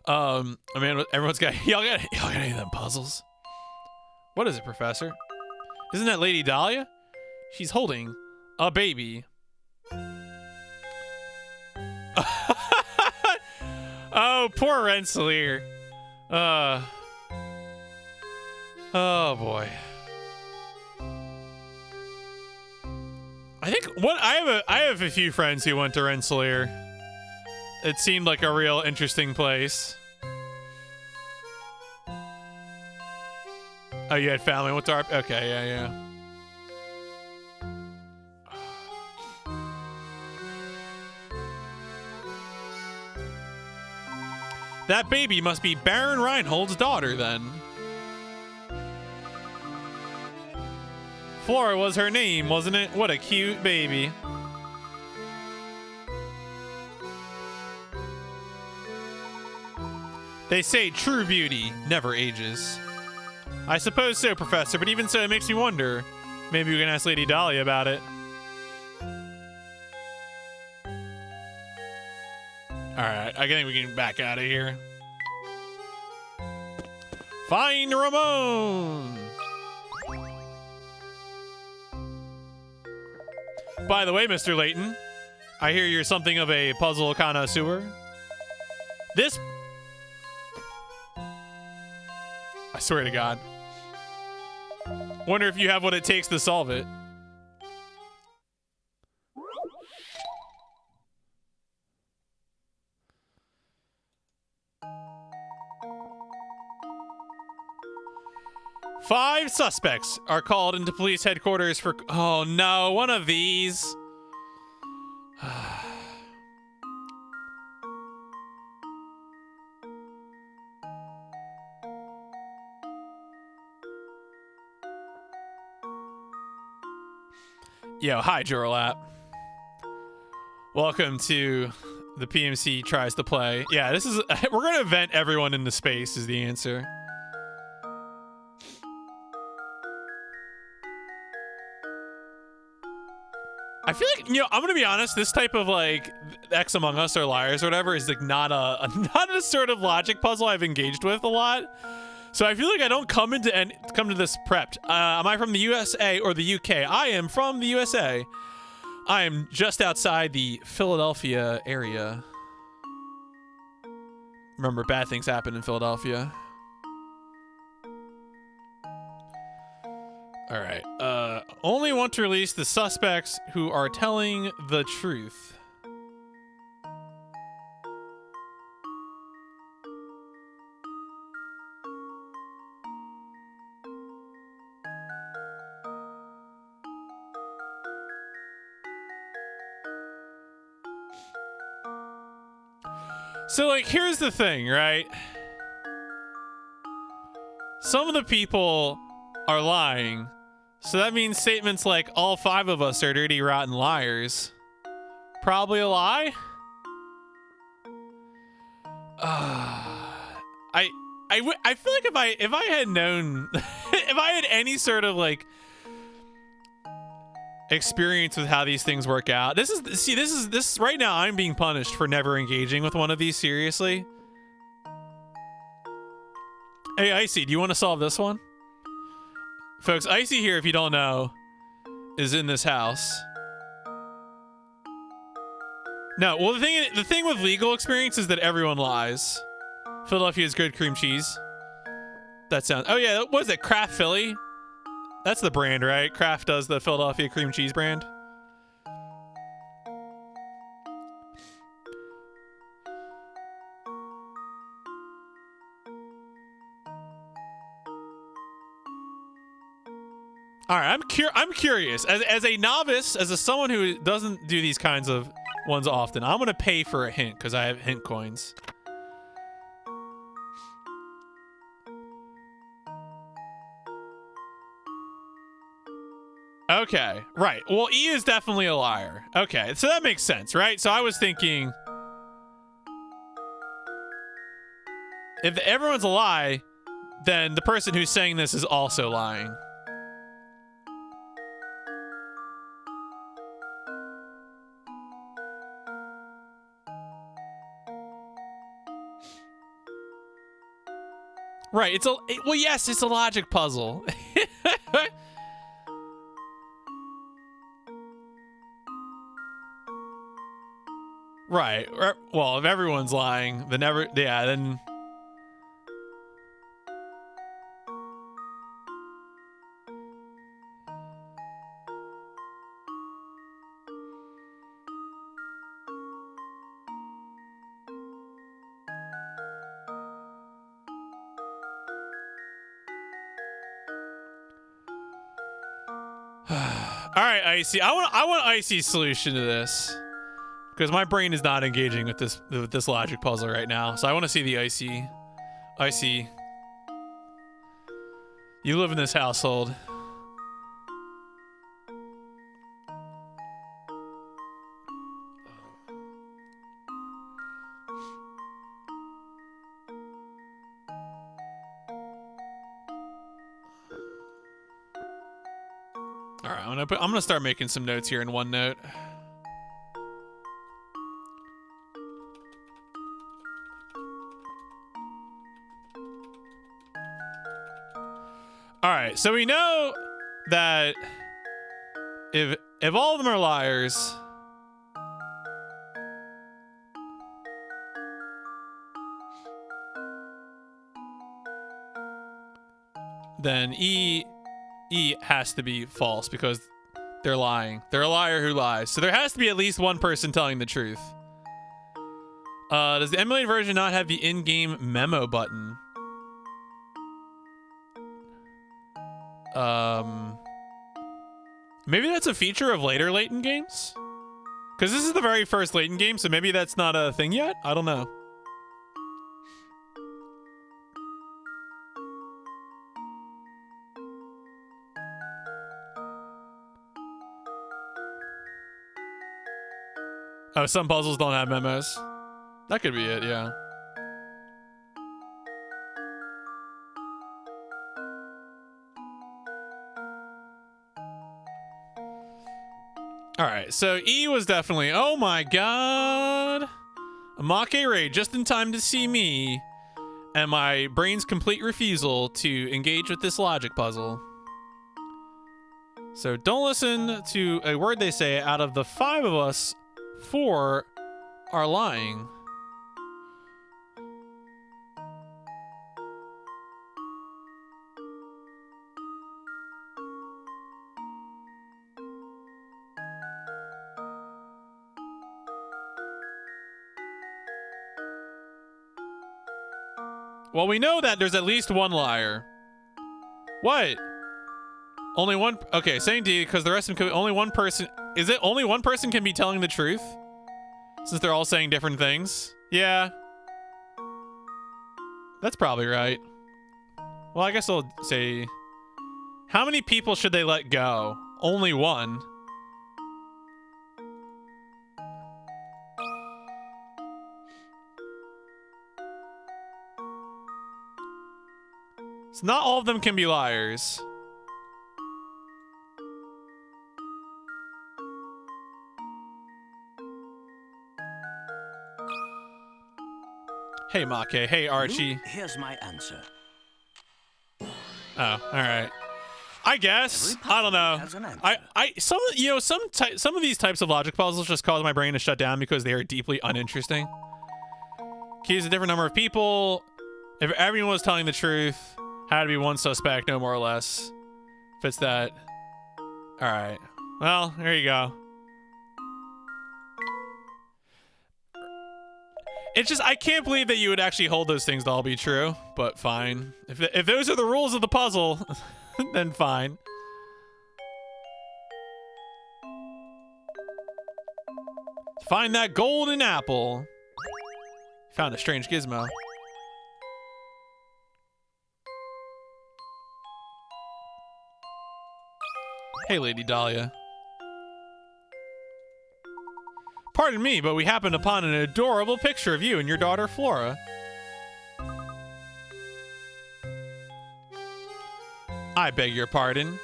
I mean, everyone's got y'all got any of them puzzles? What is it, Professor? Isn't that Lady Dahlia? She's holding a baby. Oh, poor Rensselaer. Oh boy. I think I have a few friends who went to Rensselaer. It seemed like a real interesting place. Oh, you had family went to our, okay, yeah. That baby must be Baron Reinhold's daughter then. Flora was her name, wasn't it? What a cute baby. They say true beauty never ages. I suppose so, Professor, but even so, it makes me wonder. Maybe we can ask Lady Dahlia about it. right, I think we can back out of here. Find Ramon! By the way, Mr. Layton, I hear you're something of a puzzle connoisseur. This... I swear to God. Wonder if you have what it takes to solve it. Five suspects are called into police headquarters for... Oh no, one of these. Yo, hi, Jorlap. Welcome to the PMC Tries to Play. Yeah, this is... We're going to vent everyone into space is the answer. I feel like, you know, I'm gonna be honest, this type of like X Among Us or Liars or whatever is like not a sort of logic puzzle I've engaged with a lot. So I feel like I don't come to this prepped. Am I from the USA or the UK? I am from the USA. I am just outside the Philadelphia area. Remember, bad things happen in Philadelphia. All right. Only want to release the suspects who are telling the truth. So, like, here's the thing, right? Some of the people are lying. So that means statements like all five of us are dirty, rotten liars. Probably a lie? I feel like if I had known, if I had any sort of like experience with how these things work out. This is right now I'm being punished for never engaging with one of these seriously. Hey, Icy, do you want to solve this one? Folks, Icy here, if you don't know, is in this house. No, well, the thing with legal experience is that everyone lies. Philadelphia's good cream cheese. That sounds... Oh, yeah, what is it? Kraft Philly? That's the brand, right? Kraft does the Philadelphia cream cheese brand. All right, I'm curious. As a novice, as someone who doesn't do these kinds of ones often, I'm gonna pay for a hint because I have hint coins. Okay, right. Well, E is definitely a liar. Okay, so that makes sense, right? So I was thinking, if everyone's a lie, then the person who's saying this is also lying. Right, well, yes, it's a logic puzzle. Right. Well, if everyone's lying, then then... All right, Icy. I want Icy's solution to this. Because my brain is not engaging with this logic puzzle right now. So I want to see the Icy. Icy. You live in this household. All right, I'm gonna start making some notes here in OneNote. All right, so we know that if all of them are liars, then E has to be false because they're lying. They're a liar who lies. So there has to be at least one person telling the truth. Does the emulated version not have the in-game memo button? Maybe that's a feature of later Layton games? Because this is the very first Layton game, so maybe that's not a thing yet? I don't know. Oh, some puzzles don't have memos. That could be it, yeah. All right, so E was definitely, oh my god. A Make raid just in time to see me and my brain's complete refusal to engage with this logic puzzle. So don't listen to a word they say. Out of the 5 of us, 4 are lying. Well, we know that there's at least one liar. What? Only one? Okay, saying D because the rest of them could only one person. Is it only one person can be telling the truth? Since they're all saying different things? Yeah. That's probably right. Well, I guess I'll say, how many people should they let go? Only one. So not all of them can be liars. Hey, Make. Hey, Archie. Here's my answer. Oh, all right. I guess. I don't know. Some of these types of logic puzzles just cause my brain to shut down because they are deeply uninteresting. Keys a different number of people. If everyone was telling the truth, had to be one suspect, no more or less. Fits that. All right. Well, there you go. It's just, I can't believe that you would actually hold those things to all be true, but fine. If those are the rules of the puzzle, then fine. Find that golden apple. Found a strange gizmo. Hey, Lady Dahlia. Pardon me, but we happened upon an adorable picture of you and your daughter, Flora. I beg your pardon.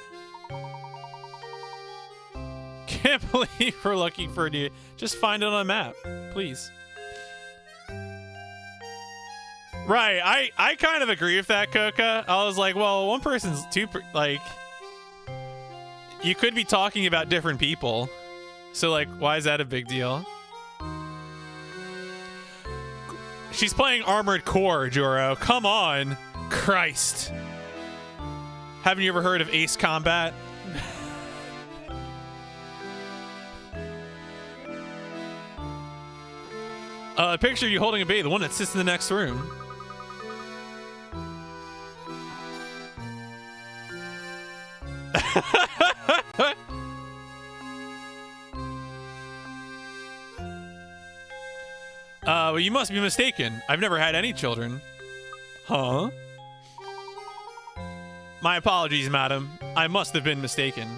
Can't believe we're looking for you. Just find it on a map, please. Right, I kind of agree with that, Coca. I was like, well, one person's you could be talking about different people. So, like, why is that a big deal? She's playing Armored Core, Joro. Come on. Christ. Haven't you ever heard of Ace Combat? Picture you holding a baby, the one that sits in the next room. Well, you must be mistaken. I've never had any children. Huh? My apologies, madam. I must have been mistaken.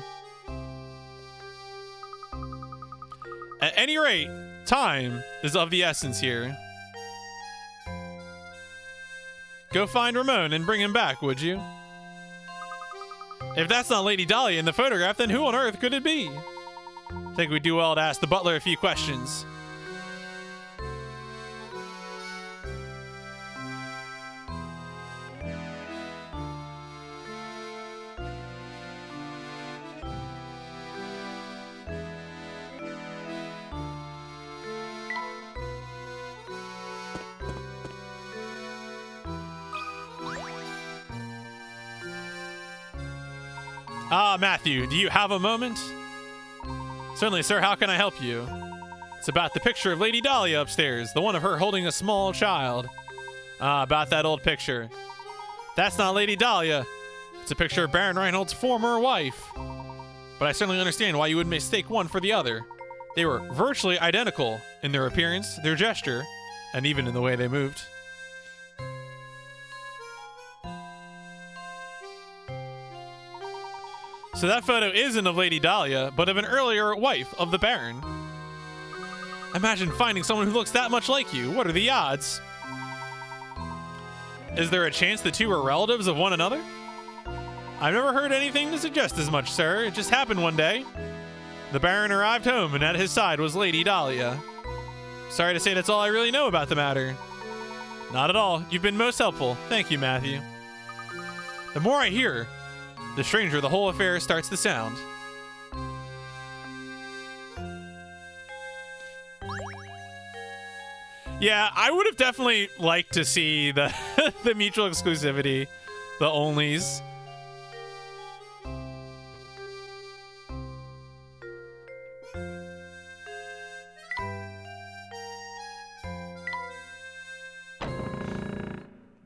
At any rate, time is of the essence here. Go find Ramon and bring him back, would you? If that's not Lady Dahlia in the photograph, then who on earth could it be? I think we'd do well to ask the butler a few questions. Ah, Matthew, do you have a moment? Certainly, sir. How can I help you? It's about the picture of Lady Dahlia upstairs, the one of her holding a small child. Ah, about that old picture. That's not Lady Dahlia. It's a picture of Baron Reinhold's former wife. But I certainly understand why you would mistake one for the other. They were virtually identical in their appearance, their gesture, and even in the way they moved. So that photo isn't of Lady Dahlia, but of an earlier wife of the Baron. Imagine finding someone who looks that much like you. What are the odds? Is there a chance the two are relatives of one another? I've never heard anything to suggest as much, sir. It just happened one day. The Baron arrived home, and at his side was Lady Dahlia. Sorry to say that's all I really know about the matter. Not at all. You've been most helpful. Thank you, Matthew. The more I hear, the stranger the whole affair starts to sound. Yeah, I would have definitely liked to see the the mutual exclusivity, the onlys.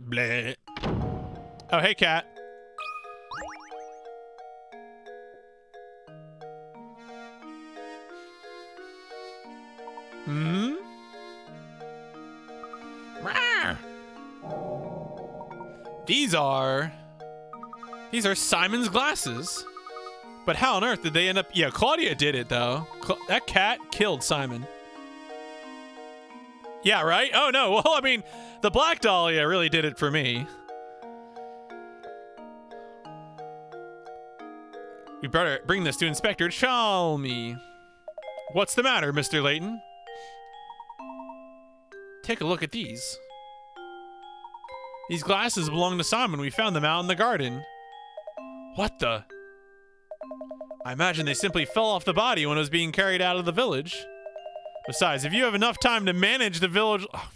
Bleh. Oh, hey, cat. Hmm? These are Simon's glasses. But how on earth did they end up? Yeah, Claudia did it though. That cat killed Simon. Yeah, right? Oh no. Well, I mean, the Black Dahlia really did it for me. We better bring this to Inspector Chalmy. What's the matter, Mr. Layton? Take a look at these. These glasses belong to Simon. We found them out in the garden. What the? I imagine they simply fell off the body when it was being carried out of the village. Besides, if you have enough time to manage the village... Oh.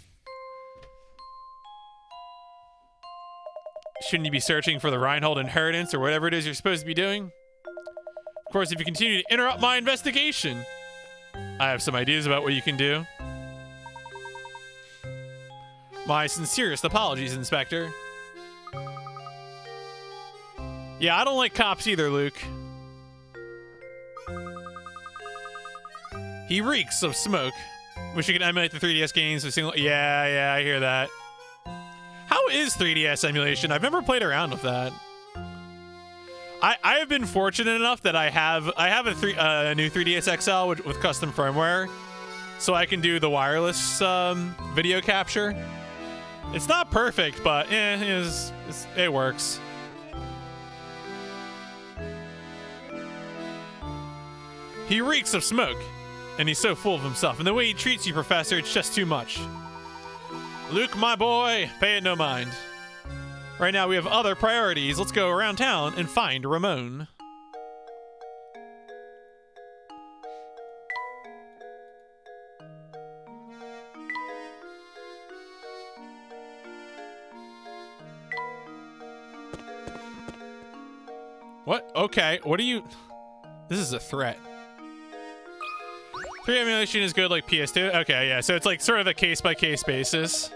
Shouldn't you be searching for the Reinhold inheritance or whatever it is you're supposed to be doing? Of course, if you continue to interrupt my investigation, I have some ideas about what you can do. My sincerest apologies, Inspector. Yeah, I don't like cops either, Luke. He reeks of smoke. Wish you could emulate the 3DS games with single... Yeah, I hear that. How is 3DS emulation? I've never played around with that. I have been fortunate enough that I have a new 3DS XL with custom firmware, so I can do the wireless video capture. It's not perfect, but it works. He reeks of smoke, and he's so full of himself. And the way he treats you, Professor, it's just too much. Luke, my boy, pay it no mind. Right now we have other priorities. Let's go around town and find Ramon. What? Okay, what are you... This is a threat. 3 emulation is good like PS2? Okay, yeah, so it's like sort of a case-by-case basis.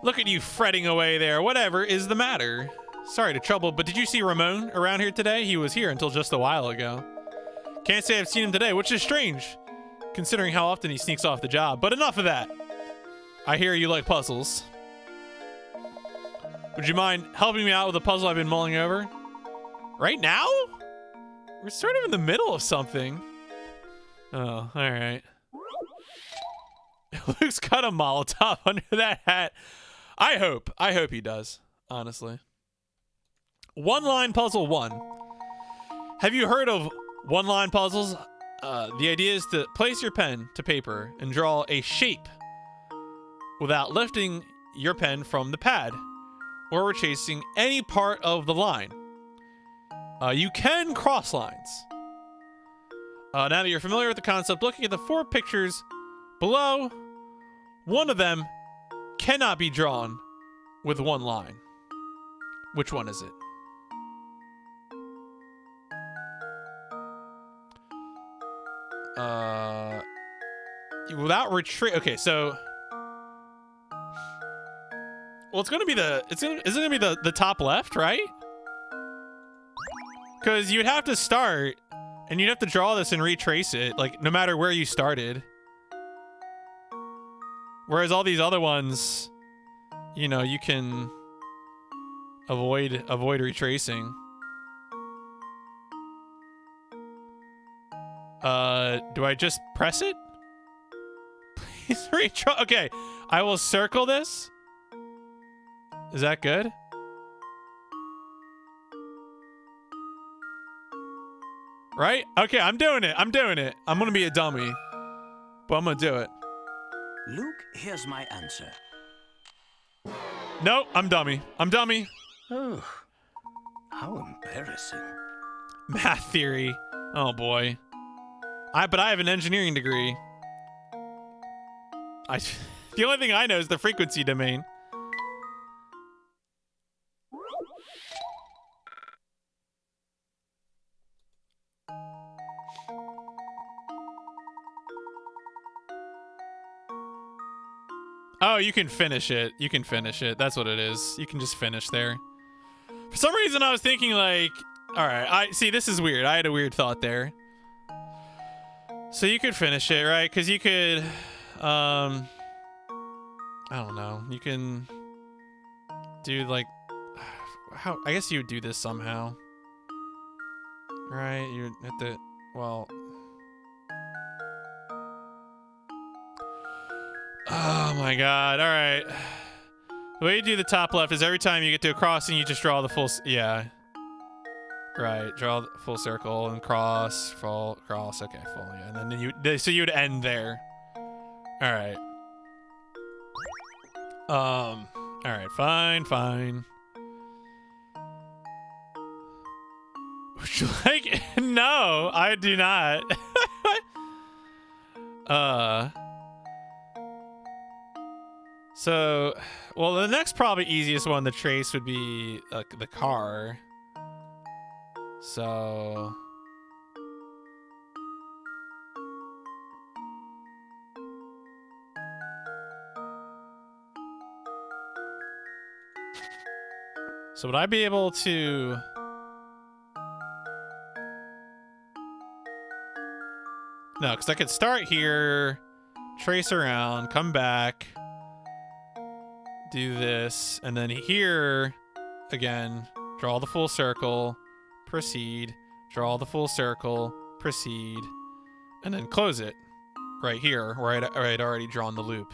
Look at you fretting away there. Whatever is the matter? Sorry to trouble, but did you see Ramon around here today? He was here until just a while ago. Can't say I've seen him today, which is strange, considering how often he sneaks off the job. But enough of that. I hear you like puzzles. Would you mind helping me out with a puzzle I've been mulling over? Right now? We're sort of in the middle of something. Oh, all right. Luke's got a Molotov under that hat. I hope he does, honestly. One-line puzzle 1. Have you heard of one-line puzzles? The idea is to place your pen to paper and draw a shape without lifting your pen from the pad or retracing any part of the line. You can cross lines. Now that you're familiar with the concept, looking at the 4 pictures below, one of them cannot be drawn with one line. Which one is it? without retreat. Okay, so well, it's gonna be isn't it gonna be the top left, right? Because you'd have to start, and you'd have to draw this and retrace it, like no matter where you started. Whereas all these other ones, you know, you can avoid retracing. Do I just press it? Please retrace. Okay, I will circle this. Is that good? Right? Okay, I'm doing it. I'm doing it. I'm gonna be a dummy, but I'm gonna do it. Luke, here's my answer. Nope, I'm dummy. I'm dummy. Oh, how embarrassing. Math theory. Oh boy. But I have an engineering degree. The only thing I know is the frequency domain. Oh, you can finish it. You can finish it. That's what it is. You can just finish there. For some reason, I was thinking like, all right, see, this is weird. I had a weird thought there. So you could finish it, right? Because you could, I don't know. You can do like, how? I guess you would do this somehow, right? You have to, well. Oh my god, alright. The way you do the top left is every time you get to a crossing, you just draw the full... Yeah. Right, draw the full circle and cross, full, cross, okay, full, yeah. And then so you would end there. Alright. Alright, fine. Would you like... No, I do not. So, well, the next probably easiest one to trace would be the car. So, would I be able to? No, because I could start here, trace around, come back. Do this, and then here, again, draw the full circle, proceed, draw the full circle, proceed, and then close it right here where I'd already drawn the loop.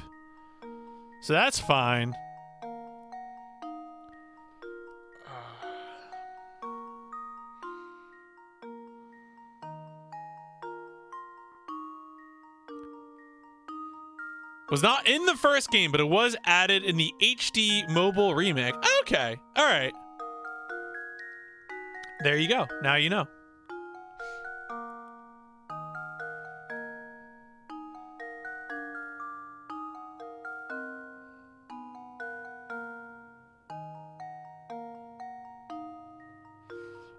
So that's fine. Was not in the first game, but it was added in the HD mobile remake. Okay. All right. There you go. Now you know.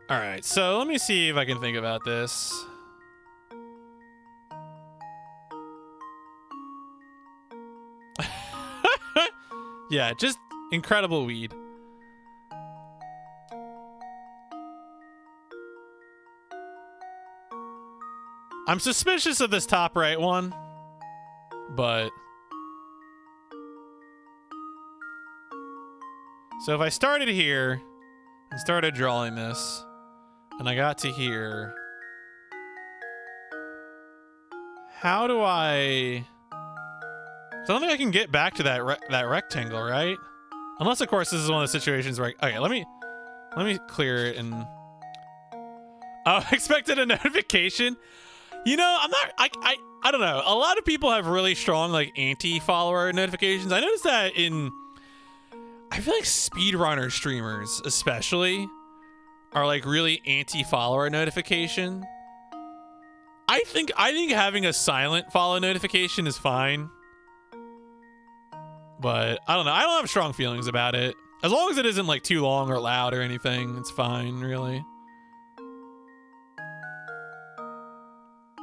All right. So let me see if I can think about this. Yeah, just incredible weed. I'm suspicious of this top right one, but... So if I started here and started drawing this, and I got to here, how do I... So I don't think I can get back to that rectangle, right? Unless, of course, this is one of the situations where okay, let me clear it and... Oh, expected a notification? You know, I'm not... I don't know. A lot of people have really strong, like, anti-follower notifications. I noticed that in... I feel like speedrunner streamers, especially, are, like, really anti-follower notification. I think having a silent follow notification is fine. But I don't know. I don't have strong feelings about it. As long as it isn't like too long or loud or anything, it's fine, really.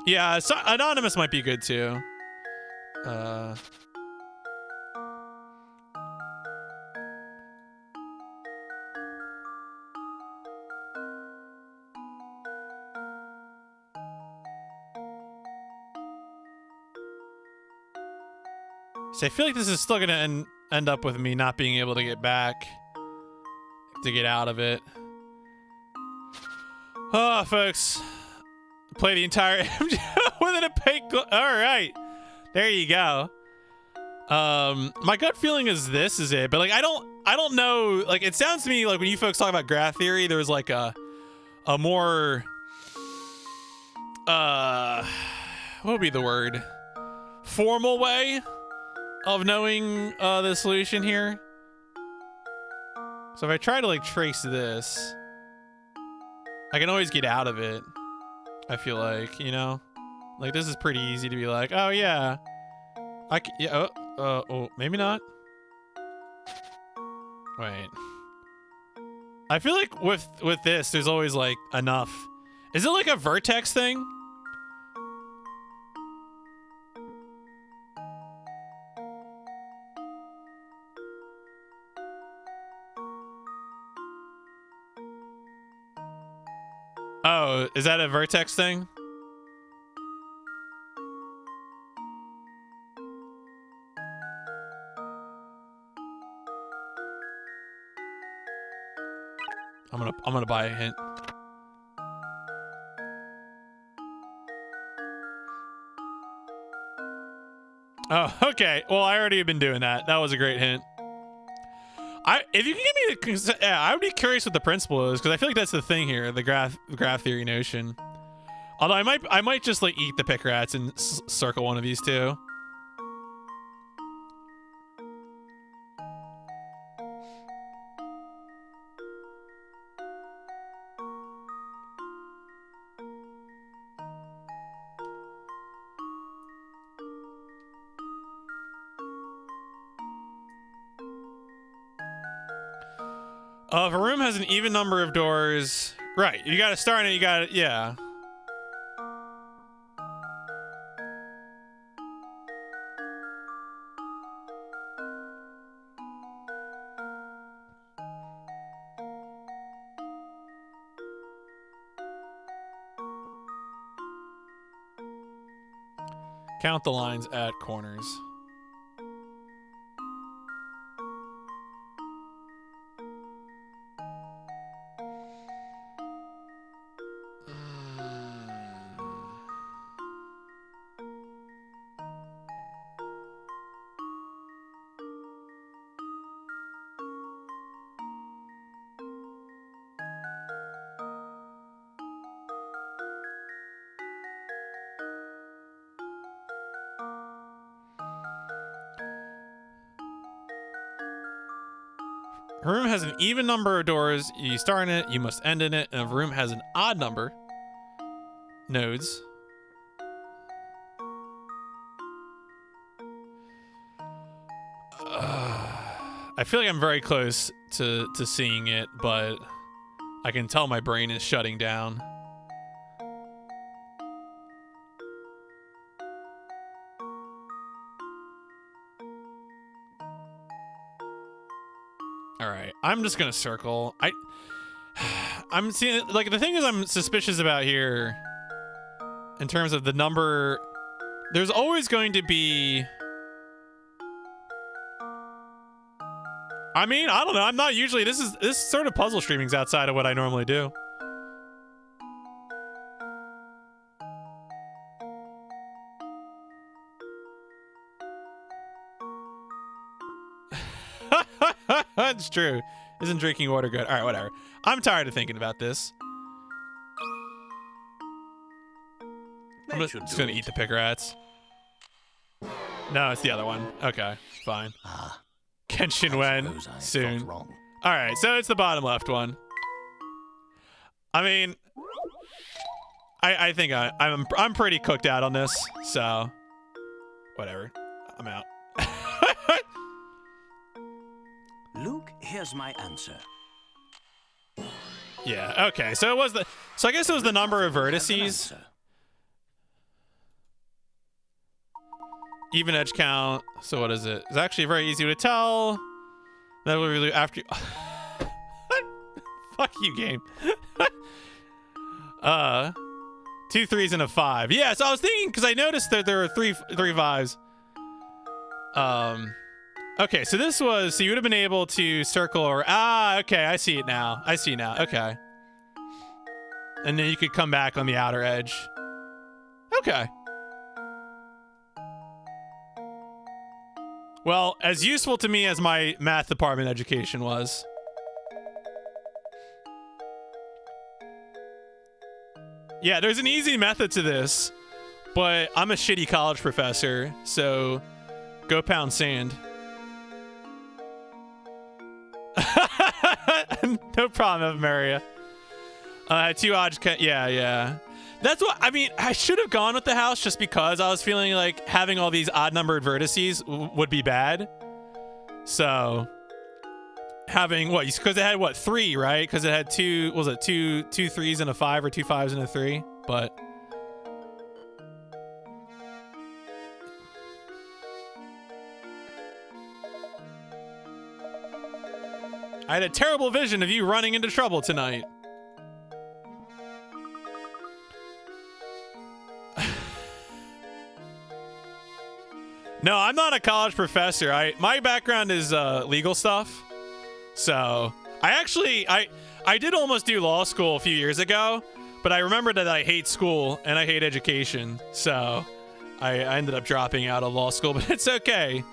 Yeah, so anonymous might be good too. So I feel like this is still gonna end up with me not being able to get back to get out of it. Oh, folks, play the entire with an opaque. All right, there you go. My gut feeling is this is it, but like I don't know. Like it sounds to me like when you folks talk about graph theory, there's like a more what would be the word? Formal way of knowing the solution here. So if I try to like trace this, I can always get out of it. I feel like, you know, like this is pretty easy to be like, oh yeah, yeah, oh, maybe not. Wait, I feel like with this, there's always like enough. Is it like a vertex thing? Oh, is that a vertex thing? I'm gonna buy a hint. Oh, okay. Well, I already have been doing that. That was a great hint. If you can give me yeah, I would be curious what the principle is because I feel like that's the thing here, the graph theory notion. Although I might just like eat the pick rats and circle one of these two. If a room has an even number of doors, right? You got to start it. You got to, yeah. Count the lines at corners. A room has an even number of doors. You start in it, you must end in it. And if a room has an odd number, nodes. I feel like I'm very close to seeing it, but I can tell my brain is shutting down. All right, I'm just gonna circle. I'm seeing, like, the thing is I'm suspicious about here in terms of the number. There's always going to be. I mean, I don't know. I'm not usually. This sort of puzzle streaming's outside of what I normally do. It's true. Isn't drinking water good? All right, whatever. I'm tired of thinking about this. I'm just gonna eat the pick rats. No, it's the other one. Okay, fine. Kenshin Wen soon. All right, so it's the bottom left one. I mean, I think I'm pretty cooked out on this, so whatever. I'm out. Luke, here's my answer. Yeah. Okay. So it was the. So I guess it was the number of vertices. even edge count. So what is it? It's actually very easy to tell. That will really after. Fuck you, game. 2 3s and a 5. Yeah, so I was thinking because I noticed that there were three 5s. Okay, so this was so you would have been able to circle or okay, I see it now. I see now. Okay. And then you could come back on the outer edge. Okay. Well, as useful to me as my math department education was. Yeah, there's an easy method to this, but I'm a shitty college professor, so go pound sand. No problem, Maria. 2 odds. Yeah. That's what I mean. I should have gone with the house just because I was feeling like having all these odd numbered vertices would be bad. So having what? Because it had what 3, right? Because it had 2. Was it 2 3s and a 5 or 2 5s and a 3? But I had a terrible vision of you running into trouble tonight. No, I'm not a college professor. My background is legal stuff. So I did almost do law school a few years ago, but I remembered that I hate school and I hate education. So I ended up dropping out of law school, but it's okay.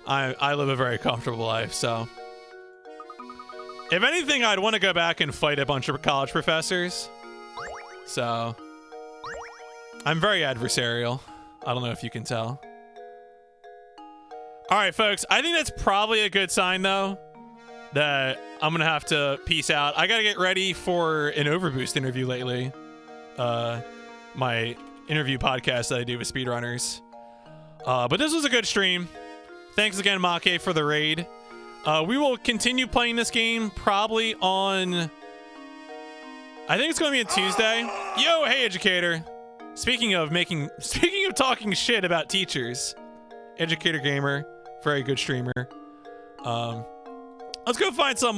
I live a very comfortable life, so. If anything, I'd want to go back and fight a bunch of college professors. So I'm very adversarial. I don't know if you can tell. All right, folks. I think that's probably a good sign, though, that I'm going to have to peace out. I got to get ready for an Overboost interview lately. My interview podcast that I do with speedrunners. But this was a good stream. Thanks again, Make, for the raid. We will continue playing this game probably on... I think it's going to be on Tuesday. Yo, hey, educator. Speaking of talking shit about teachers. Educator Gamer. Very good streamer. Let's go find someone.